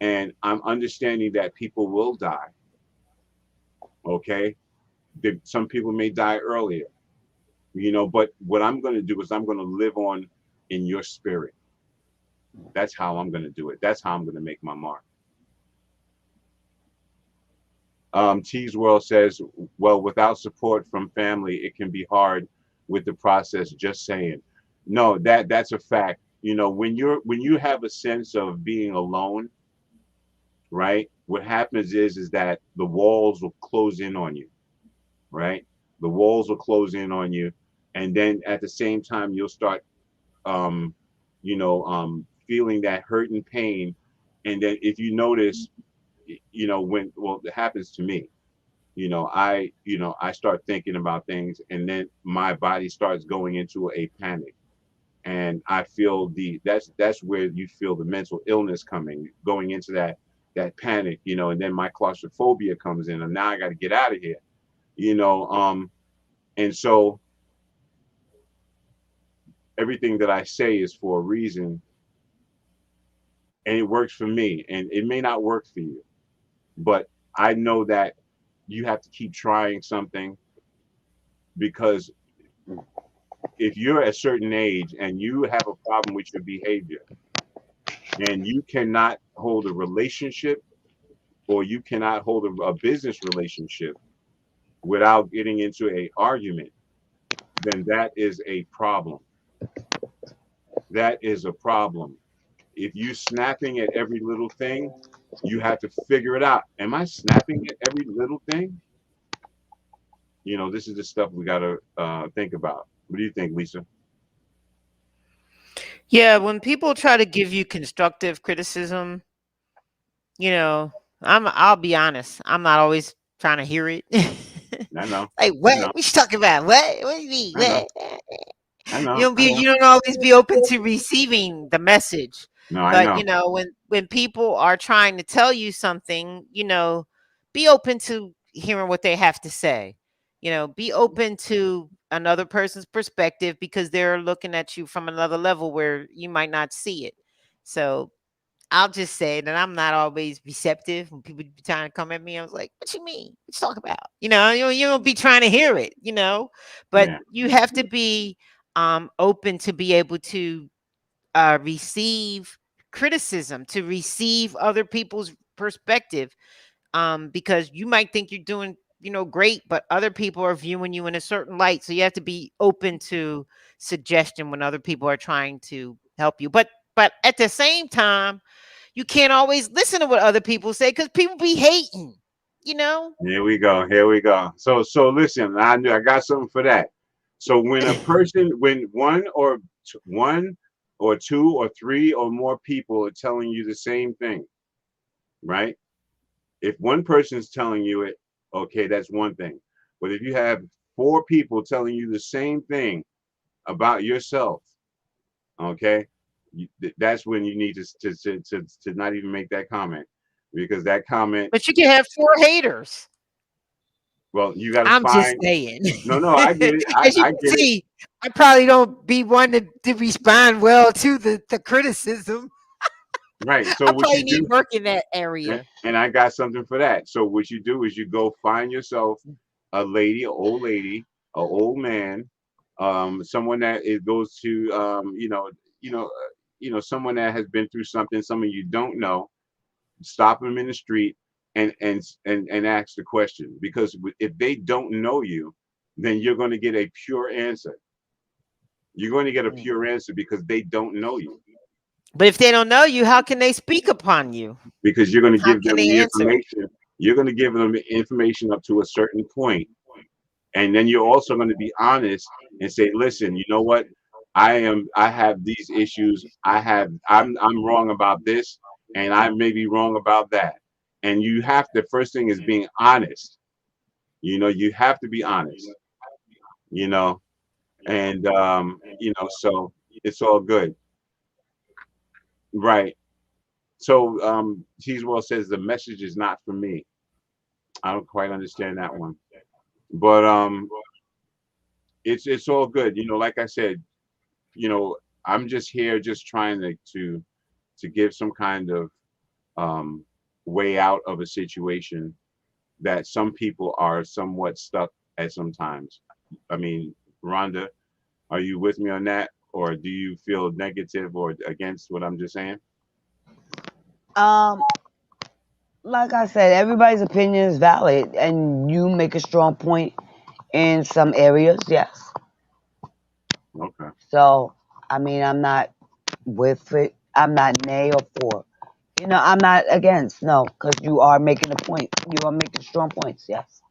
and I'm understanding that people will die. Okay, some people may die earlier, but what I'm going to do is I'm going to live on in your spirit. That's how I'm going to do it. That's how I'm going to make my mark. T's World says, well, without support from family, it can be hard with the process. Just saying. No, that's a fact. When you have a sense of being alone, right? What happens is that the walls will close in on you, right? The walls will close in on you, and then at the same time you'll start, um, feeling that hurt and pain, and then if you notice, when well, it happens to me. I start thinking about things, and then my body starts going into a panic, and I feel that's where you feel the mental illness coming, going into that panic, and then my claustrophobia comes in, and now I got to get out of here, you know. And so everything that I say is for a reason, and it works for me, and it may not work for you, but I know that you have to keep trying something, because if you're a certain age and you have a problem with your behavior, and you cannot hold a relationship, or you cannot hold a business relationship without getting into a argument, then that is a problem. That is a problem. If you snapping at every little thing, you have to figure it out. Am I snapping at every little thing? This is the stuff we got to think about. What do you think, Lisa?
Yeah, when people try to give you constructive criticism, you know, I'll be honest, I'm not always trying to hear it.
I know.
Like,
I
what?
know.
What you talking about? What do you mean?
I know.
What?
I know. I know.
You don't always be open to receiving the message.
No, I
But
know.
when people are trying to tell you something, be open to hearing what they have to say. Be open to another person's perspective, because they're looking at you from another level where you might not see it. So I'll just say that I'm not always receptive when people be trying to come at me. I was like, "What you mean? What you talking about?" You don't be trying to hear it. But
Yeah.
you have to be open to be able to receive criticism, to receive other people's perspective, because you might think you're doing great, but other people are viewing you in a certain light. So you have to be open to suggestion when other people are trying to help you. But at the same time, you can't always listen to what other people say, because people be hating, you know?
Here we go. Here we go. So listen, I got something for that. So when one or two or three or more people are telling you the same thing, right? If one person's telling you it, okay, that's one thing. But if you have four people telling you the same thing about yourself, okay, that's when you need to not even make that comment, because that comment,
But you can have four haters.
well, you got to
I'm just
find.
saying.
No, I get it. I,
As you
I
can
get it.
see, I probably don't be one to respond well to the criticism.
Right. So
I
what
probably
you
need
do,
work in that area.
and I got something for that. So what you do is you go find yourself a lady, an old lady, an old man, someone that it goes to, someone that has been through something, someone you don't know. Stop them in the street, and ask the question, because if they don't know you, then you're going to get a pure answer. You're going to get a
Mm.
pure answer because they don't know you,
But if they don't know you, how can they speak upon you?
because you're going to
How
give
can
them
they
the
answer?
information. You're going to give them the information up to a certain point, and then you're also going to be honest and say, "Listen, you know what? I have these issues. I'm wrong about this, and I may be wrong about that." And you have the first thing is being honest. You have to be honest. You know, and so it's all good, right? So Cheesewell says the message is not for me. I don't quite understand that one, but it's all good. Like I said, I'm just here, just trying to give some kind of um, way out of a situation that some people are somewhat stuck at sometimes. I mean, Rhonda, are you with me on that, or do you feel negative or against what I'm just saying?
Um, like I said, everybody's opinion is valid, and you make a strong point in some areas, yes.
Okay.
So, I mean, I'm not with it. I'm not nay or for. I'm not against, no, because you are making a point. You are making strong points. Yes,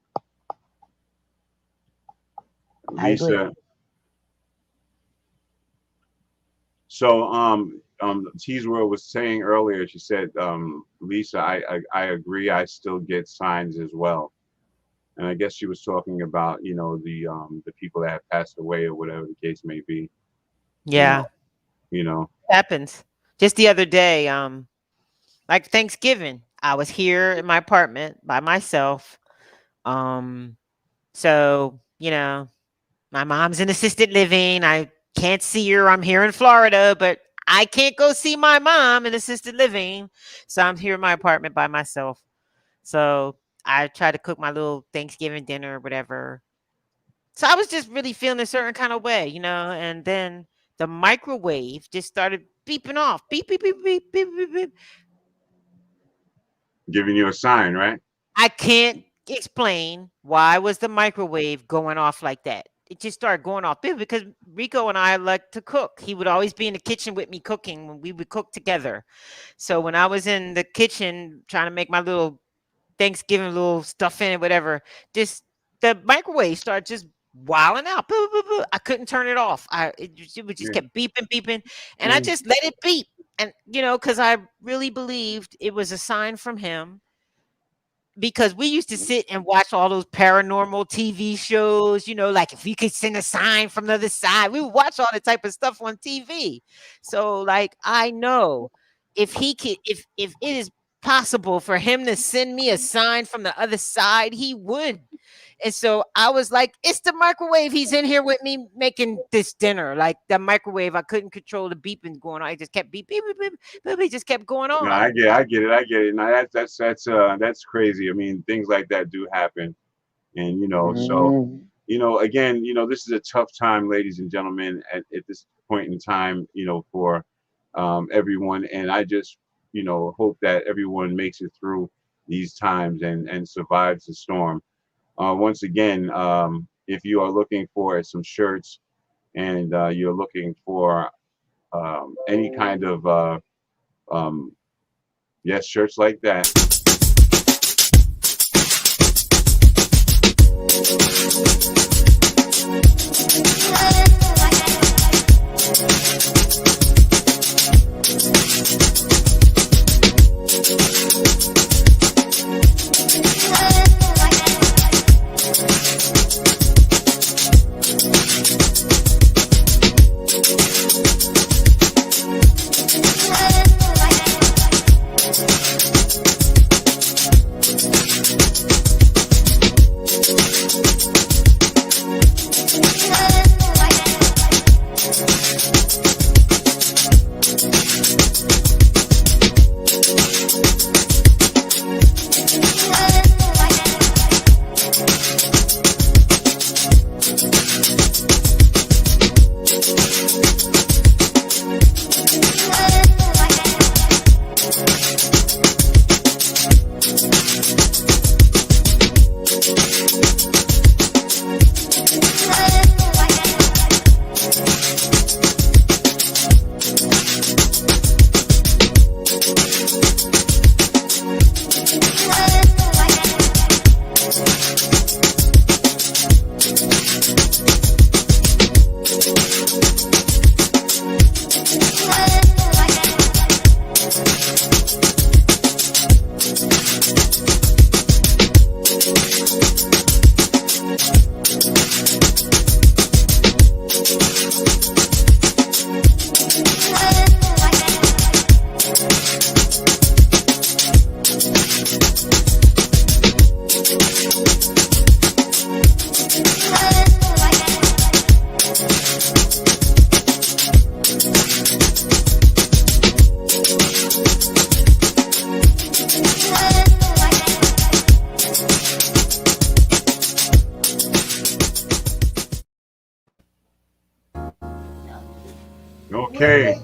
I agree.
Lisa. So T's World was saying earlier, she said, Lisa, I agree, I still get signs as well. And I guess she was talking about, the people that have passed away or whatever the case may be, you know,
Yeah,
you know.
happens. Just the other day, like Thanksgiving, I was here in my apartment by myself. Um, so my mom's in assisted living. I can't see her. I'm here in Florida, but I can't go see my mom in assisted living. So I'm here in my apartment by myself. So I try to cook my little Thanksgiving dinner or whatever. So I was just really feeling a certain kind of way, and then the microwave just started beeping off. Beep, beep, beep, beep, beep, beep, beep.
Giving you a sign, right?
I can't explain why was the microwave going off like that. It just started going off because Rico and I like to cook. He would always be in the kitchen with me cooking when we would cook together. So when I was in the kitchen trying to make my little Thanksgiving little stuff in it, whatever, just the microwave started just wilding out. Boo, boo, boo. I couldn't turn it off. It would just
Yeah.
kept beeping, beeping, and I just let it beep. And because I really believed it was a sign from him, because we used to sit and watch all those paranormal TV shows, like if you could send a sign from the other side, we would watch all the type of stuff on TV. So like I know if he could, if it is possible for him to send me a sign from the other side, he would. And so I was like, it's the microwave. He's in here with me making this dinner. Like the microwave, I couldn't control the beeping going on. I just kept beep, beep, beep, beep, beep. It just kept going
No,
on.
I get it, I get it. Now that's crazy. I mean, things like that do happen, and so
Mm,
again, this is a tough time, ladies and gentlemen, at this point in time, for everyone, and I just hope that everyone makes it through these times and survives the storm. Once again, if you are looking for some shirts and you're looking for any kind of um, yes, shirts like that. Okay.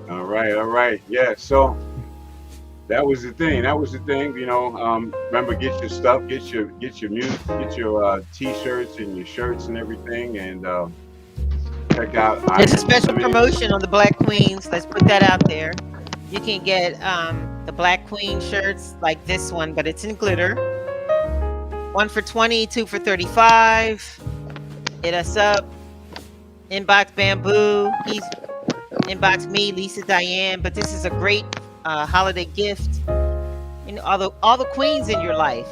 All right. Yeah. So that was the thing. That was the thing. Remember, get your stuff, get your music, get your t-shirts and your shirts and everything, and check out.
There's a special promotion on the Black Queens. Let's put that out there. You can get the Black Queen shirts like this one, but it's in glitter. 1 for $20, 2 for $35. Hit us up. Inbox Bamboo. He's inbox me, Lisa Diane. But this is a great holiday gift. You know, all the queens in your life.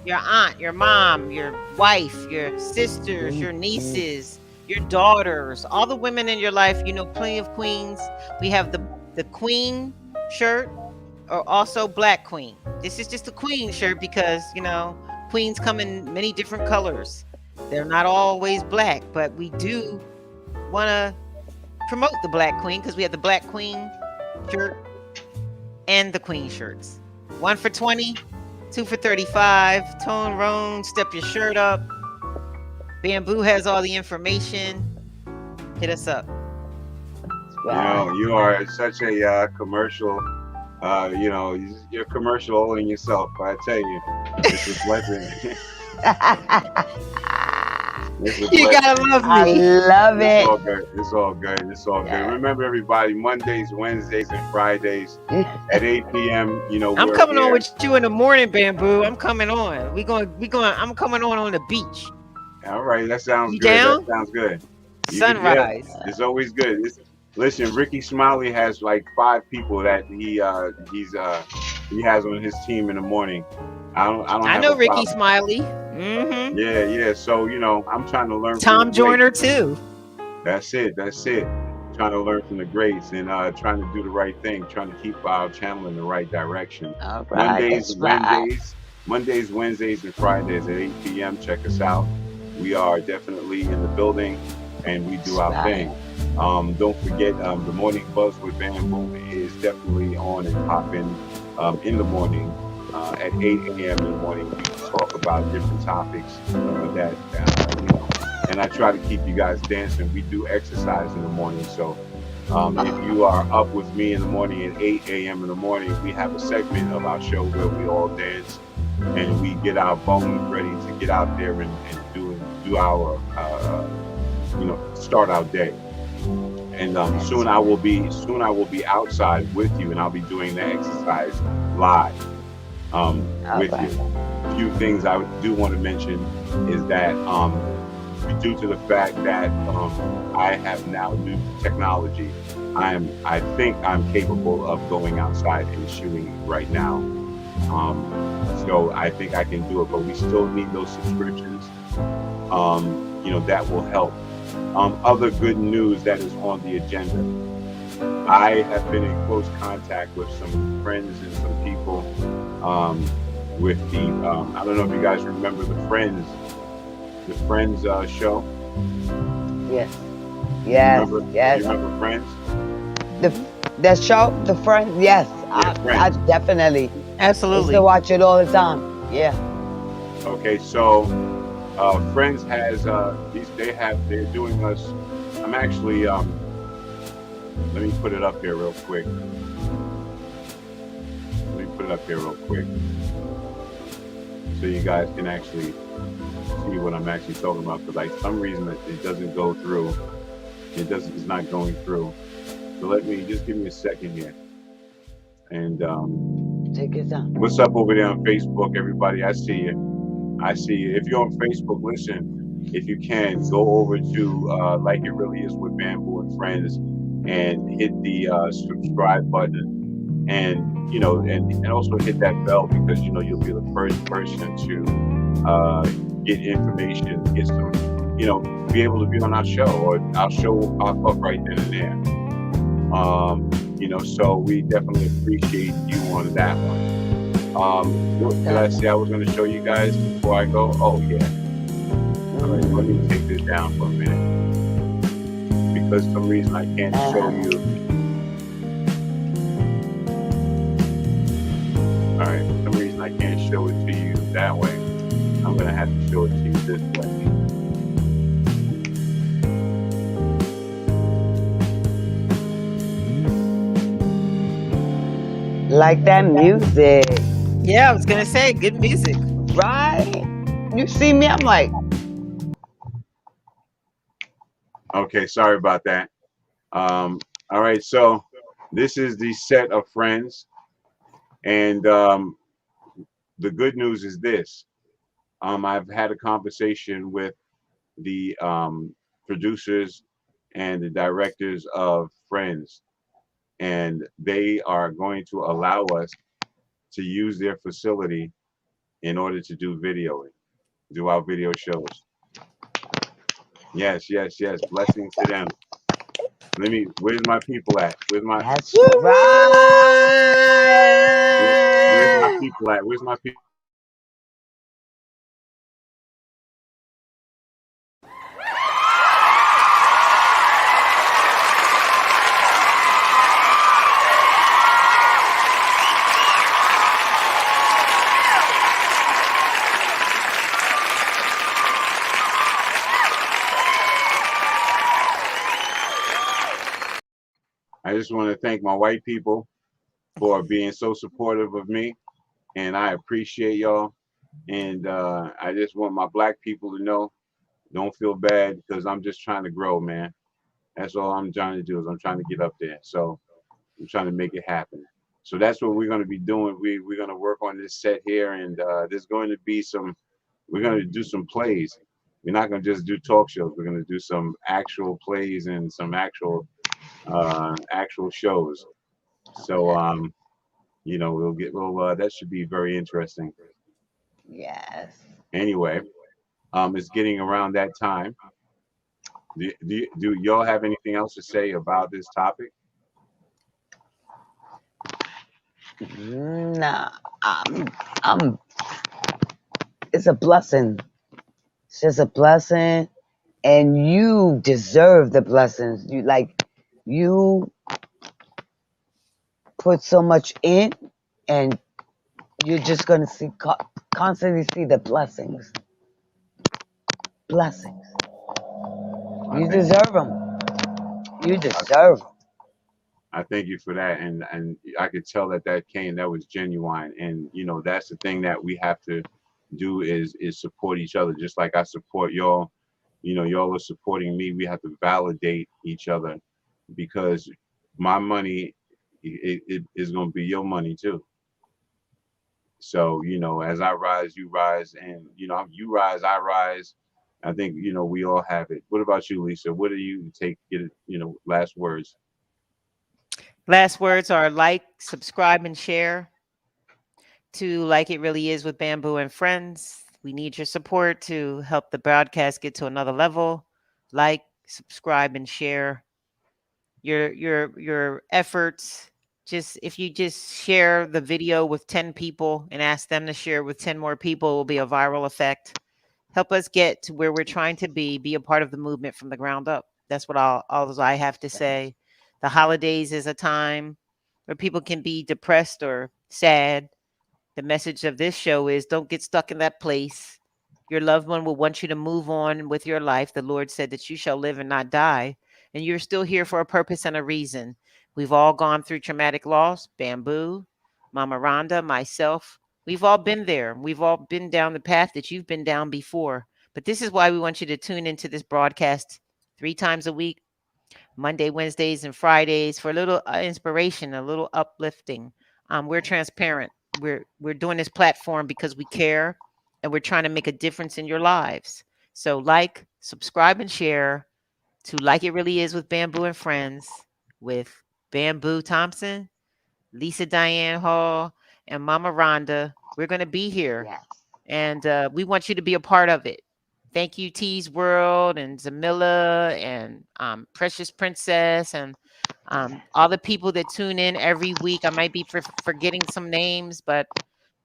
Your aunt, your mom, your wife, your sisters, your nieces, your daughters, all the women in your life. You know, plenty of queens. We have the queen shirt, or also Black Queen. This is just a queen shirt because, you know, queens come in many different colors. They're not always black, but we do want to promote the Black Queen because we have the Black Queen shirt and the queen shirts. 1 for $20, 2 for $35. Tone Roan, step your shirt up. Bamboo has all the information. Hit us up.
You know, you are such a commercial. You know, you're commercial in yourself. I tell you, it's a blessing.
You gotta love me.
I love it.
It's all good. It's all good. It's all good. Remember, everybody, Mondays, Wednesdays, and Fridays at 8 p.m. You know,
I'm coming on with you in the morning, Bamboo. I'm coming on. I'm coming on the beach.
All right, that sounds good.
Down?
That sounds good.
Sunrise.
It's always good. Listen, Ricky Smiley has like 5 people that he has on his team in the morning. I know
Ricky Smiley. Mm-hmm.
Yeah. So, you know, I'm trying to learn.
Tom Joyner too.
That's it. Trying to learn from the greats and trying to do the right thing, trying to keep our channel in the right direction.
All right.
Mondays, Wednesdays, and Fridays at 8 p.m. Check us out. We are definitely in the building and we do our thing. Don't forget, the Morning Buzz with Bamboo is definitely on and popping in the morning at 8 a.m. in the morning. We talk about different topics that, you know, and I try to keep you guys dancing. We do exercise in the morning. So if you are up with me in the morning at 8 a.m. in the morning, we have a segment of our show where we all dance and we get our bones ready to get out there and do our, you know, start our day. And soon I will be outside with you, and I'll be doing the exercise live with you. A few things I do want to mention is that due to the fact that I have now new technology, I think I'm capable of going outside and shooting right now. So I think I can do it, but we still need those subscriptions. You know, that will help. Other good news that is on the agenda. I have been in close contact with some friends and some people with the, I don't know if you guys remember the Friends show.
Yes.
You remember Friends?
The show, the Friends. Yes,
Yeah,
I definitely.
Absolutely.
Used to watch it all the time. Yeah.
Okay, so Friends has they're doing us. I'm actually let me put it up here real quick. So you guys can actually see what I'm actually talking about, because like some reason it doesn't go through. It's not going through. So just give me a second here. And
take your time.
What's up over there on Facebook, everybody? I see you. If you're on Facebook, listen, if you can, go over to Like It Really Is with Bamboo and Friends and hit the subscribe button, and, you know, and also hit that bell, because, you know, you'll be the first person to get information, get some, you know, be able to be on our show, or our show will pop up right then and there. You know, so we definitely appreciate you on that one. What did I say I was going to show you guys before I go? Oh, yeah. All right, let me take this down for a minute, because for some reason I can't show you. All right, for some reason I can't show it to you that way. I'm going to have to show it to you this way.
Like that music.
Yeah, I was gonna say good music.
Right? You see me, I'm like,
Okay, sorry about that. All right, so this is the set of friends, and the good news is this. I've had a conversation with the producers and the directors of Friends, and they are going to allow us to use their facility in order to do videoing, do our video shows. Yes, yes, yes. Blessings to them. Where's my people at?
That's
Where's my
right.
people at? Where's my people? I just want to thank my white people for being so supportive of me, and I appreciate y'all. And I just want my black people to know, don't feel bad because I'm just trying to grow, man. That's all I'm trying to do is I'm trying to get up there. So I'm trying to make it happen. So that's what we're going to be doing. We're going to work on this set here, and there's going to be some. We're going to do some plays. We're not going to just do talk shows. We're going to do some actual plays and some actual shows. So we'll that should be very interesting.
Yes.
Anyway, it's getting around that time. Do y'all have anything else to say about this topic?
Nah, I'm. It's a blessing. It's just a blessing, and you deserve the blessings. You put so much in, and you're just gonna constantly see the blessings. Blessings.
I
You
thank you.
deserve them. You
I,
deserve them.
I thank you for that, and I could tell that came that was genuine, and that's the thing that we have to do is support each other, just like I support y'all. Y'all are supporting me. We have to validate each other because my money it is going to be your money too. So, as I rise, you rise, and you rise, I rise. I think we all have it. What about you, Lisa? What do you take? Get it? Last words.
Last words are like, subscribe, and share to Like It Really Is with Bamboo and Friends. We need your support to help the broadcast get to another level. Like, subscribe, and share your efforts. Just if you just share the video with 10 people and ask them to share with 10 more people, it will be a viral effect. Help us get to where we're trying to be a part of the movement from the ground up. That's what all I have to say. The holidays is a time where people can be depressed or sad. The message of this show is don't get stuck in that place. Your loved one will want you to move on with your life. The Lord said that you shall live and not die. And you're still here for a purpose and a reason. We've all gone through traumatic loss, Bamboo, Mama Rhonda, myself. We've all been there. We've all been down the path that you've been down before. But this is why we want you to tune into this broadcast 3 times a week, Monday, Wednesdays, and Fridays for a little inspiration, a little uplifting. We're transparent. We're doing this platform because we care, and we're trying to make a difference in your lives. So, like, subscribe, and share to Like It Really Is with Bamboo and Friends with Bamboo Thompson, Lisa Diane Hall, and Mama Rhonda. We're going to be here,
Yes.
and we want you to be a part of it. Thank you, T's World and Zamilla and Precious Princess and all the people that tune in every week. I might be forgetting some names, but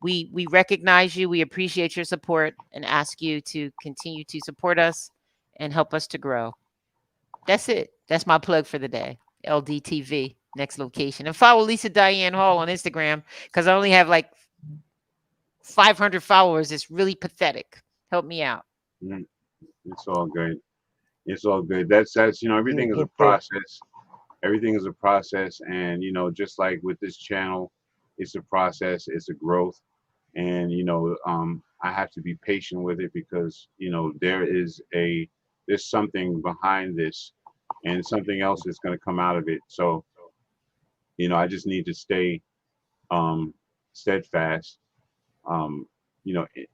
we recognize you. We appreciate your support and ask you to continue to support us and help us to grow. That's it. That's my plug for the day. LDTV, next location. And follow Lisa Diane Hall on Instagram because I only have like 500 followers. It's really pathetic. Help me out.
Mm, It's all good. It's all good. That's
You
everything is a
get there.
process. Everything is a process, and just like with this channel, it's a process. It's a growth, and I have to be patient with it because there's something behind this and something else is going to come out of it. So, I just need to stay steadfast, um,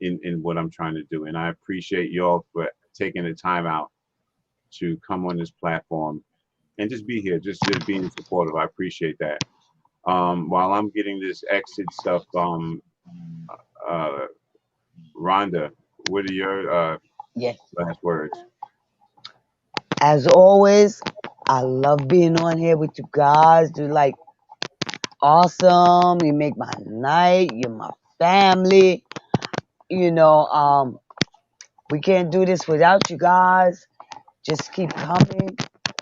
in what I'm trying to do. And I appreciate y'all for taking the time out to come on this platform and just be here, just being supportive. I appreciate that. While I'm getting this exit stuff, uh, Rhonda, what are your
Yes.
last words?
As always, I love being on here with you guys. You're like awesome. You make my night. You're my family. You know, we can't do this without you guys. Just keep coming.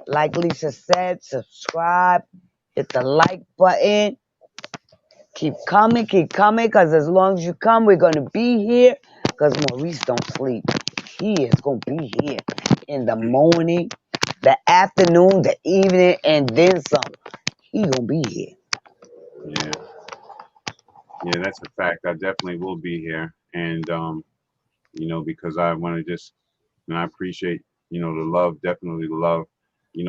Like Lisa said, subscribe, hit the like button. Keep coming, because as long as you come, we're going to be here. Because Maurice don't sleep. He is going to be here in the morning, the afternoon, the evening, and then some. He going to be here.
Yeah, yeah, that's a fact. I definitely will be here, and because I want to just, and I appreciate, the love, definitely the love.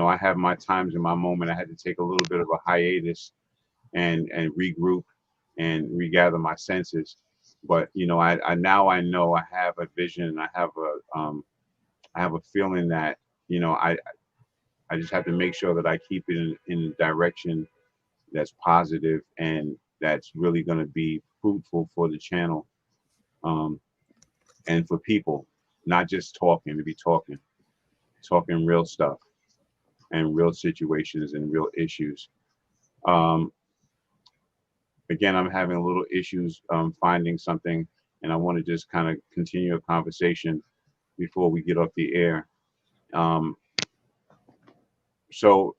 I have my times in my moment. I had to take a little bit of a hiatus and regroup and regather my senses. But I now I know I have a vision. I have a feeling that I just have to make sure that I keep it in a direction that's positive and that's really going to be fruitful for the channel, um, and for people, not just talking to be talking real stuff and real situations and real issues. Um, Again, I'm having a little issues finding something, and I want to just kind of continue a conversation before we get off the air. Um, so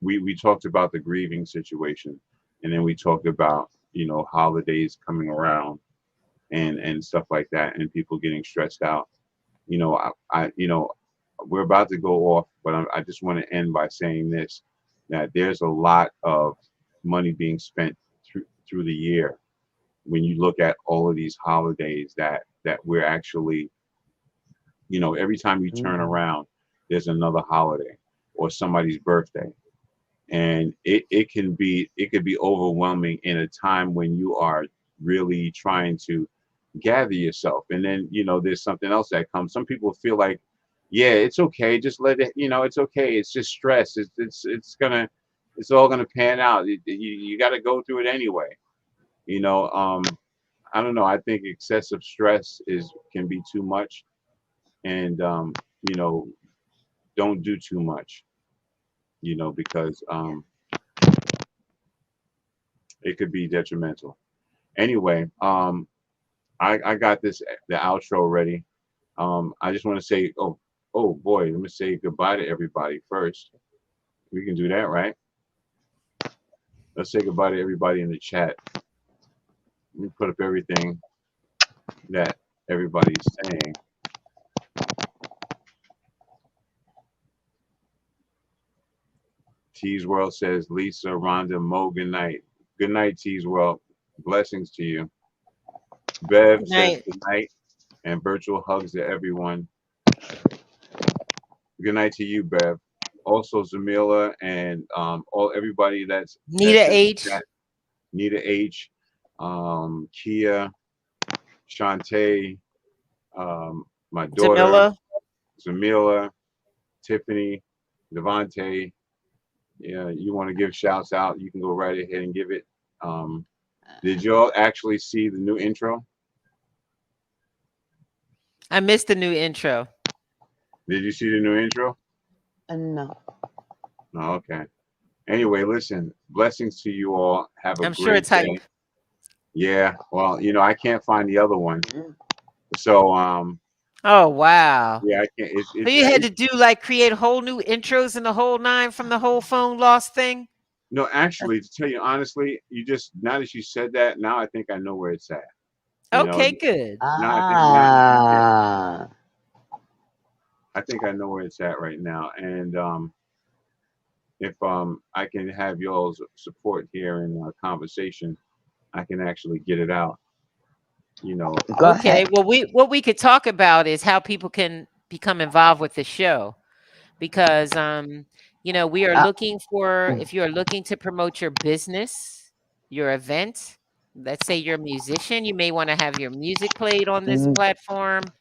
we talked about the grieving situation, and then we talked about holidays coming around and stuff like that, and people getting stressed out. We're about to go off, but I just want to end by saying this: that there's a lot of money being spent through the year when you look at all of these holidays that we're actually, every time you turn
Mhm.
around, there's another holiday or somebody's birthday, and it could be overwhelming in a time when you are really trying to gather yourself. And then there's something else that comes. Some people feel like, yeah, it's okay, just let it, it's okay, it's just stress, it's all gonna pan out. You got to go through it anyway. you know um I don't know, I think excessive stress is can be too much. And you know don't do too much, because it could be detrimental. Anyway, I got the outro ready. I just want to say, oh boy, let me say goodbye to everybody first. We can do that, right? Let's say goodbye to everybody in the chat. Let me put up everything that everybody's saying. Tease World says, Lisa, Rhonda, Mo, good night. Good night, Tease World. Blessings to you. Bev
Good
says
night.
good night and virtual hugs to everyone. Good night to you, Bev. Also, Zamila and all everybody
Nita
that's in the
H.
chat. Nita H, Kia, Shantae, my daughter,
Jamila.
Zamila, Tiffany, Devante. Yeah, you want to give shouts out, you can go right ahead and give it. Um, did y'all actually see the new intro?
I missed the new intro.
Did you see the new intro?
No.
No, okay. Anyway, listen, blessings to you all. Have a
I'm sure
great
it's hype.
day. Yeah, well, I can't find the other one.
Mm.
So,
Oh wow.
yeah, I can't.
So you had to do like create whole new intros and the whole nine from the whole phone lost thing?
No, actually, to tell you honestly, you just now that you said that, now I think I know where it's at. You know,
Okay, good.
now I think now, yeah,
Ah.
I think I know where it's at right now. And if I can have y'all's support here in a conversation, I can actually get it out. You know,
Go
Okay.
ahead.
Well, what we could talk about is how people can become involved with the show. because we are
Uh,
looking for, if you are looking to promote your business, your event, let's say you're a musician, you may want to have your music played on this
mm,
platform.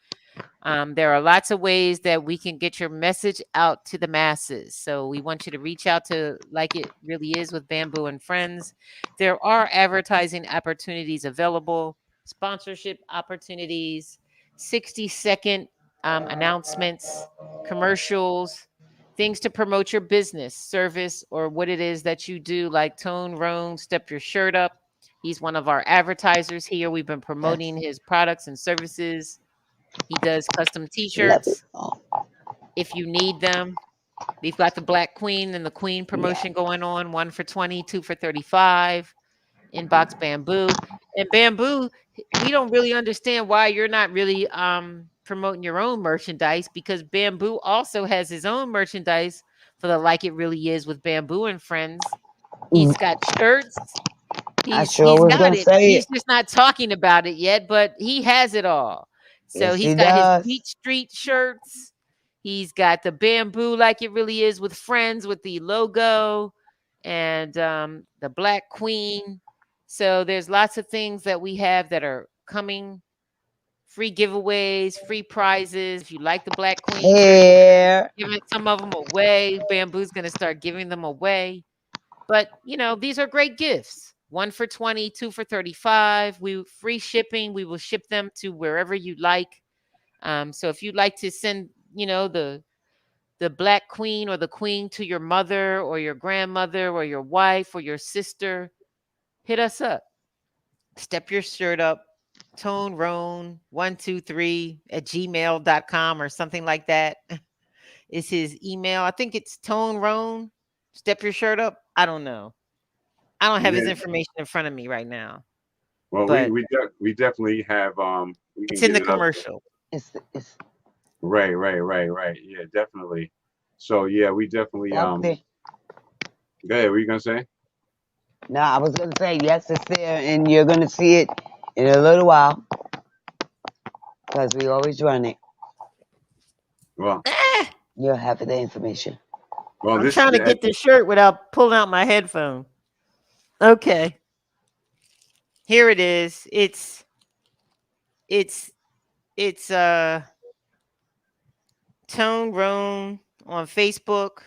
There are lots of ways that we can get your message out to the masses. So we want you to reach out to Like It Really Is with Bamboo and Friends. There are advertising opportunities available, sponsorship opportunities, 60-second announcements, commercials, things to promote your business, service, or what it is that you do, like Tone Roan, Step Your Shirt Up. He's one of our advertisers here. We've been promoting
yes,
his products and services. He does custom
love it.
t-shirts
Oh,
if you need them. We've got the Black Queen and the Queen
yeah.
promotion going on, 1 for 20, 2 for 35, inbox Bamboo. And Bamboo, we don't really understand why you're not really promoting your own merchandise, because Bamboo also has his own merchandise for the Like It Really Is with Bamboo and Friends.
Mm,
He's got shirts.
I
He's
sure
he's
was
got
gonna
it.
say
He's
it.
just not talking about it yet, but he has it all. So
Yes,
he's
he
got his
does.
Beach Street shirts. He's got the Bamboo Like It Really Is with Friends with the logo, and the Black Queen. So there's lots of things that we have that are coming. Free giveaways, free prizes. If you like the Black Queen shirts, we're gonna be
Hair.
giving some of them away. Bamboo's gonna start giving them away. But, these are great gifts. 1 for 20, 2 for 35. We free shipping. We will ship them to wherever you like. So if you'd like to send, the Black Queen or the Queen to your mother or your grandmother or your wife or your sister, hit us up. Step Your Shirt Up, Tone Roan 123 at gmail.com or something like that is his email. I think it's Tone Roan, Step Your Shirt Up. I don't know. I don't have his
Yeah.
information in front of me right now,
Well,
but
we definitely have we
it's
can
in
get
the
it up.
commercial.
It's
Right. Yeah, definitely. So yeah, we definitely
up there.
go ahead, what you gonna say?
No, I was gonna say yes, it's there, and you're gonna see it in a little while because we always run it.
Well,
Ah,
You'll have the information.
well,
I'm
this
trying to get the shirt without pulling out my headphone. Okay, here it is. It's it's Tone Roan on Facebook.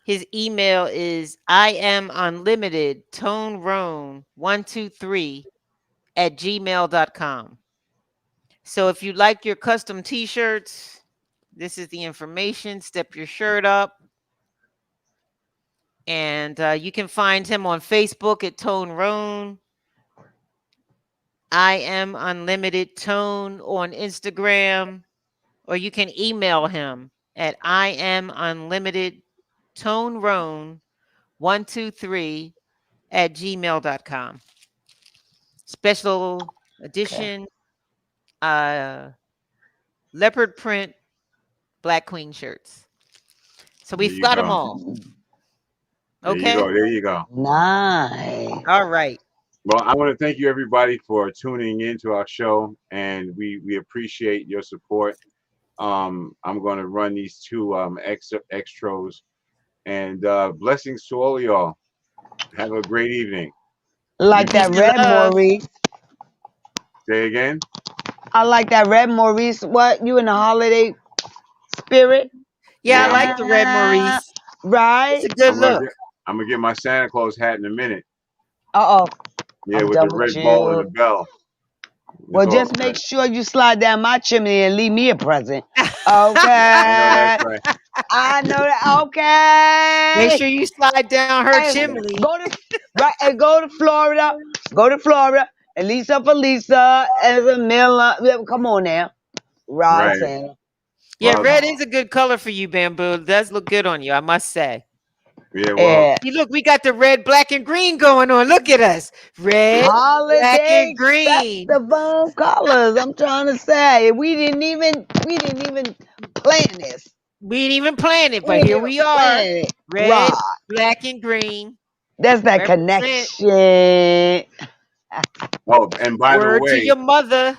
His email is I am unlimited Tone Roan 123 at gmail.com. So if you like your custom t-shirts, this is the information. Step Your Shirt Up. And you can find him on Facebook at Tone Roan. I am Unlimited Tone on Instagram. Or you can email him at I am Unlimited Tone Roan 123 at gmail.com. Special
Okay.
edition leopard print Black Queen shirts. So
there
we've
you
got them
go.
all.
There you
Okay.
go. There you go.
Nice.
All right.
Well, I want to thank you everybody for tuning in to our show, and we appreciate your support. I'm going to run these two extras, and blessings to all of y'all. Have a great evening. You
Like
Peace
that
and
red
love.
Maurice.
say again?
I like that red Maurice. What? You in the holiday spirit?
Yeah, I
Yeah,
like the red
Ah,
Maurice. It's
right.
a good
I'm gonna
look.
get I'm gonna get my Santa Claus hat in a minute.
Uh oh.
Yeah,
I'm
with the
done with
red ball and the
you.
bell. It's
Well,
all
just make
good.
sure you slide down my chimney and leave me a present.
I know that's
Okay.
right.
I know that.
Make
Okay.
sure you slide down her
Hey,
Yeah.
chimney.
go to right and go to Florida. Go to Florida. Elisa Felisa as a Miller. Yeah, come on now. Rod
Right.
Santa.
Yeah,
Well,
red is a good color for you, Bamboo. It does look good on you, I must say.
yeah. Well,
Yeah.
See, look, we got the red, black, and green going on. Look at us. Red, black, and
Holiday
green.
festival colors. I'm trying to say we didn't even plan this.
We didn't even plan it,
We
but
didn't
here
even
we are.
plan it.
Red,
Rod.
black, and green.
That's that
Represent.
connection.
oh, and
Word to your mother.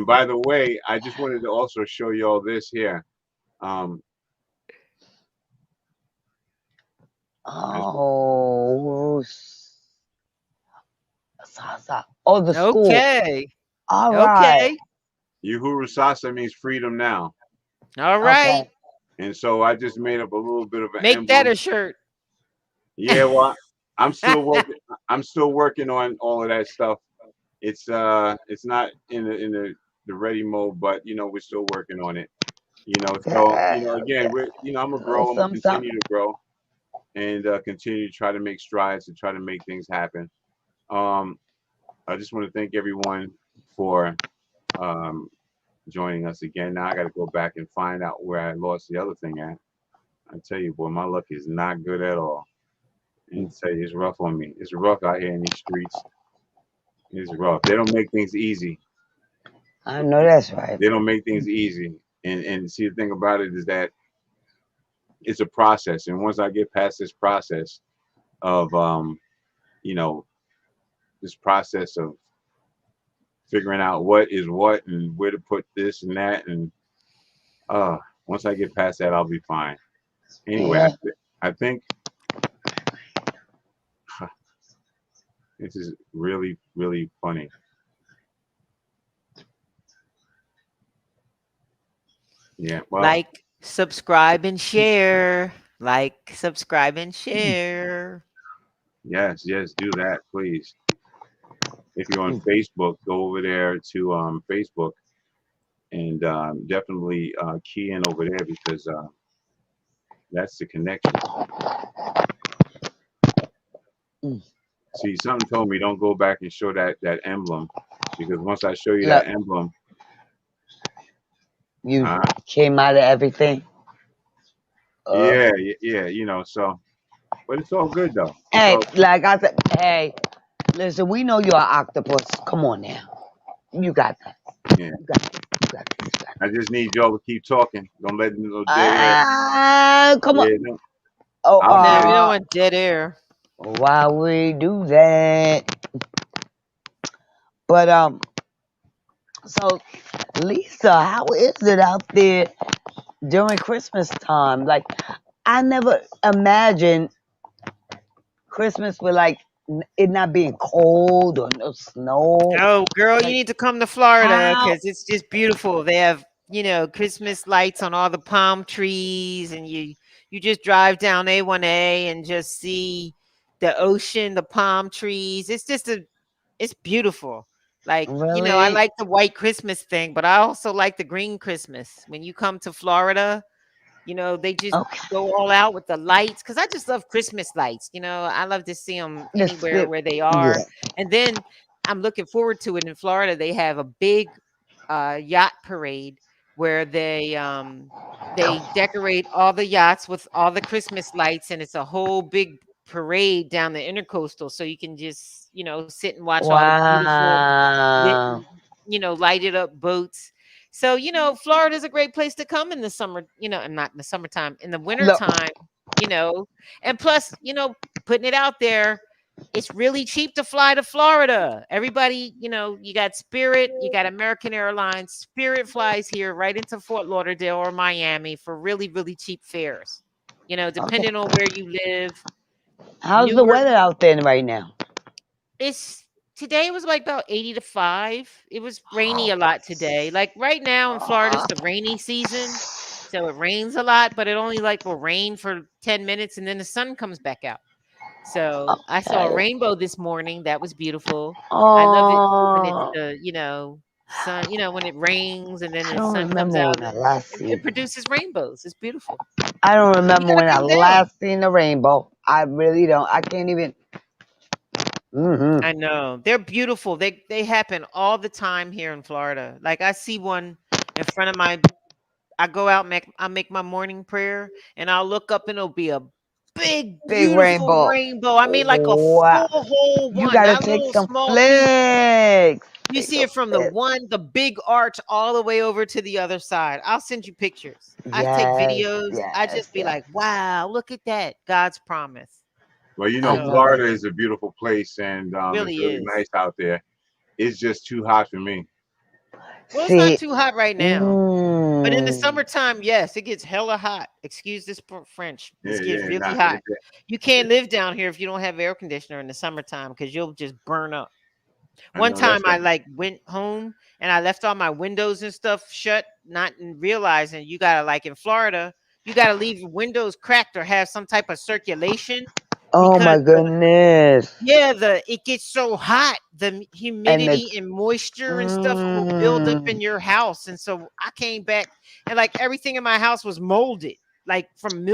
by the way, I just wanted to also show you all this here. Um, That's
Oh, oh, the school.
Okay.
All right.
Okay.
Uhuru Sasa means freedom now.
All right.
Okay.
And so I just made up a little bit of an
Make that
emblem.
a shirt.
Yeah, well, I'm still working. I'm still working on all of that stuff. It's not in the ready mode, but we're still working on it. So again, we're I'm gonna grow. I'm gonna
Some,
continue to grow and continue to try to make strides and try to make things happen. Um, I just want to thank everyone for um, joining us again. Now I got to go back and find out where I lost the other thing at. I tell you, boy, my luck is not good at all. And say it's rough on me. It's rough out here in these streets. It's rough. They don't make things easy.
I know that's right.
They don't make things easy. And see, the thing about it is that it's a process. And once I get past this process of you know, this process of figuring out what is what and where to put this and that, and once I get past that, I'll be fine. Anyway,
Yeah.
I think this is really, really funny. Yeah, well,
Like, subscribe, and share. Like, subscribe, and share.
yes, do that, please. If you're on
Mm.
Facebook, go over there to Facebook and definitely key in over there because that's the connection.
Mm.
See, something told me don't go back and show that emblem because once I show you
Look,
that emblem,
you
uh,
came out of everything.
yeah, so, but it's all good though. It's
Hey,
all
like I said, hey, listen, we know you're an octopus. Come on now. You got that.
yeah.
You got this. You got this. You got
I just need y'all to keep talking. Don't let no dead air.
Come on.
Yeah, no,
Oh,
I'll
No,
get
we
it.
don't want dead air.
why we do that? But so Lisa, how is it out there during Christmas time? Like, I never imagined Christmas with like it not being cold or no snow.
Oh, girl, you
Like,
need to come to Florida
how?
because it's just beautiful. They have, Christmas lights on all the palm trees, and you just drive down A1A and just see the ocean, the palm trees. It's beautiful. Like, I
Really?
like the white Christmas thing, but I also like the green Christmas. When you come to Florida, they just
Okay.
go all out with the lights because I just love Christmas lights. I love to see them
The
anywhere
spit.
where they
Yeah.
are. And then I'm looking forward to it in Florida. They have a big yacht parade where they decorate all the yachts with all the Christmas lights, and it's a whole big parade down the intercoastal, so you can just sit and watch all the beautiful lit,
Wow.
lighted up boats. So, Florida's a great place to come in the summer, and not in the summertime, in the
Look,
wintertime, you know. And plus, putting it out there, it's really cheap to fly to Florida. Everybody, you got Spirit, you got American Airlines. Spirit flies here right into Fort Lauderdale or Miami for really, really cheap fares.
okay.
Depending on where you live.
How's the
Newark,
weather out there right now?
it's today was like about 80 to 5. It was rainy a lot today. Like right now in Florida, it's the rainy season. So it rains a lot, but it only like will rain for 10 minutes and then the sun comes back out. So I saw a
Okay.
rainbow this morning. That was beautiful. I love it when it's
Oh,
the, sun, when it rains and then
I
the
don't
sun comes
remember
out
when I
and
last
it
seen.
produces rainbows. It's beautiful.
I don't
You
remember
got to
when I
come down.
last seen the rainbow. I really don't. I can't even. Hmm.
I know. They're beautiful. They happen all the time here in Florida. Like I see one in front of my I go out, I make my morning prayer, and I'll look up and it'll be a big,
Big
beautiful
rainbow.
rainbow. I mean like a
Wow.
full whole
You
one,
gotta
not a
take
little
some
small piece.
flicks.
You
Take
see
some
it from
flicks.
the big arch all the way over to the other side. I'll send you pictures. I take
Yes,
videos. I
yes,
just be
yes.
like, wow, look at that. God's promise.
well,
I know
So
that.
Florida is a beautiful place and it's
really
really
is.
nice out there. It's just too hot for me.
Well, it's not
See,
too hot right now.
mm,
But in the
Mm.
summertime, yes, it gets hella hot. Excuse this French.
Yeah,
This gets
yeah,
really
nah,
hot. You can't live down here if you don't have air conditioner in the summertime because you'll just burn up.
I
One
know that's
time I
right.
like went home and I left all my windows and stuff shut, not realizing you gotta like in Florida, you gotta leave your windows cracked or have some type of circulation
Oh
because
my goodness.
yeah, it gets so hot, the
And the
humidity and moisture and stuff will build up in
mm,
your house. And so I came back and like everything in my house was molded, like from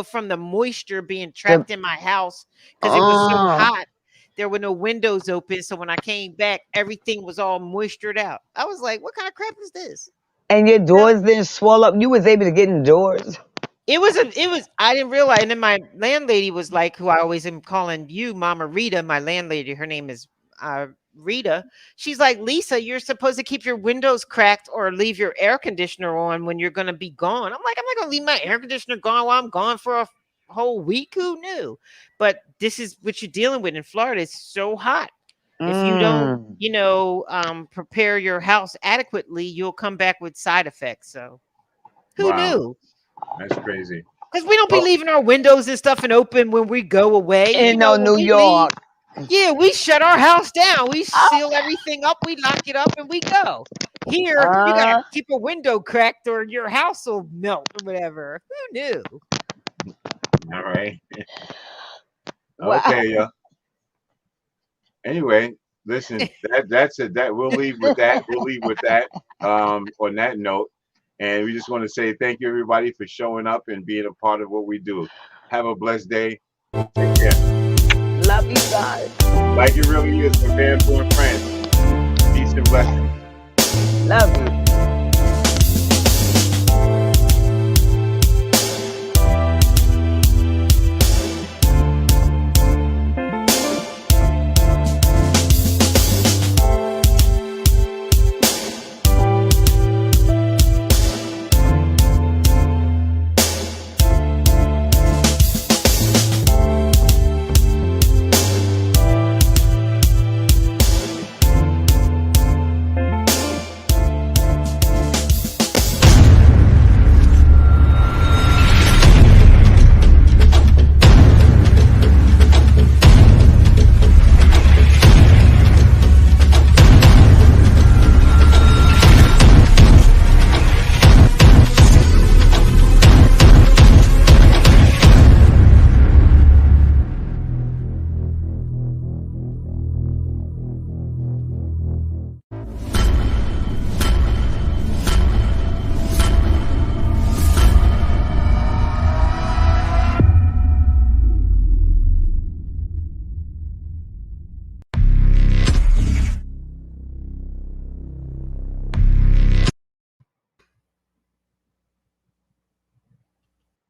from the moisture being
the
trapped in my house because it was so
oh,
hot. There were no windows open. So when I came back, everything was all moistured out. I was like, what kind of crap is this?
and your
You know?
doors didn't swell up. You was able to get indoors.
I didn't realize. And then my landlady was like, who I always am calling you Mama Rita, my landlady, her name is Rita. She's like, Lisa, you're supposed to keep your windows cracked or leave your air conditioner on when you're going to be gone. I'm like, I'm not going to leave my air conditioner gone while I'm gone for a whole week. Who knew? But this is what you're dealing with in Florida. It's so hot. If you don't,
Mm.
prepare your house adequately, you'll come back with side effects. So who
Wow,
knew?
that's crazy.
Because we don't be
Well,
leaving our windows and stuff and open when we go away.
In
When
New
we leave,
York.
yeah, we shut our house down. We
Ah,
seal everything up. We lock it up and we go. Here, you got to
uh,
keep a window cracked or your house will melt or whatever. Who knew?
all right.
wow.
Okay, yeah. Anyway, listen, that's it. That we'll leave with that. We'll leave with that. On that note, and we just want to say thank you everybody for showing up and being a part of what we do. Have a blessed day. Take care.
Love you guys.
Like it really is for Bamboo and Friends. Peace and blessings.
Love you.